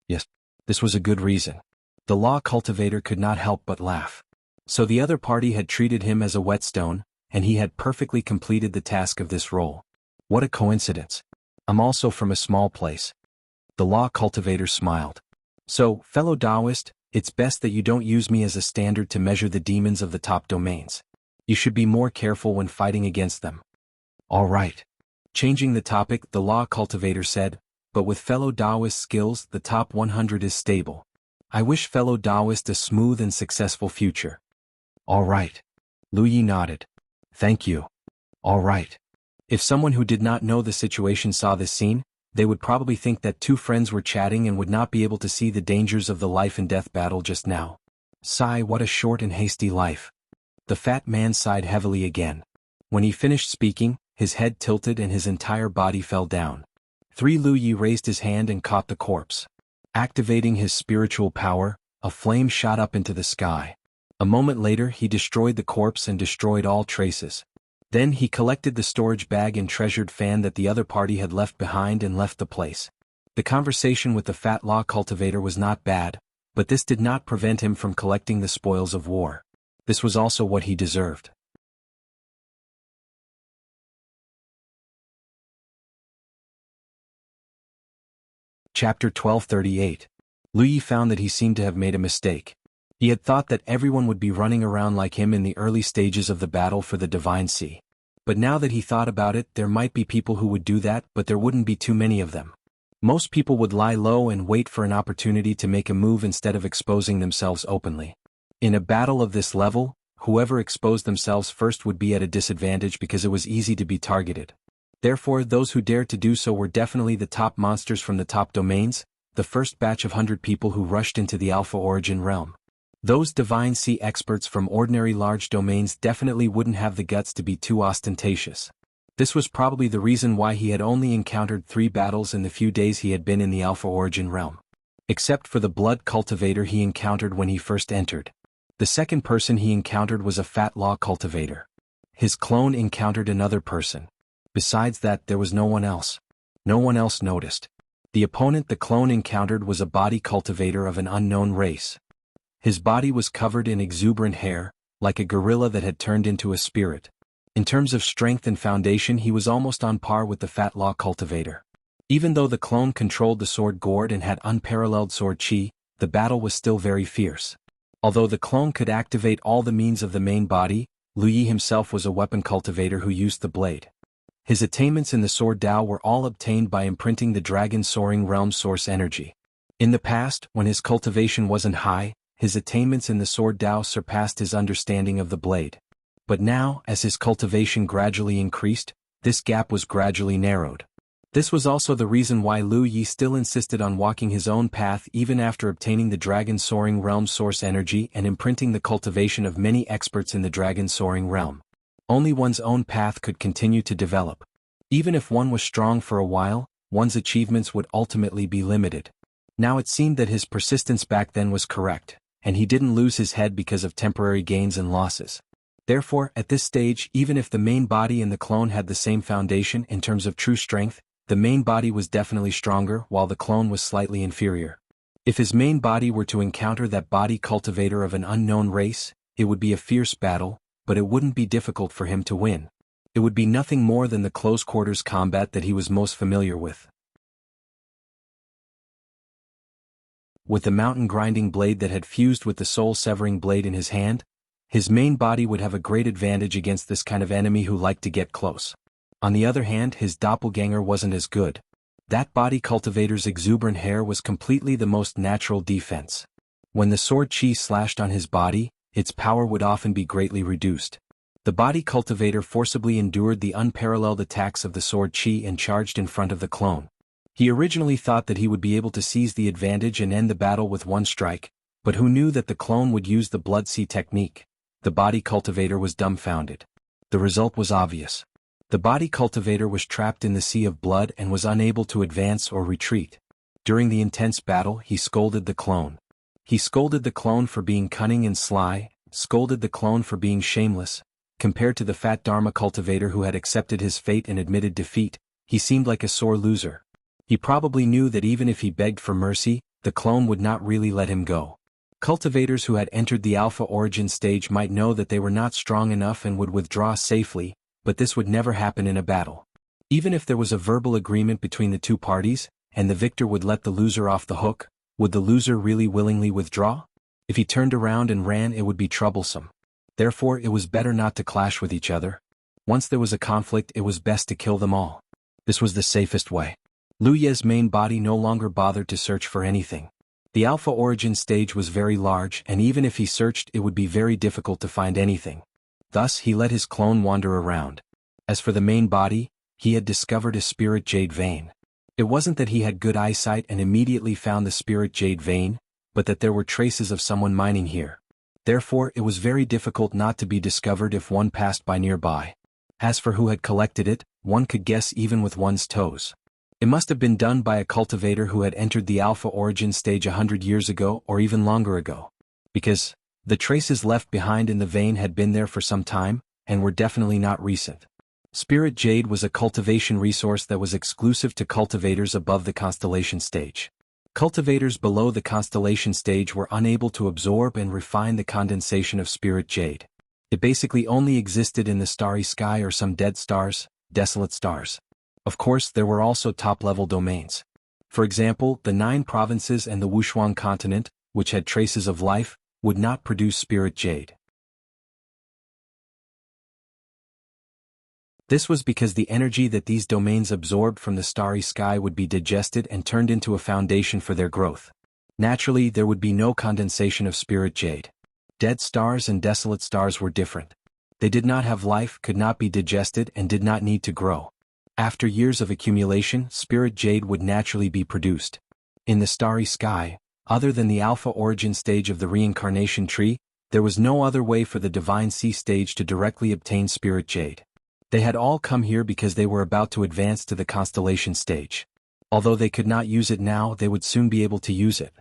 Yes, this was a good reason. The law cultivator could not help but laugh. So the other party had treated him as a whetstone, and he had perfectly completed the task of this role. What a coincidence. I'm also from a small place. The law cultivator smiled. So, fellow Taoist, it's best that you don't use me as a standard to measure the demons of the top domains. You should be more careful when fighting against them. All right. Changing the topic, the law cultivator said, but with fellow Taoist skills, the top 100 is stable. I wish fellow Taoist a smooth and successful future. All right. Lu Yi nodded. Thank you. All right. If someone who did not know the situation saw this scene, they would probably think that two friends were chatting and would not be able to see the dangers of the life and death battle just now. Sigh, what a short and hasty life. The fat man sighed heavily again. When he finished speaking, his head tilted and his entire body fell down. Lu Yi raised his hand and caught the corpse. Activating his spiritual power, a flame shot up into the sky. A moment later, he destroyed the corpse and destroyed all traces. Then he collected the storage bag and treasured fan that the other party had left behind and left the place. The conversation with the fat law cultivator was not bad, but this did not prevent him from collecting the spoils of war. This was also what he deserved. Chapter 1238. Lu Yi found that he seemed to have made a mistake. He had thought that everyone would be running around like him in the early stages of the battle for the Divine Sea. But now that he thought about it, there might be people who would do that, but there wouldn't be too many of them. Most people would lie low and wait for an opportunity to make a move instead of exposing themselves openly. In a battle of this level, whoever exposed themselves first would be at a disadvantage because it was easy to be targeted. Therefore, those who dared to do so were definitely the top monsters from the top domains, the first batch of 100 people who rushed into the Alpha Origin realm. Those Divine Sea experts from ordinary large domains definitely wouldn't have the guts to be too ostentatious. This was probably the reason why he had only encountered 3 battles in the few days he had been in the Alpha Origin realm. Except for the blood cultivator he encountered when he first entered. The second person he encountered was a fat law cultivator. His clone encountered another person. Besides that, there was no one else. No one else noticed. The opponent the clone encountered was a body cultivator of an unknown race. His body was covered in exuberant hair, like a gorilla that had turned into a spirit. In terms of strength and foundation, he was almost on par with the fat law cultivator. Even though the clone controlled the sword gourd and had unparalleled sword chi, the battle was still very fierce. Although the clone could activate all the means of the main body, Lu Yi himself was a weapon cultivator who used the blade. His attainments in the sword Dao were all obtained by imprinting the dragon soaring realm source energy. In the past, when his cultivation wasn't high, his attainments in the sword Dao surpassed his understanding of the blade. But now, as his cultivation gradually increased, this gap was gradually narrowed. This was also the reason why Lu Yi still insisted on walking his own path even after obtaining the dragon soaring realm source energy and imprinting the cultivation of many experts in the dragon soaring realm. Only one's own path could continue to develop. Even if one was strong for a while, one's achievements would ultimately be limited. Now it seemed that his persistence back then was correct, and he didn't lose his head because of temporary gains and losses. Therefore, at this stage, even if the main body and the clone had the same foundation in terms of true strength, the main body was definitely stronger while the clone was slightly inferior. If his main body were to encounter that body cultivator of an unknown race, it would be a fierce battle, but it wouldn't be difficult for him to win. It would be nothing more than the close-quarters combat that he was most familiar with. With the mountain-grinding blade that had fused with the soul-severing blade in his hand, his main body would have a great advantage against this kind of enemy who liked to get close. On the other hand, his doppelganger wasn't as good. That body cultivator's exuberant hair was completely the most natural defense. When the sword chi slashed on his body, its power would often be greatly reduced. The body cultivator forcibly endured the unparalleled attacks of the sword chi and charged in front of the clone. He originally thought that he would be able to seize the advantage and end the battle with one strike, but who knew that the clone would use the blood sea technique? The body cultivator was dumbfounded. The result was obvious. The body cultivator was trapped in the sea of blood and was unable to advance or retreat. During the intense battle, he scolded the clone. He scolded the clone for being cunning and sly, scolded the clone for being shameless. Compared to the fat Dharma cultivator who had accepted his fate and admitted defeat, he seemed like a sore loser. He probably knew that even if he begged for mercy, the clone would not really let him go. Cultivators who had entered the alpha origin stage might know that they were not strong enough and would withdraw safely, but this would never happen in a battle. Even if there was a verbal agreement between the two parties, and the victor would let the loser off the hook, would the loser really willingly withdraw? If he turned around and ran, it would be troublesome. Therefore, it was better not to clash with each other. Once there was a conflict, it was best to kill them all. This was the safest way. Lu Ye's main body no longer bothered to search for anything. The alpha origin stage was very large, and even if he searched, it would be very difficult to find anything. Thus, he let his clone wander around. As for the main body, he had discovered a spirit jade vein. It wasn't that he had good eyesight and immediately found the spirit jade vein, but that there were traces of someone mining here. Therefore, it was very difficult not to be discovered if one passed by nearby. As for who had collected it, one could guess even with one's toes. It must have been done by a cultivator who had entered the alpha origin stage 100 years ago or even longer ago. Because the traces left behind in the vein had been there for some time, and were definitely not recent. Spirit jade was a cultivation resource that was exclusive to cultivators above the constellation stage. Cultivators below the constellation stage were unable to absorb and refine the condensation of spirit jade. It basically only existed in the starry sky or some dead stars, desolate stars. Of course, there were also top-level domains. For example, the 9 provinces and the Wuxia continent, which had traces of life, would not produce spirit jade. This was because the energy that these domains absorbed from the starry sky would be digested and turned into a foundation for their growth. Naturally, there would be no condensation of spirit jade. Dead stars and desolate stars were different. They did not have life, could not be digested, and did not need to grow. After years of accumulation, spirit jade would naturally be produced. In the starry sky, other than the alpha origin stage of the reincarnation tree, there was no other way for the divine sea stage to directly obtain spirit jade. They had all come here because they were about to advance to the constellation stage. Although they could not use it now, they would soon be able to use it.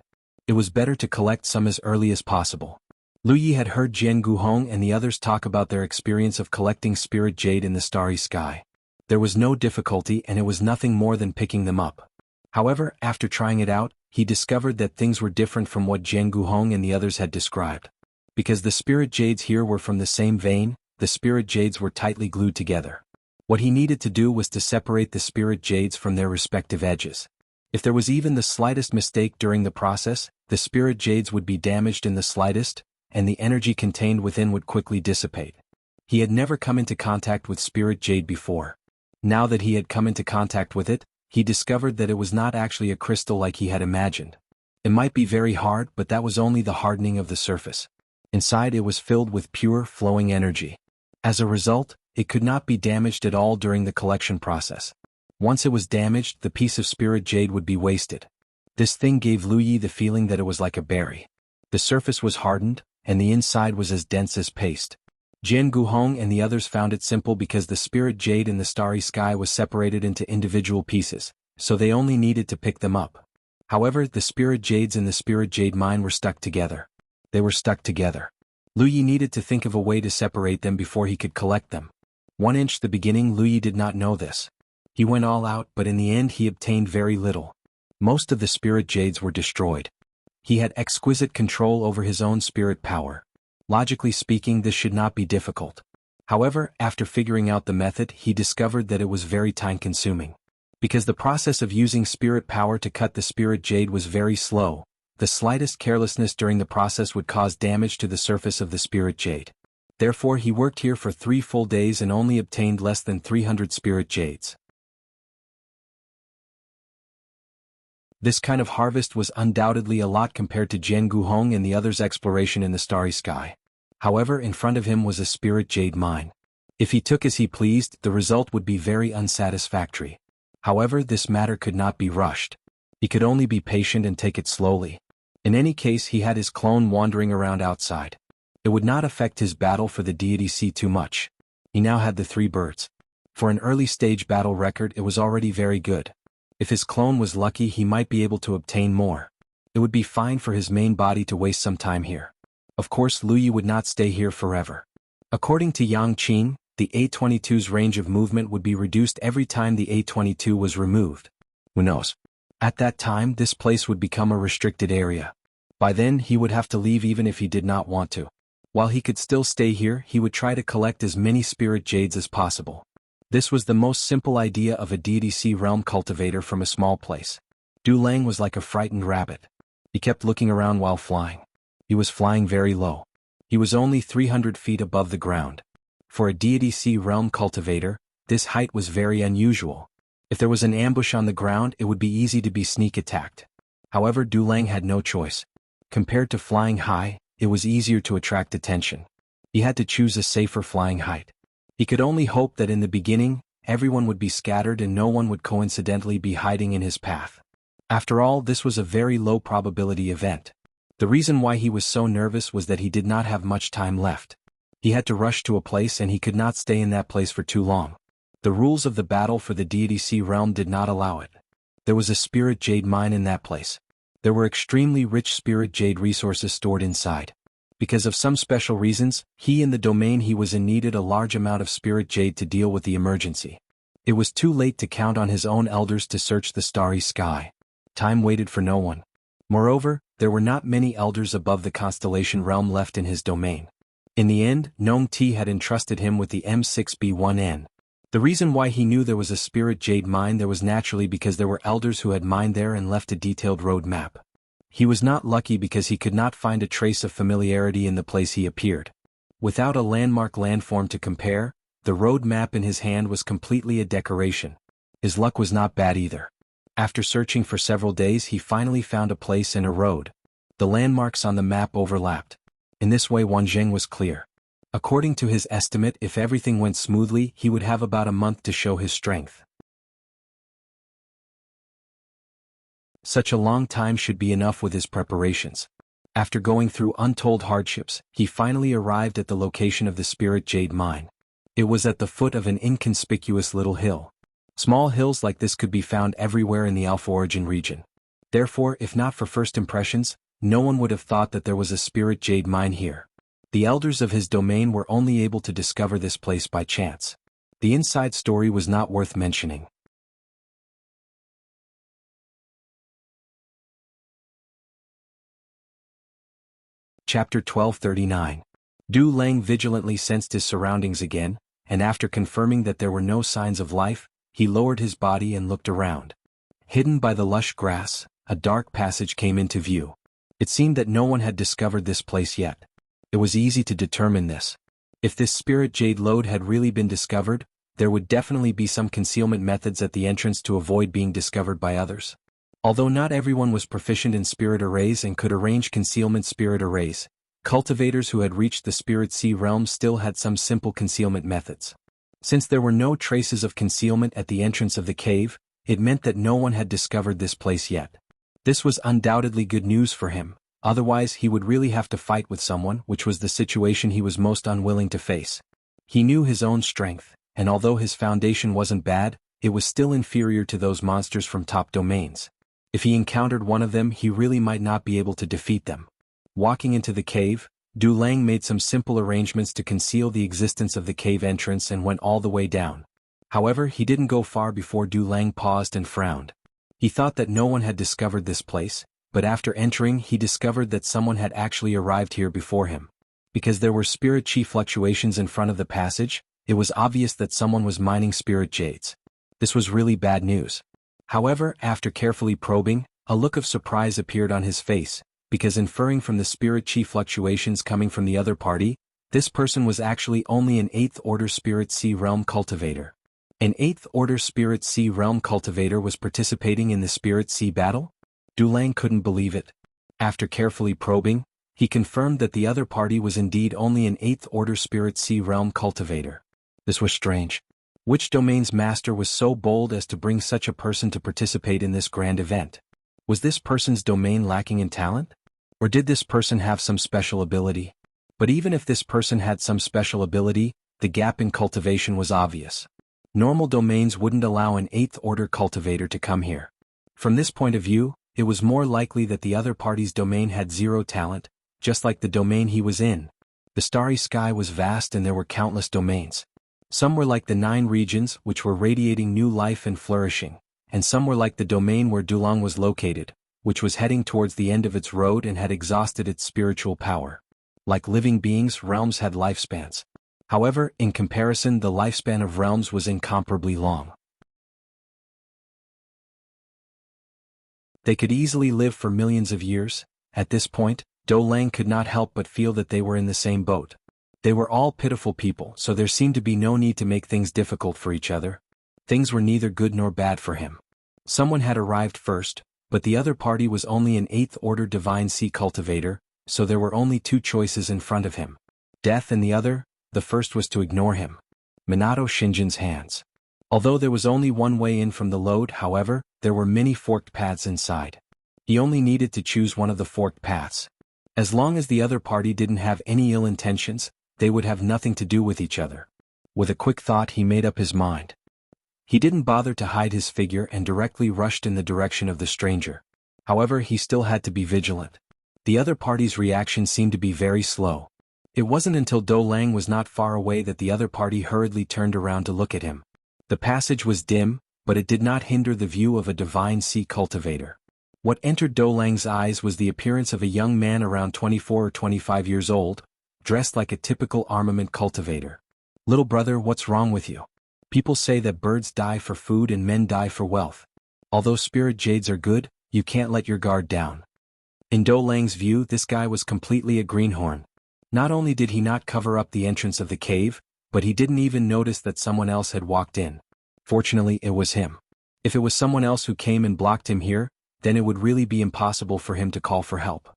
It was better to collect some as early as possible. Lu Yi had heard Jianghu and the others talk about their experience of collecting spirit jade in the starry sky. There was no difficulty and it was nothing more than picking them up. However, after trying it out, he discovered that things were different from what Jianghu and the others had described. Because the spirit jades here were from the same vein, the spirit jades were tightly glued together. What he needed to do was to separate the spirit jades from their respective edges. If there was even the slightest mistake during the process, the spirit jades would be damaged in the slightest, and the energy contained within would quickly dissipate. He had never come into contact with spirit jade before. Now that he had come into contact with it, he discovered that it was not actually a crystal like he had imagined. It might be very hard, but that was only the hardening of the surface. Inside it was filled with pure, flowing energy. As a result, it could not be damaged at all during the collection process. Once it was damaged, the piece of spirit jade would be wasted. This thing gave Lu Yi the feeling that it was like a berry. The surface was hardened, and the inside was as dense as paste. Jianghu and the others found it simple because the spirit jade in the starry sky was separated into individual pieces, so they only needed to pick them up. However, the spirit jades in the spirit jade mine were stuck together. They were stuck together. Lu Yi needed to think of a way to separate them before he could collect them. 1 inch the beginning. Lu Yi did not know this. He went all out, but in the end he obtained very little. Most of the spirit jades were destroyed. He had exquisite control over his own spirit power. Logically speaking, this should not be difficult. However, after figuring out the method, he discovered that it was very time-consuming. Because the process of using spirit power to cut the spirit jade was very slow, the slightest carelessness during the process would cause damage to the surface of the spirit jade. Therefore, he worked here for 3 full days and only obtained less than 300 spirit jades. This kind of harvest was undoubtedly a lot compared to Jianghu Hong and the others' exploration in the starry sky. However, in front of him was a spirit jade mine. If he took as he pleased, the result would be very unsatisfactory. However, this matter could not be rushed. He could only be patient and take it slowly. In any case, he had his clone wandering around outside. It would not affect his battle for the deity C too much. He now had the 3 birds. For an early stage battle record, it was already very good. If his clone was lucky, he might be able to obtain more. It would be fine for his main body to waste some time here. Of course, Lu Yi would not stay here forever. According to Yang Qin, the A-22's range of movement would be reduced every time the A-22 was removed. Who knows? At that time, this place would become a restricted area. By then, he would have to leave even if he did not want to. While he could still stay here, he would try to collect as many spirit jades as possible. This was the most simple idea of a deity C realm cultivator from a small place. Du Lang was like a frightened rabbit. He kept looking around while flying. He was flying very low. He was only 300 feet above the ground. For a deity C realm cultivator, this height was very unusual. If there was an ambush on the ground, it would be easy to be sneak attacked. However, Du Lang had no choice. Compared to flying high, it was easier to attract attention. He had to choose a safer flying height. He could only hope that in the beginning, everyone would be scattered and no one would coincidentally be hiding in his path. After all, this was a very low probability event. The reason why he was so nervous was that he did not have much time left. He had to rush to a place and he could not stay in that place for too long. The rules of the battle for the deity C realm did not allow it. There was a spirit jade mine in that place. There were extremely rich spirit jade resources stored inside. Because of some special reasons, he and the domain he was in needed a large amount of spirit jade to deal with the emergency. It was too late to count on his own elders to search the starry sky. Time waited for no one. Moreover, there were not many elders above the constellation realm left in his domain. In the end, Nong Ti had entrusted him with the M6B1N. The reason why he knew there was a spirit jade mine there was naturally because there were elders who had mined there and left a detailed road map. He was not lucky because he could not find a trace of familiarity in the place he appeared. Without a landmark landform to compare, the road map in his hand was completely a decoration. His luck was not bad either. After searching for several days, he finally found a place and a road. The landmarks on the map overlapped. In this way, Wanzheng was clear. According to his estimate, if everything went smoothly, he would have about a month to show his strength. Such a long time should be enough with his preparations. After going through untold hardships, he finally arrived at the location of the spirit jade mine. It was at the foot of an inconspicuous little hill. Small hills like this could be found everywhere in the Alpha Origin region. Therefore, if not for first impressions, no one would have thought that there was a spirit jade mine here. The elders of his domain were only able to discover this place by chance. The inside story was not worth mentioning. Chapter 1239. Du Lang vigilantly sensed his surroundings again, and after confirming that there were no signs of life, he lowered his body and looked around. Hidden by the lush grass, a dark passage came into view. It seemed that no one had discovered this place yet. It was easy to determine this. If this spirit jade lode had really been discovered, there would definitely be some concealment methods at the entrance to avoid being discovered by others. Although not everyone was proficient in spirit arrays and could arrange concealment spirit arrays, cultivators who had reached the spirit sea realm still had some simple concealment methods. Since there were no traces of concealment at the entrance of the cave, it meant that no one had discovered this place yet. This was undoubtedly good news for him, otherwise he would really have to fight with someone, which was the situation he was most unwilling to face. He knew his own strength, and although his foundation wasn't bad, it was still inferior to those monsters from top domains. If he encountered one of them, he really might not be able to defeat them. Walking into the cave, Du Lang made some simple arrangements to conceal the existence of the cave entrance and went all the way down. However, he didn't go far before Du Lang paused and frowned. He thought that no one had discovered this place, but after entering he discovered that someone had actually arrived here before him. Because there were spirit chi fluctuations in front of the passage, it was obvious that someone was mining spirit jades. This was really bad news. However, after carefully probing, a look of surprise appeared on his face, because inferring from the spirit chi fluctuations coming from the other party, this person was actually only an 8th order spirit sea realm cultivator. An 8th order spirit sea realm cultivator was participating in the spirit sea battle? Du Lang couldn't believe it. After carefully probing, he confirmed that the other party was indeed only an 8th order spirit sea realm cultivator. This was strange. Which domain's master was so bold as to bring such a person to participate in this grand event? Was this person's domain lacking in talent? Or did this person have some special ability? But even if this person had some special ability, the gap in cultivation was obvious. Normal domains wouldn't allow an 8th order cultivator to come here. From this point of view, it was more likely that the other party's domain had 0 talent, just like the domain he was in. The starry sky was vast and there were countless domains. Some were like the 9 regions, which were radiating new life and flourishing, and some were like the domain where Du Lang was located, which was heading towards the end of its road and had exhausted its spiritual power. Like living beings, realms had lifespans. However, in comparison, the lifespan of realms was incomparably long. They could easily live for millions of years. At this point, Du Lang could not help but feel that they were in the same boat. They were all pitiful people, so there seemed to be no need to make things difficult for each other. Things were neither good nor bad for him. Someone had arrived first, but the other party was only an 8th order divine sea cultivator, so there were only 2 choices in front of him. Death and the first was to ignore him. Minato Shinjin's hands. Although there was only one way in from the lode, however, there were many forked paths inside. He only needed to choose one of the forked paths. As long as the other party didn't have any ill intentions, they would have nothing to do with each other. With a quick thought he made up his mind. He didn't bother to hide his figure and directly rushed in the direction of the stranger. However, he still had to be vigilant. The other party's reaction seemed to be very slow. It wasn't until Du Lang was not far away that the other party hurriedly turned around to look at him. The passage was dim, but it did not hinder the view of a divine sea cultivator. What entered Du Lang's eyes was the appearance of a young man around 24 or 25 years old, dressed like a typical armament cultivator. "Little brother, what's wrong with you? People say that birds die for food and men die for wealth. Although spirit jades are good, you can't let your guard down." In Du Lang's view, this guy was completely a greenhorn. Not only did he not cover up the entrance of the cave, but he didn't even notice that someone else had walked in. Fortunately, it was him. If it was someone else who came and blocked him here, then it would really be impossible for him to call for help.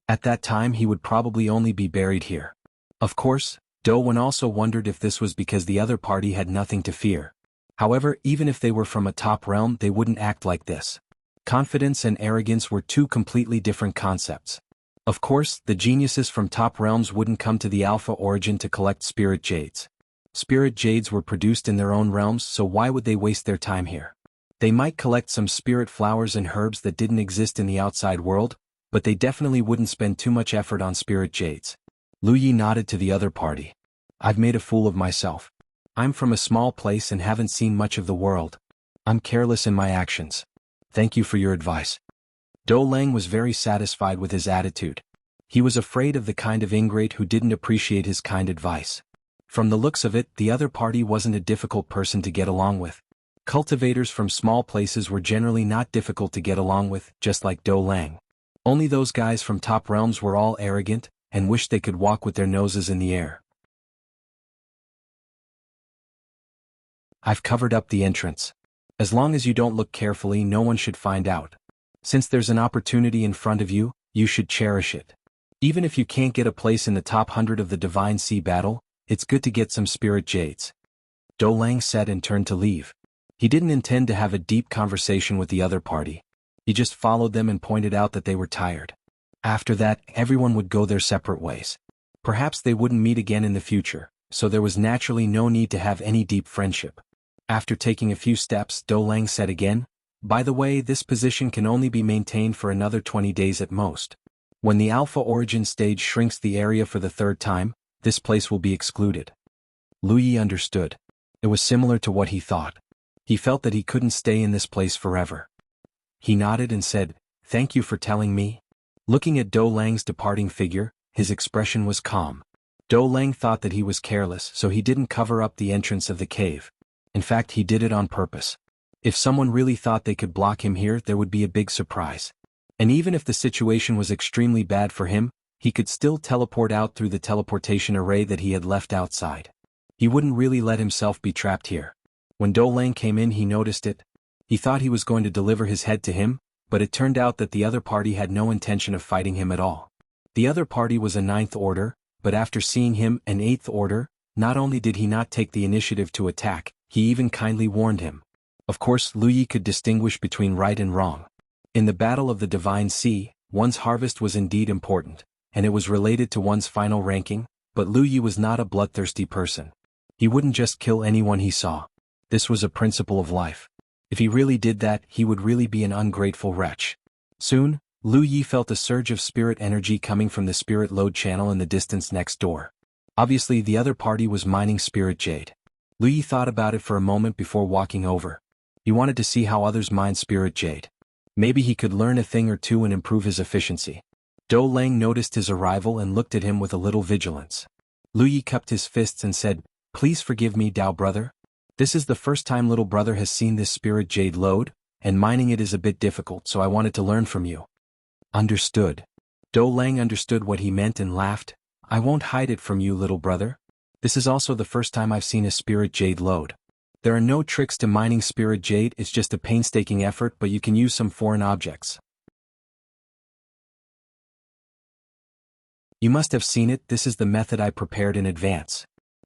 At that time he would probably only be buried here. Of course, Du Lang also wondered if this was because the other party had nothing to fear. However, even if they were from a top realm, they wouldn't act like this. Confidence and arrogance were 2 completely different concepts. Of course, the geniuses from top realms wouldn't come to the Alpha Origin to collect spirit jades. Spirit jades were produced in their own realms, so why would they waste their time here? They might collect some spirit flowers and herbs that didn't exist in the outside world, but they definitely wouldn't spend too much effort on spirit jades. Lu Yi nodded to the other party. "I've made a fool of myself. I'm from a small place and haven't seen much of the world. I'm careless in my actions. Thank you for your advice." Du Lang was very satisfied with his attitude. He was afraid of the kind of ingrate who didn't appreciate his kind advice. From the looks of it, the other party wasn't a difficult person to get along with. Cultivators from small places were generally not difficult to get along with, just like Du Lang. Only those guys from top realms were all arrogant, and wished they could walk with their noses in the air. "I've covered up the entrance. As long as you don't look carefully, no one should find out. Since there's an opportunity in front of you, you should cherish it. Even if you can't get a place in the top 100 of the Divine Sea battle, it's good to get some spirit jades." Du Lang said and turned to leave. He didn't intend to have a deep conversation with the other party. He just followed them and pointed out that they were tired. After that, everyone would go their separate ways. Perhaps they wouldn't meet again in the future, so there was naturally no need to have any deep friendship. After taking a few steps, Do Lang said again, "By the way, this position can only be maintained for another 20 days at most. When the Alpha Origin stage shrinks the area for the third time, this place will be excluded." Lu Yi understood. It was similar to what he thought. He felt that he couldn't stay in this place forever. He nodded and said, "Thank you for telling me." Looking at Do Lang's departing figure, his expression was calm. Do Lang thought that he was careless, so he didn't cover up the entrance of the cave. In fact, he did it on purpose. If someone really thought they could block him here, there would be a big surprise. And even if the situation was extremely bad for him, he could still teleport out through the teleportation array that he had left outside. He wouldn't really let himself be trapped here. When Do Lang came in, he noticed it. He thought he was going to deliver his head to him, but it turned out that the other party had no intention of fighting him at all. The other party was a 9th Order, but after seeing him, an 8th Order, not only did he not take the initiative to attack, he even kindly warned him. Of course, Lu Yi could distinguish between right and wrong. In the Battle of the Divine Sea, one's harvest was indeed important, and it was related to one's final ranking, but Lu Yi was not a bloodthirsty person. He wouldn't just kill anyone he saw. This was a principle of life. If he really did that, he would really be an ungrateful wretch. Soon, Lu Yi felt a surge of spirit energy coming from the spirit load channel in the distance next door. Obviously, the other party was mining spirit jade. Lu Yi thought about it for a moment before walking over. He wanted to see how others mine spirit jade. Maybe he could learn a thing or two and improve his efficiency. Do Lang noticed his arrival and looked at him with a little vigilance. Lu Yi cupped his fists and said, "Please forgive me, Dao brother. This is the first time little brother has seen this spirit jade lode, and mining it is a bit difficult, so I wanted to learn from you." Understood. Do Lang understood what he meant and laughed. "I won't hide it from you, little brother. This is also the first time I've seen a spirit jade lode. There are no tricks to mining spirit jade, it's just a painstaking effort, but you can use some foreign objects. You must have seen it, this is the method I prepared in advance."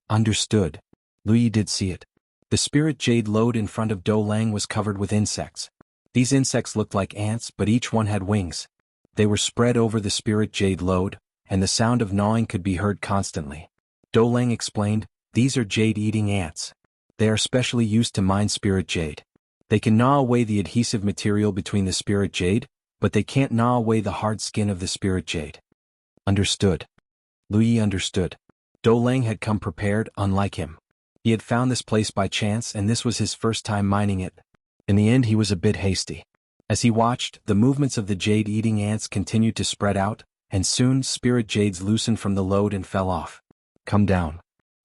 Understood. Lu Yi did see it. The spirit jade lode in front of Do Lang was covered with insects. These insects looked like ants, but each one had wings. They were spread over the spirit jade lode, and the sound of gnawing could be heard constantly. Do Lang explained, "These are jade-eating ants. They are specially used to mine spirit jade. They can gnaw away the adhesive material between the spirit jade, but they can't gnaw away the hard skin of the spirit jade." Understood. Lu Yi understood. Do Lang had come prepared, unlike him. He had found this place by chance, and this was his first time mining it. In the end, he was a bit hasty. As he watched, the movements of the jade-eating ants continued to spread out, and soon spirit jades loosened from the load and fell off. "Come down."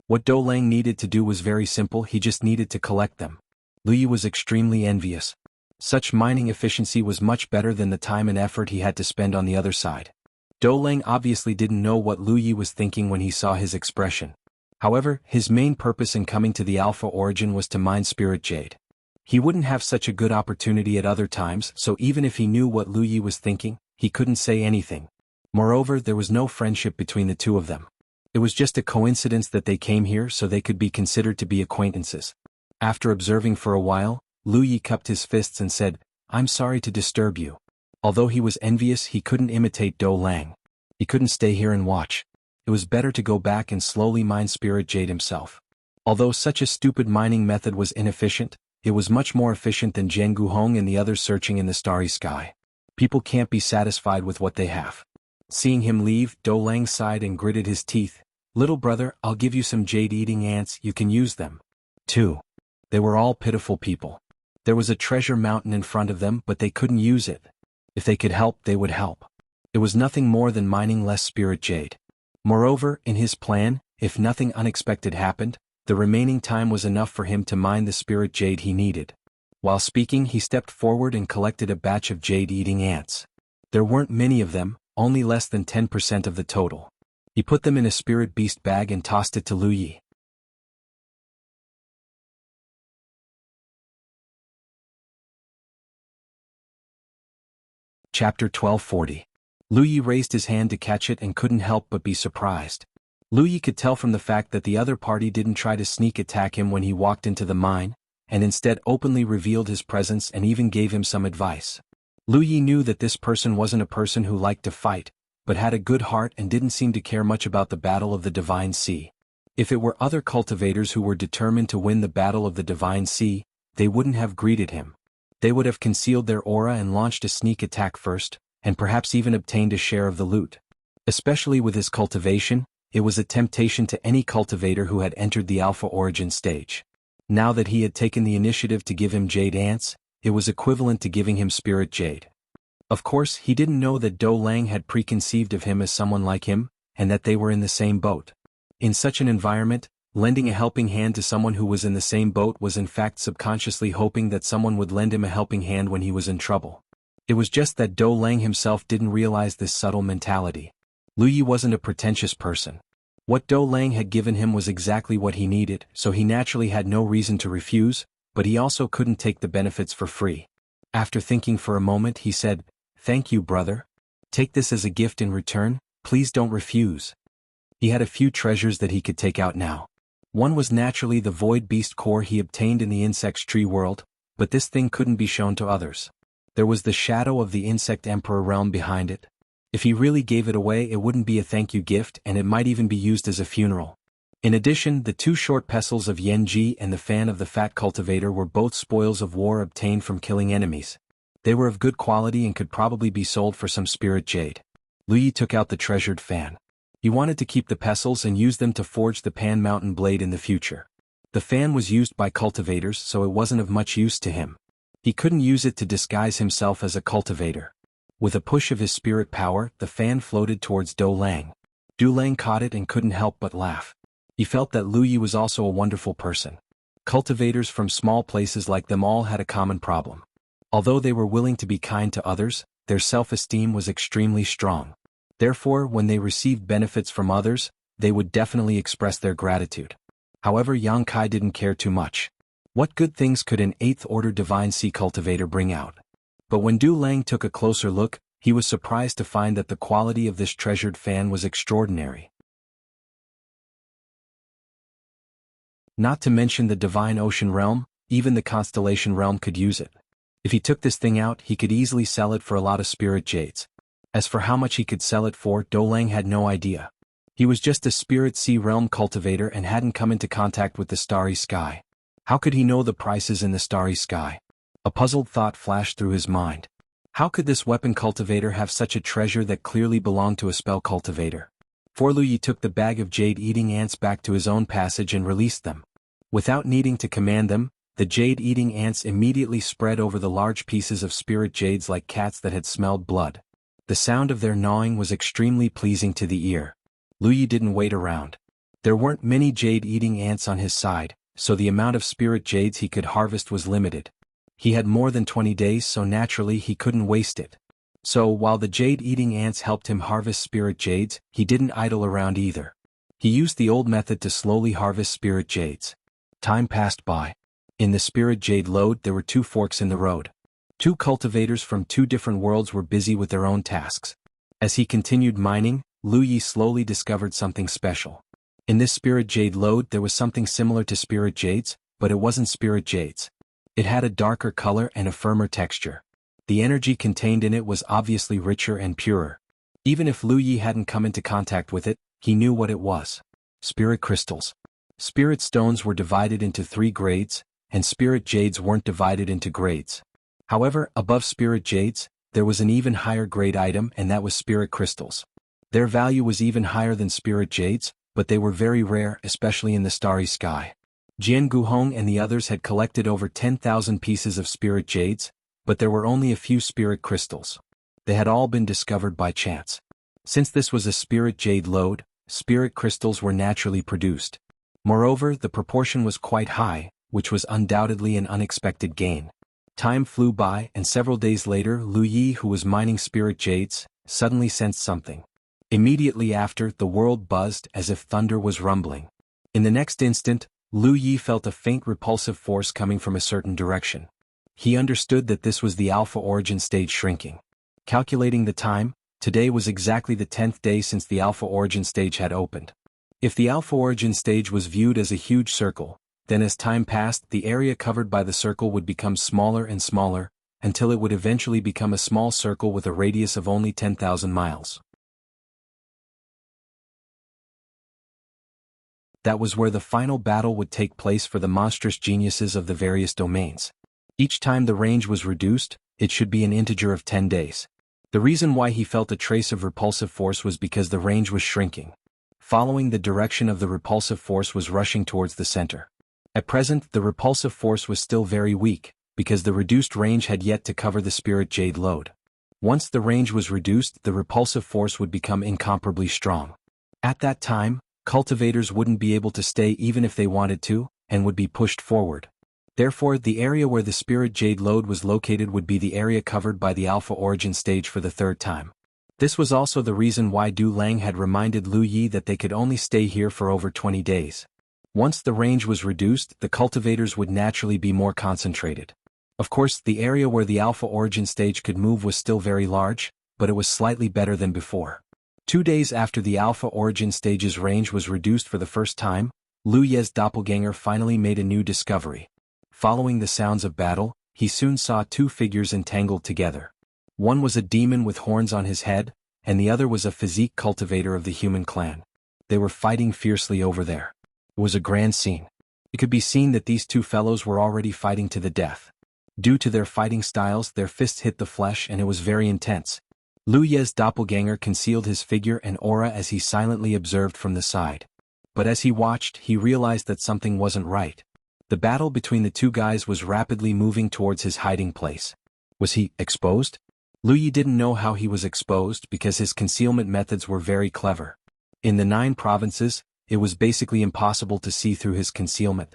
What Do Lang needed to do was very simple, he just needed to collect them. Lu Yi was extremely envious. Such mining efficiency was much better than the time and effort he had to spend on the other side. Do Lang obviously didn't know what Lu Yi was thinking when he saw his expression. However, his main purpose in coming to the Alpha Origin was to mine spirit jade. He wouldn't have such a good opportunity at other times, so even if he knew what Lu Yi was thinking, he couldn't say anything. Moreover, there was no friendship between the two of them. It was just a coincidence that they came here so they could be considered to be acquaintances. After observing for a while, Lu Yi cupped his fists and said, "I'm sorry to disturb you." Although he was envious, he couldn't imitate Do Lang. He couldn't stay here and watch. It was better to go back and slowly mine spirit jade himself. Although such a stupid mining method was inefficient, it was much more efficient than Jianghu and the others searching in the starry sky. People can't be satisfied with what they have. Seeing him leave, Do Lang sighed and gritted his teeth. "Little brother, I'll give you some jade-eating ants, you can use them." 2. They were all pitiful people. There was a treasure mountain in front of them, but they couldn't use it. If they could help, they would help. It was nothing more than mining less spirit jade. Moreover, in his plan, if nothing unexpected happened, the remaining time was enough for him to mine the spirit jade he needed. While speaking, he stepped forward and collected a batch of jade-eating ants. There weren't many of them, only less than 10% of the total. He put them in a spirit beast bag and tossed it to Lu Yi. Chapter 1240. Lu Yi raised his hand to catch it and couldn't help but be surprised. Lu Yi could tell from the fact that the other party didn't try to sneak attack him when he walked into the mine, and instead openly revealed his presence and even gave him some advice. Lu Yi knew that this person wasn't a person who liked to fight, but had a good heart and didn't seem to care much about the Battle of the Divine Sea. If it were other cultivators who were determined to win the battle of the Divine Sea, they wouldn't have greeted him. They would have concealed their aura and launched a sneak attack first, and perhaps even obtained a share of the loot. Especially with his cultivation, it was a temptation to any cultivator who had entered the Alpha Origin stage. Now that he had taken the initiative to give him Jade Ants, it was equivalent to giving him Spirit Jade. Of course, he didn't know that Do Lang had preconceived of him as someone like him, and that they were in the same boat. In such an environment, lending a helping hand to someone who was in the same boat was in fact subconsciously hoping that someone would lend him a helping hand when he was in trouble. It was just that Do Lang himself didn't realize this subtle mentality. Lu Yi wasn't a pretentious person. What Do Lang had given him was exactly what he needed, so he naturally had no reason to refuse, but he also couldn't take the benefits for free. After thinking for a moment, he said, "Thank you, brother. Take this as a gift in return, please don't refuse." He had a few treasures that he could take out now. One was naturally the Void Beast core he obtained in the Insect's tree world, but this thing couldn't be shown to others. There was the shadow of the Insect Emperor realm behind it. If he really gave it away, it wouldn't be a thank you gift, and it might even be used as a funeral. In addition, the 2 short pestles of Yenji and the fan of the Fat Cultivator were both spoils of war obtained from killing enemies. They were of good quality and could probably be sold for some Spirit Jade. Lu Yi took out the treasured fan. He wanted to keep the pestles and use them to forge the Pan Mountain Blade in the future. The fan was used by cultivators, so it wasn't of much use to him. He couldn't use it to disguise himself as a cultivator. With a push of his spirit power, the fan floated towards Do Lang. Do Lang caught it and couldn't help but laugh. He felt that Lu Yi was also a wonderful person. Cultivators from small places like them all had a common problem. Although they were willing to be kind to others, their self-esteem was extremely strong. Therefore, when they received benefits from others, they would definitely express their gratitude. However, Yang Kai didn't care too much. What good things could an 8th Order Divine Sea cultivator bring out? But when Du Lang took a closer look, he was surprised to find that the quality of this treasured fan was extraordinary. Not to mention the Divine Ocean Realm, even the Constellation Realm could use it. If he took this thing out, he could easily sell it for a lot of Spirit Jades. As for how much he could sell it for, Do Lang had no idea. He was just a Spirit Sea Realm cultivator and hadn't come into contact with the Starry Sky. How could he know the prices in the Starry Sky? A puzzled thought flashed through his mind. How could this weapon cultivator have such a treasure that clearly belonged to a spell cultivator? Lu Yi took the bag of jade-eating ants back to his own passage and released them. Without needing to command them, the jade-eating ants immediately spread over the large pieces of spirit jades like cats that had smelled blood. The sound of their gnawing was extremely pleasing to the ear. Lu Yi didn't wait around. There weren't many jade-eating ants on his side, so the amount of spirit jades he could harvest was limited. He had more than 20 days, so naturally he couldn't waste it. So while the jade-eating ants helped him harvest spirit jades, he didn't idle around either. He used the old method to slowly harvest spirit jades. Time passed by. In the spirit jade lode there were 2 forks in the road. 2 cultivators from 2 different worlds were busy with their own tasks. As he continued mining, Lu Yi slowly discovered something special. In this spirit jade lode there was something similar to spirit jades, but it wasn't spirit jades. It had a darker color and a firmer texture. The energy contained in it was obviously richer and purer. Even if Lu Yi hadn't come into contact with it, he knew what it was. Spirit crystals. Spirit stones were divided into 3 grades, and spirit jades weren't divided into grades. However, above spirit jades, there was an even higher grade item, and that was spirit crystals. Their value was even higher than spirit jades, but they were very rare, especially in the Starry Sky. Jianghu and the others had collected over 10,000 pieces of spirit jades, but there were only a few spirit crystals. They had all been discovered by chance. Since this was a spirit jade lode, spirit crystals were naturally produced. Moreover, the proportion was quite high, which was undoubtedly an unexpected gain. Time flew by, and several days later Lu Yi, who was mining spirit jades, suddenly sensed something. Immediately after, the world buzzed as if thunder was rumbling. In the next instant, Lu Yi felt a faint repulsive force coming from a certain direction. He understood that this was the Alpha Origin stage shrinking. Calculating the time, today was exactly the 10th day since the Alpha Origin stage had opened. If the Alpha Origin stage was viewed as a huge circle, then as time passed the area covered by the circle would become smaller and smaller, until it would eventually become a small circle with a radius of only 10,000 miles. That was where the final battle would take place for the monstrous geniuses of the various domains. Each time the range was reduced, it should be an integer of 10 days. The reason why he felt a trace of repulsive force was because the range was shrinking. Following the direction of the repulsive force was rushing towards the center. At present, the repulsive force was still very weak, because the reduced range had yet to cover the spirit jade load. Once the range was reduced, the repulsive force would become incomparably strong. At that time, cultivators wouldn't be able to stay even if they wanted to, and would be pushed forward. Therefore, the area where the spirit jade load was located would be the area covered by the alpha origin stage for the third time. This was also the reason why Du Lang had reminded Lu Yi that they could only stay here for over 20 days. Once the range was reduced, the cultivators would naturally be more concentrated. Of course, the area where the alpha origin stage could move was still very large, but it was slightly better than before. 2 days after the alpha origin stage's range was reduced for the first time, Lu Ye's doppelganger finally made a new discovery. Following the sounds of battle, he soon saw two figures entangled together. One was a demon with horns on his head, and the other was a physique cultivator of the human clan. They were fighting fiercely over there. It was a grand scene. It could be seen that these two fellows were already fighting to the death. Due to their fighting styles, their fists hit the flesh and it was very intense. Lu Ye's doppelganger concealed his figure and aura as he silently observed from the side. But as he watched, he realized that something wasn't right. The battle between the two guys was rapidly moving towards his hiding place. Was he exposed? Lu Yi didn't know how he was exposed because his concealment methods were very clever. In the 9 provinces, it was basically impossible to see through his concealment.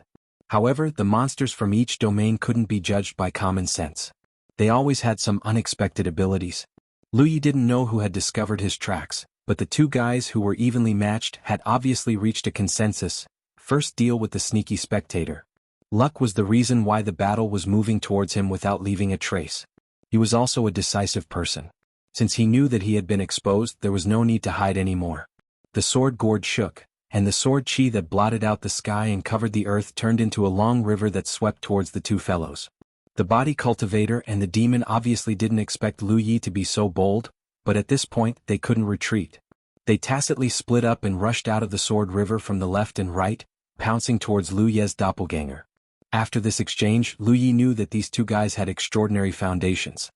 However, the monsters from each domain couldn't be judged by common sense. They always had some unexpected abilities. Lu Yi didn't know who had discovered his tracks, but the two guys who were evenly matched had obviously reached a consensus. First, deal with the sneaky spectator. Luck was the reason why the battle was moving towards him without leaving a trace. He was also a decisive person. Since he knew that he had been exposed, there was no need to hide anymore. The sword gourd shook, and the sword chi that blotted out the sky and covered the earth turned into a long river that swept towards the two fellows. The body cultivator and the demon obviously didn't expect Lu Yi to be so bold, but at this point they couldn't retreat. They tacitly split up and rushed out of the sword river from the left and right, pouncing towards Lu Ye's doppelganger. After this exchange, Lu Yi knew that these two guys had extraordinary foundations.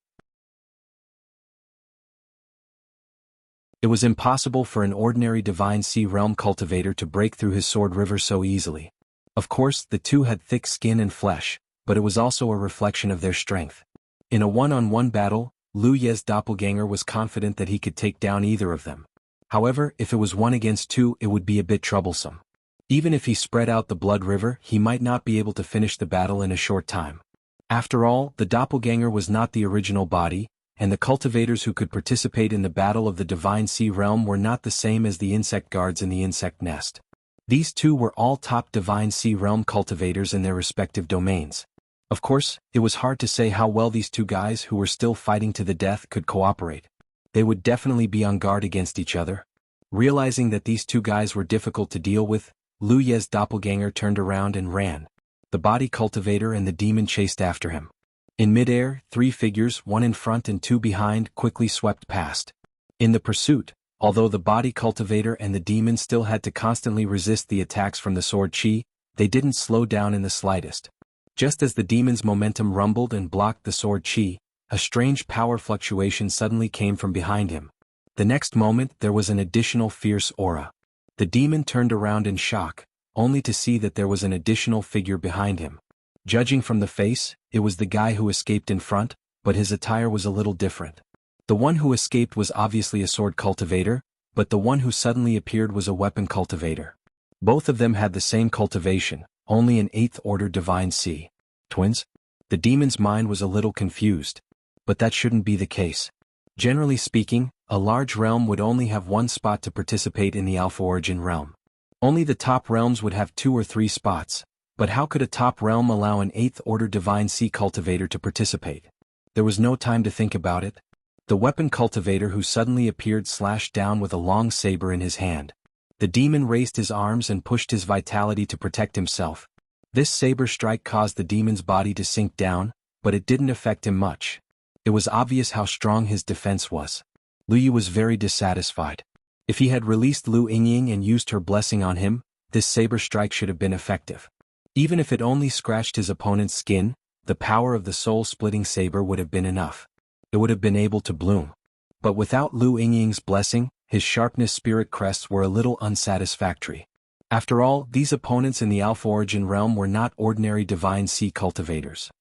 It was impossible for an ordinary Divine Sea Realm cultivator to break through his sword river so easily. Of course, the two had thick skin and flesh, but it was also a reflection of their strength. In a one-on-one battle, Lu Ye's doppelganger was confident that he could take down either of them. However, if it was 1 against 2, it would be a bit troublesome. Even if he spread out the blood river, he might not be able to finish the battle in a short time. After all, the doppelganger was not the original body, and the cultivators who could participate in the battle of the Divine Sea Realm were not the same as the insect guards in the insect nest. These two were all top Divine Sea Realm cultivators in their respective domains. Of course, it was hard to say how well these two guys who were still fighting to the death could cooperate. They would definitely be on guard against each other. Realizing that these two guys were difficult to deal with, Lu Ye's doppelganger turned around and ran. The body cultivator and the demon chased after him. In midair, 3 figures, 1 in front and 2 behind, quickly swept past. In the pursuit, although the body cultivator and the demon still had to constantly resist the attacks from the sword chi, they didn't slow down in the slightest. Just as the demon's momentum rumbled and blocked the sword chi, a strange power fluctuation suddenly came from behind him. The next moment, there was an additional fierce aura. The demon turned around in shock, only to see that there was an additional figure behind him. Judging from the face, it was the guy who escaped in front, but his attire was a little different. The one who escaped was obviously a sword cultivator, but the one who suddenly appeared was a weapon cultivator. Both of them had the same cultivation, only an 8th order Divine Sea. Twins? The demon's mind was a little confused. But that shouldn't be the case. Generally speaking, a large realm would only have 1 spot to participate in the Alpha Origin realm. Only the top realms would have 2 or 3 spots, but how could a top realm allow an 8th order Divine Sea cultivator to participate? There was no time to think about it. The weapon cultivator who suddenly appeared slashed down with a long saber in his hand. The demon raised his arms and pushed his vitality to protect himself. This saber strike caused the demon's body to sink down, but it didn't affect him much. It was obvious how strong his defense was. Lu Yi was very dissatisfied. If he had released Lu Yingying and used her blessing on him, this saber strike should have been effective. Even if it only scratched his opponent's skin, the power of the soul-splitting saber would have been enough. It would have been able to bloom. But without Lu Yingying's blessing, his sharpness spirit crests were a little unsatisfactory. After all, these opponents in the Alpha Origin realm were not ordinary divine sea cultivators.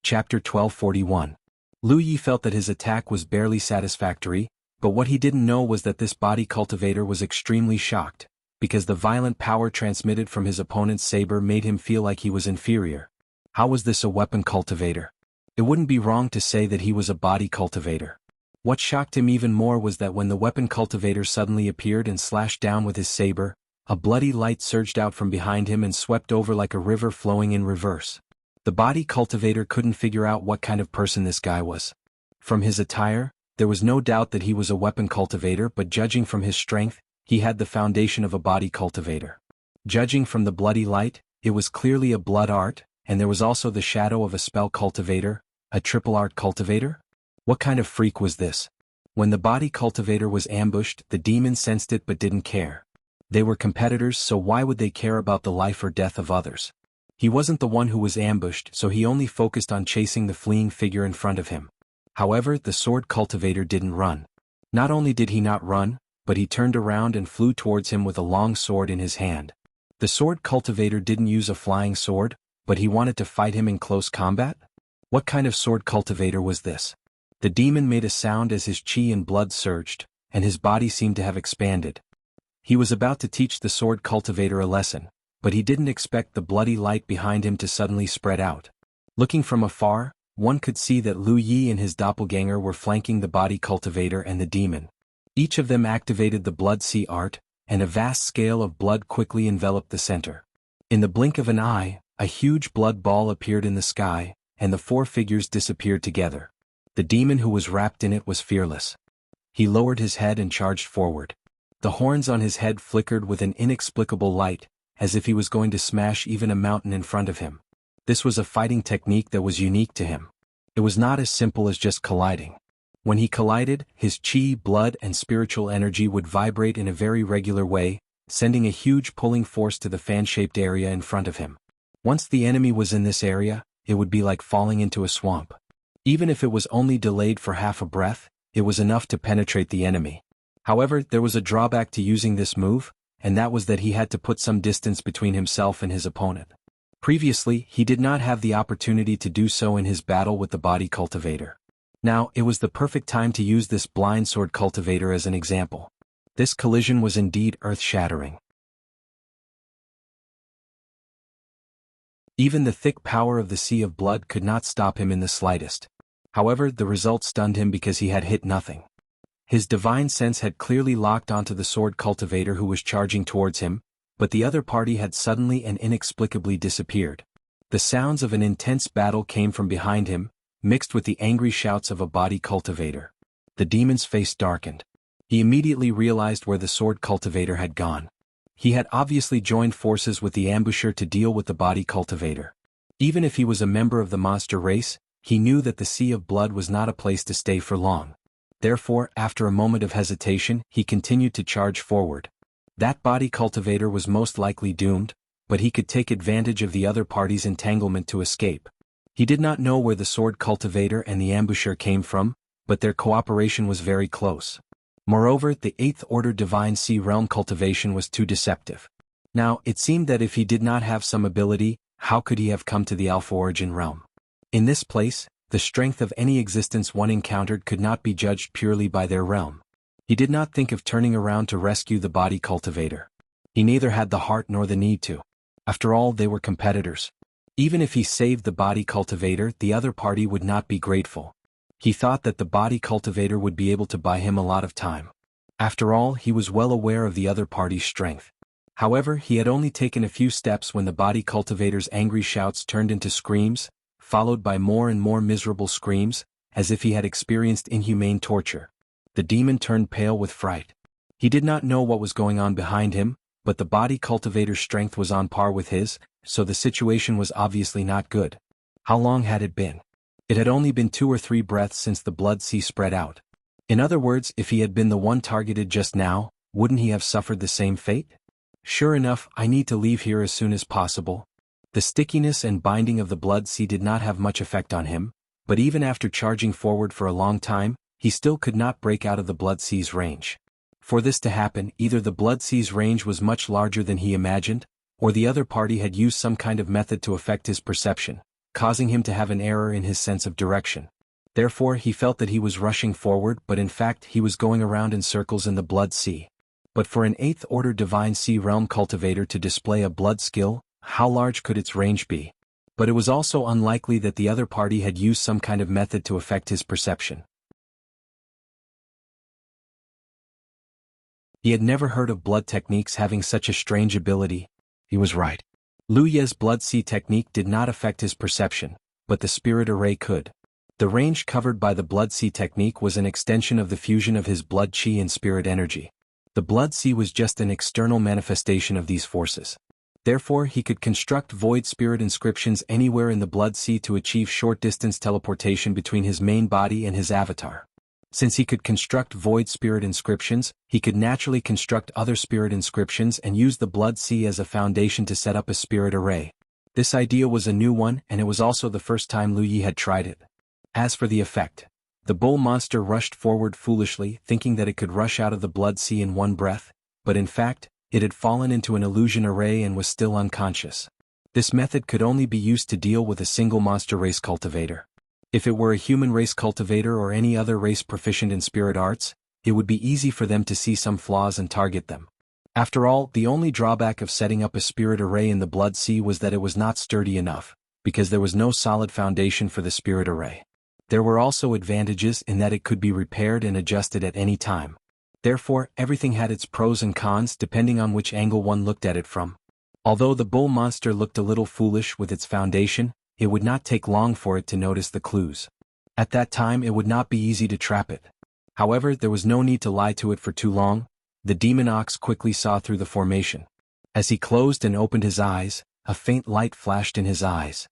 Chapter 1241. Lu Yi felt that his attack was barely satisfactory, but what he didn't know was that this body cultivator was extremely shocked, because the violent power transmitted from his opponent's saber made him feel like he was inferior. How was this a weapon cultivator? It wouldn't be wrong to say that he was a body cultivator. What shocked him even more was that when the weapon cultivator suddenly appeared and slashed down with his saber, a bloody light surged out from behind him and swept over like a river flowing in reverse. The body cultivator couldn't figure out what kind of person this guy was. From his attire, there was no doubt that he was a weapon cultivator, but judging from his strength, he had the foundation of a body cultivator. Judging from the bloody light, it was clearly a blood art, and there was also the shadow of a spell cultivator, a triple art cultivator? What kind of freak was this? When the body cultivator was ambushed, the demon sensed it but didn't care. They were competitors, so why would they care about the life or death of others? He wasn't the one who was ambushed, so he only focused on chasing the fleeing figure in front of him. However, the sword cultivator didn't run. Not only did he not run, but he turned around and flew towards him with a long sword in his hand. The sword cultivator didn't use a flying sword, but he wanted to fight him in close combat? What kind of sword cultivator was this? The demon made a sound as his chi and blood surged, and his body seemed to have expanded. He was about to teach the sword cultivator a lesson, but he didn't expect the bloody light behind him to suddenly spread out. Looking from afar, one could see that Lu Yi and his doppelganger were flanking the body cultivator and the demon. Each of them activated the blood sea art, and a vast scale of blood quickly enveloped the center. In the blink of an eye, a huge blood ball appeared in the sky, and the four figures disappeared together. The demon who was wrapped in it was fearless. He lowered his head and charged forward. The horns on his head flickered with an inexplicable light, as if he was going to smash even a mountain in front of him. This was a fighting technique that was unique to him. It was not as simple as just colliding. When he collided, his chi, blood, and spiritual energy would vibrate in a very regular way, sending a huge pulling force to the fan-shaped area in front of him. Once the enemy was in this area, it would be like falling into a swamp. Even if it was only delayed for half a breath, it was enough to penetrate the enemy. However, there was a drawback to using this move, and that was that he had to put some distance between himself and his opponent. Previously, he did not have the opportunity to do so in his battle with the body cultivator. Now, it was the perfect time to use this blind sword cultivator as an example. This collision was indeed earth-shattering. Even the thick power of the sea of blood could not stop him in the slightest. However, the result stunned him because he had hit nothing. His divine sense had clearly locked onto the sword cultivator who was charging towards him, but the other party had suddenly and inexplicably disappeared. The sounds of an intense battle came from behind him, mixed with the angry shouts of a body cultivator. The demon's face darkened. He immediately realized where the sword cultivator had gone. He had obviously joined forces with the ambusher to deal with the body cultivator. Even if he was a member of the monster race, he knew that the sea of blood was not a place to stay for long. Therefore, after a moment of hesitation, he continued to charge forward. That body cultivator was most likely doomed, but he could take advantage of the other party's entanglement to escape. He did not know where the sword cultivator and the ambusher came from, but their cooperation was very close. Moreover, the 8th Order Divine Sea Realm cultivation was too deceptive. Now, it seemed that if he did not have some ability, how could he have come to the Alpha Origin realm? In this place, the strength of any existence one encountered could not be judged purely by their realm. He did not think of turning around to rescue the body cultivator. He neither had the heart nor the need to. After all, they were competitors. Even if he saved the body cultivator, the other party would not be grateful. He thought that the body cultivator would be able to buy him a lot of time. After all, he was well aware of the other party's strength. However, he had only taken a few steps when the body cultivator's angry shouts turned into screams, followed by more and more miserable screams, as if he had experienced inhumane torture. The demon turned pale with fright. He did not know what was going on behind him, but the body cultivator's strength was on par with his, so the situation was obviously not good. How long had it been? It had only been 2 or 3 breaths since the blood sea spread out. In other words, if he had been the one targeted just now, wouldn't he have suffered the same fate? Sure enough, I need to leave here as soon as possible. The stickiness and binding of the blood sea did not have much effect on him, but even after charging forward for a long time, he still could not break out of the blood sea's range. For this to happen, either the blood sea's range was much larger than he imagined, or the other party had used some kind of method to affect his perception, causing him to have an error in his sense of direction. Therefore, he felt that he was rushing forward, but in fact he was going around in circles in the blood sea. But for an 8th order divine sea realm cultivator to display a blood skill, how large could its range be? But it was also unlikely that the other party had used some kind of method to affect his perception. He had never heard of blood techniques having such a strange ability. He was right. Lu Ye's blood sea technique did not affect his perception, but the spirit array could. The range covered by the blood sea technique was an extension of the fusion of his blood chi and spirit energy. The blood sea was just an external manifestation of these forces. Therefore, he could construct void spirit inscriptions anywhere in the blood sea to achieve short-distance teleportation between his main body and his avatar. Since he could construct void spirit inscriptions, he could naturally construct other spirit inscriptions and use the blood sea as a foundation to set up a spirit array. This idea was a new one, and it was also the first time Lu Yi had tried it. As for the effect, the bull monster rushed forward foolishly, thinking that it could rush out of the blood sea in one breath, but in fact, it had fallen into an illusion array and was still unconscious. This method could only be used to deal with a single monster race cultivator. If it were a human race cultivator or any other race proficient in spirit arts, it would be easy for them to see some flaws and target them. After all, the only drawback of setting up a spirit array in the blood sea was that it was not sturdy enough, because there was no solid foundation for the spirit array. There were also advantages in that it could be repaired and adjusted at any time. Therefore, everything had its pros and cons depending on which angle one looked at it from. Although the bull monster looked a little foolish with its foundation, it would not take long for it to notice the clues. At that time it would not be easy to trap it. However, there was no need to lie to it for too long. The demon ox quickly saw through the formation. As he closed and opened his eyes, a faint light flashed in his eyes.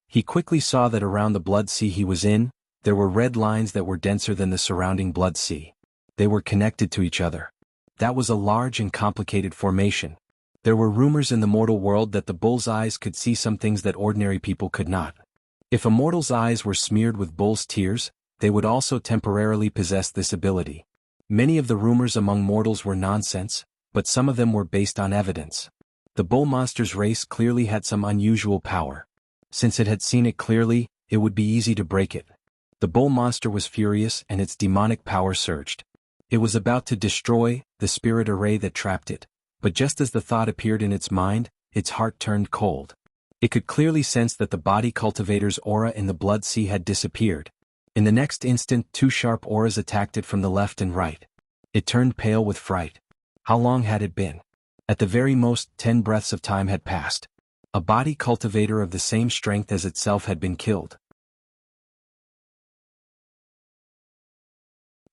He quickly saw that around the blood sea he was in, there were red lines that were denser than the surrounding blood sea. They were connected to each other. That was a large and complicated formation. There were rumors in the mortal world that the bull's eyes could see some things that ordinary people could not. If a mortal's eyes were smeared with bull's tears, they would also temporarily possess this ability. Many of the rumors among mortals were nonsense, but some of them were based on evidence. The bull monster's race clearly had some unusual power. Since it had seen it clearly, it would be easy to break it. The bull monster was furious and its demonic power surged. It was about to destroy the spirit array that trapped it, but just as the thought appeared in its mind, its heart turned cold. It could clearly sense that the body cultivator's aura in the blood sea had disappeared. In the next instant, 2 sharp auras attacked it from the left and right. It turned pale with fright. How long had it been? At the very most, 10 breaths of time had passed. A body cultivator of the same strength as itself had been killed.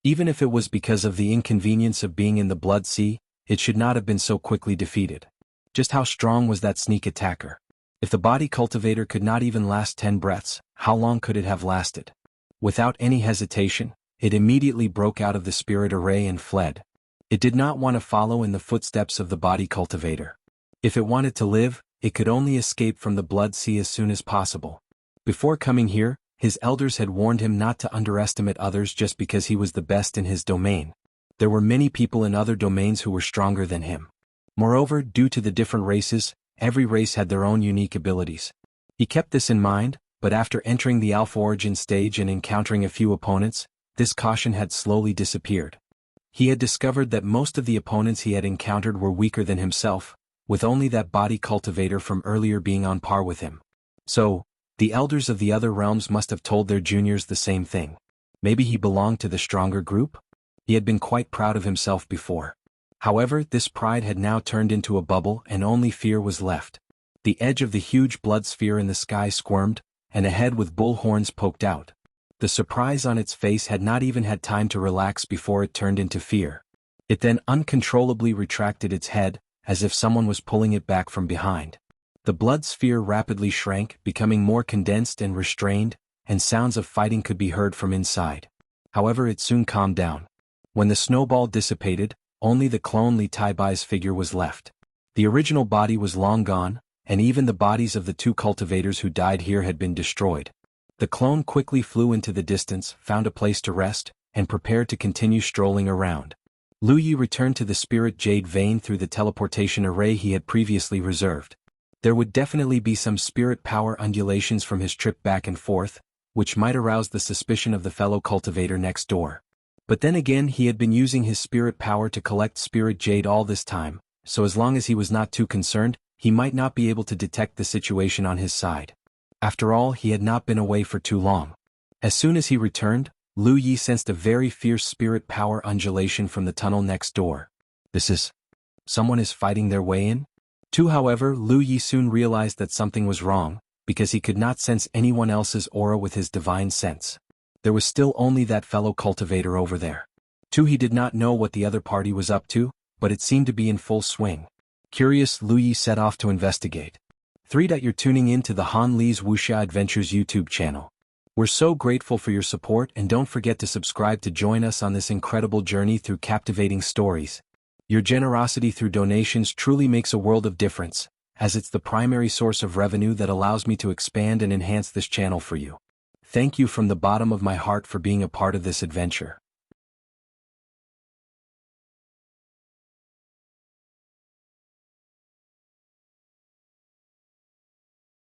Even if it was because of the inconvenience of being in the blood sea, it should not have been so quickly defeated. Just how strong was that sneak attacker? If the body cultivator could not even last 10 breaths, how long could it have lasted? Without any hesitation, it immediately broke out of the spirit array and fled. It did not want to follow in the footsteps of the body cultivator. If it wanted to live, it could only escape from the blood sea as soon as possible. Before coming here, his elders had warned him not to underestimate others just because he was the best in his domain. There were many people in other domains who were stronger than him. Moreover, due to the different races, every race had their own unique abilities. He kept this in mind, but after entering the Alpha Origin stage and encountering a few opponents, this caution had slowly disappeared. He had discovered that most of the opponents he had encountered were weaker than himself, with only that body cultivator from earlier being on par with him. So, the elders of the other realms must have told their juniors the same thing. Maybe he belonged to the stronger group? He had been quite proud of himself before. However, this pride had now turned into a bubble and only fear was left. The edge of the huge blood sphere in the sky squirmed, and a head with bull horns poked out. The surprise on its face had not even had time to relax before it turned into fear. It then uncontrollably retracted its head, as if someone was pulling it back from behind. The blood sphere rapidly shrank, becoming more condensed and restrained, and sounds of fighting could be heard from inside. However, it soon calmed down. When the snowball dissipated, only the clone Li Taibai's figure was left. The original body was long gone, and even the bodies of the two cultivators who died here had been destroyed. The clone quickly flew into the distance, found a place to rest, and prepared to continue strolling around. Lu Yi returned to the spirit jade vein through the teleportation array he had previously reserved. There would definitely be some spirit power undulations from his trip back and forth, which might arouse the suspicion of the fellow cultivator next door. But then again, he had been using his spirit power to collect spirit jade all this time, so as long as he was not too concerned, he might not be able to detect the situation on his side. After all, he had not been away for too long. As soon as he returned, Lu Yi sensed a very fierce spirit power undulation from the tunnel next door. Someone is fighting their way in? However, Lu Yi soon realized that something was wrong, because he could not sense anyone else's aura with his divine sense. There was still only that fellow cultivator over there. He did not know what the other party was up to, but it seemed to be in full swing. Curious, Lu Yi set off to investigate. 3. You're tuning in to the Han Li's Wuxia Adventures YouTube channel. We're so grateful for your support, and don't forget to subscribe to join us on this incredible journey through captivating stories. Your generosity through donations truly makes a world of difference, as it's the primary source of revenue that allows me to expand and enhance this channel for you. Thank you from the bottom of my heart for being a part of this adventure.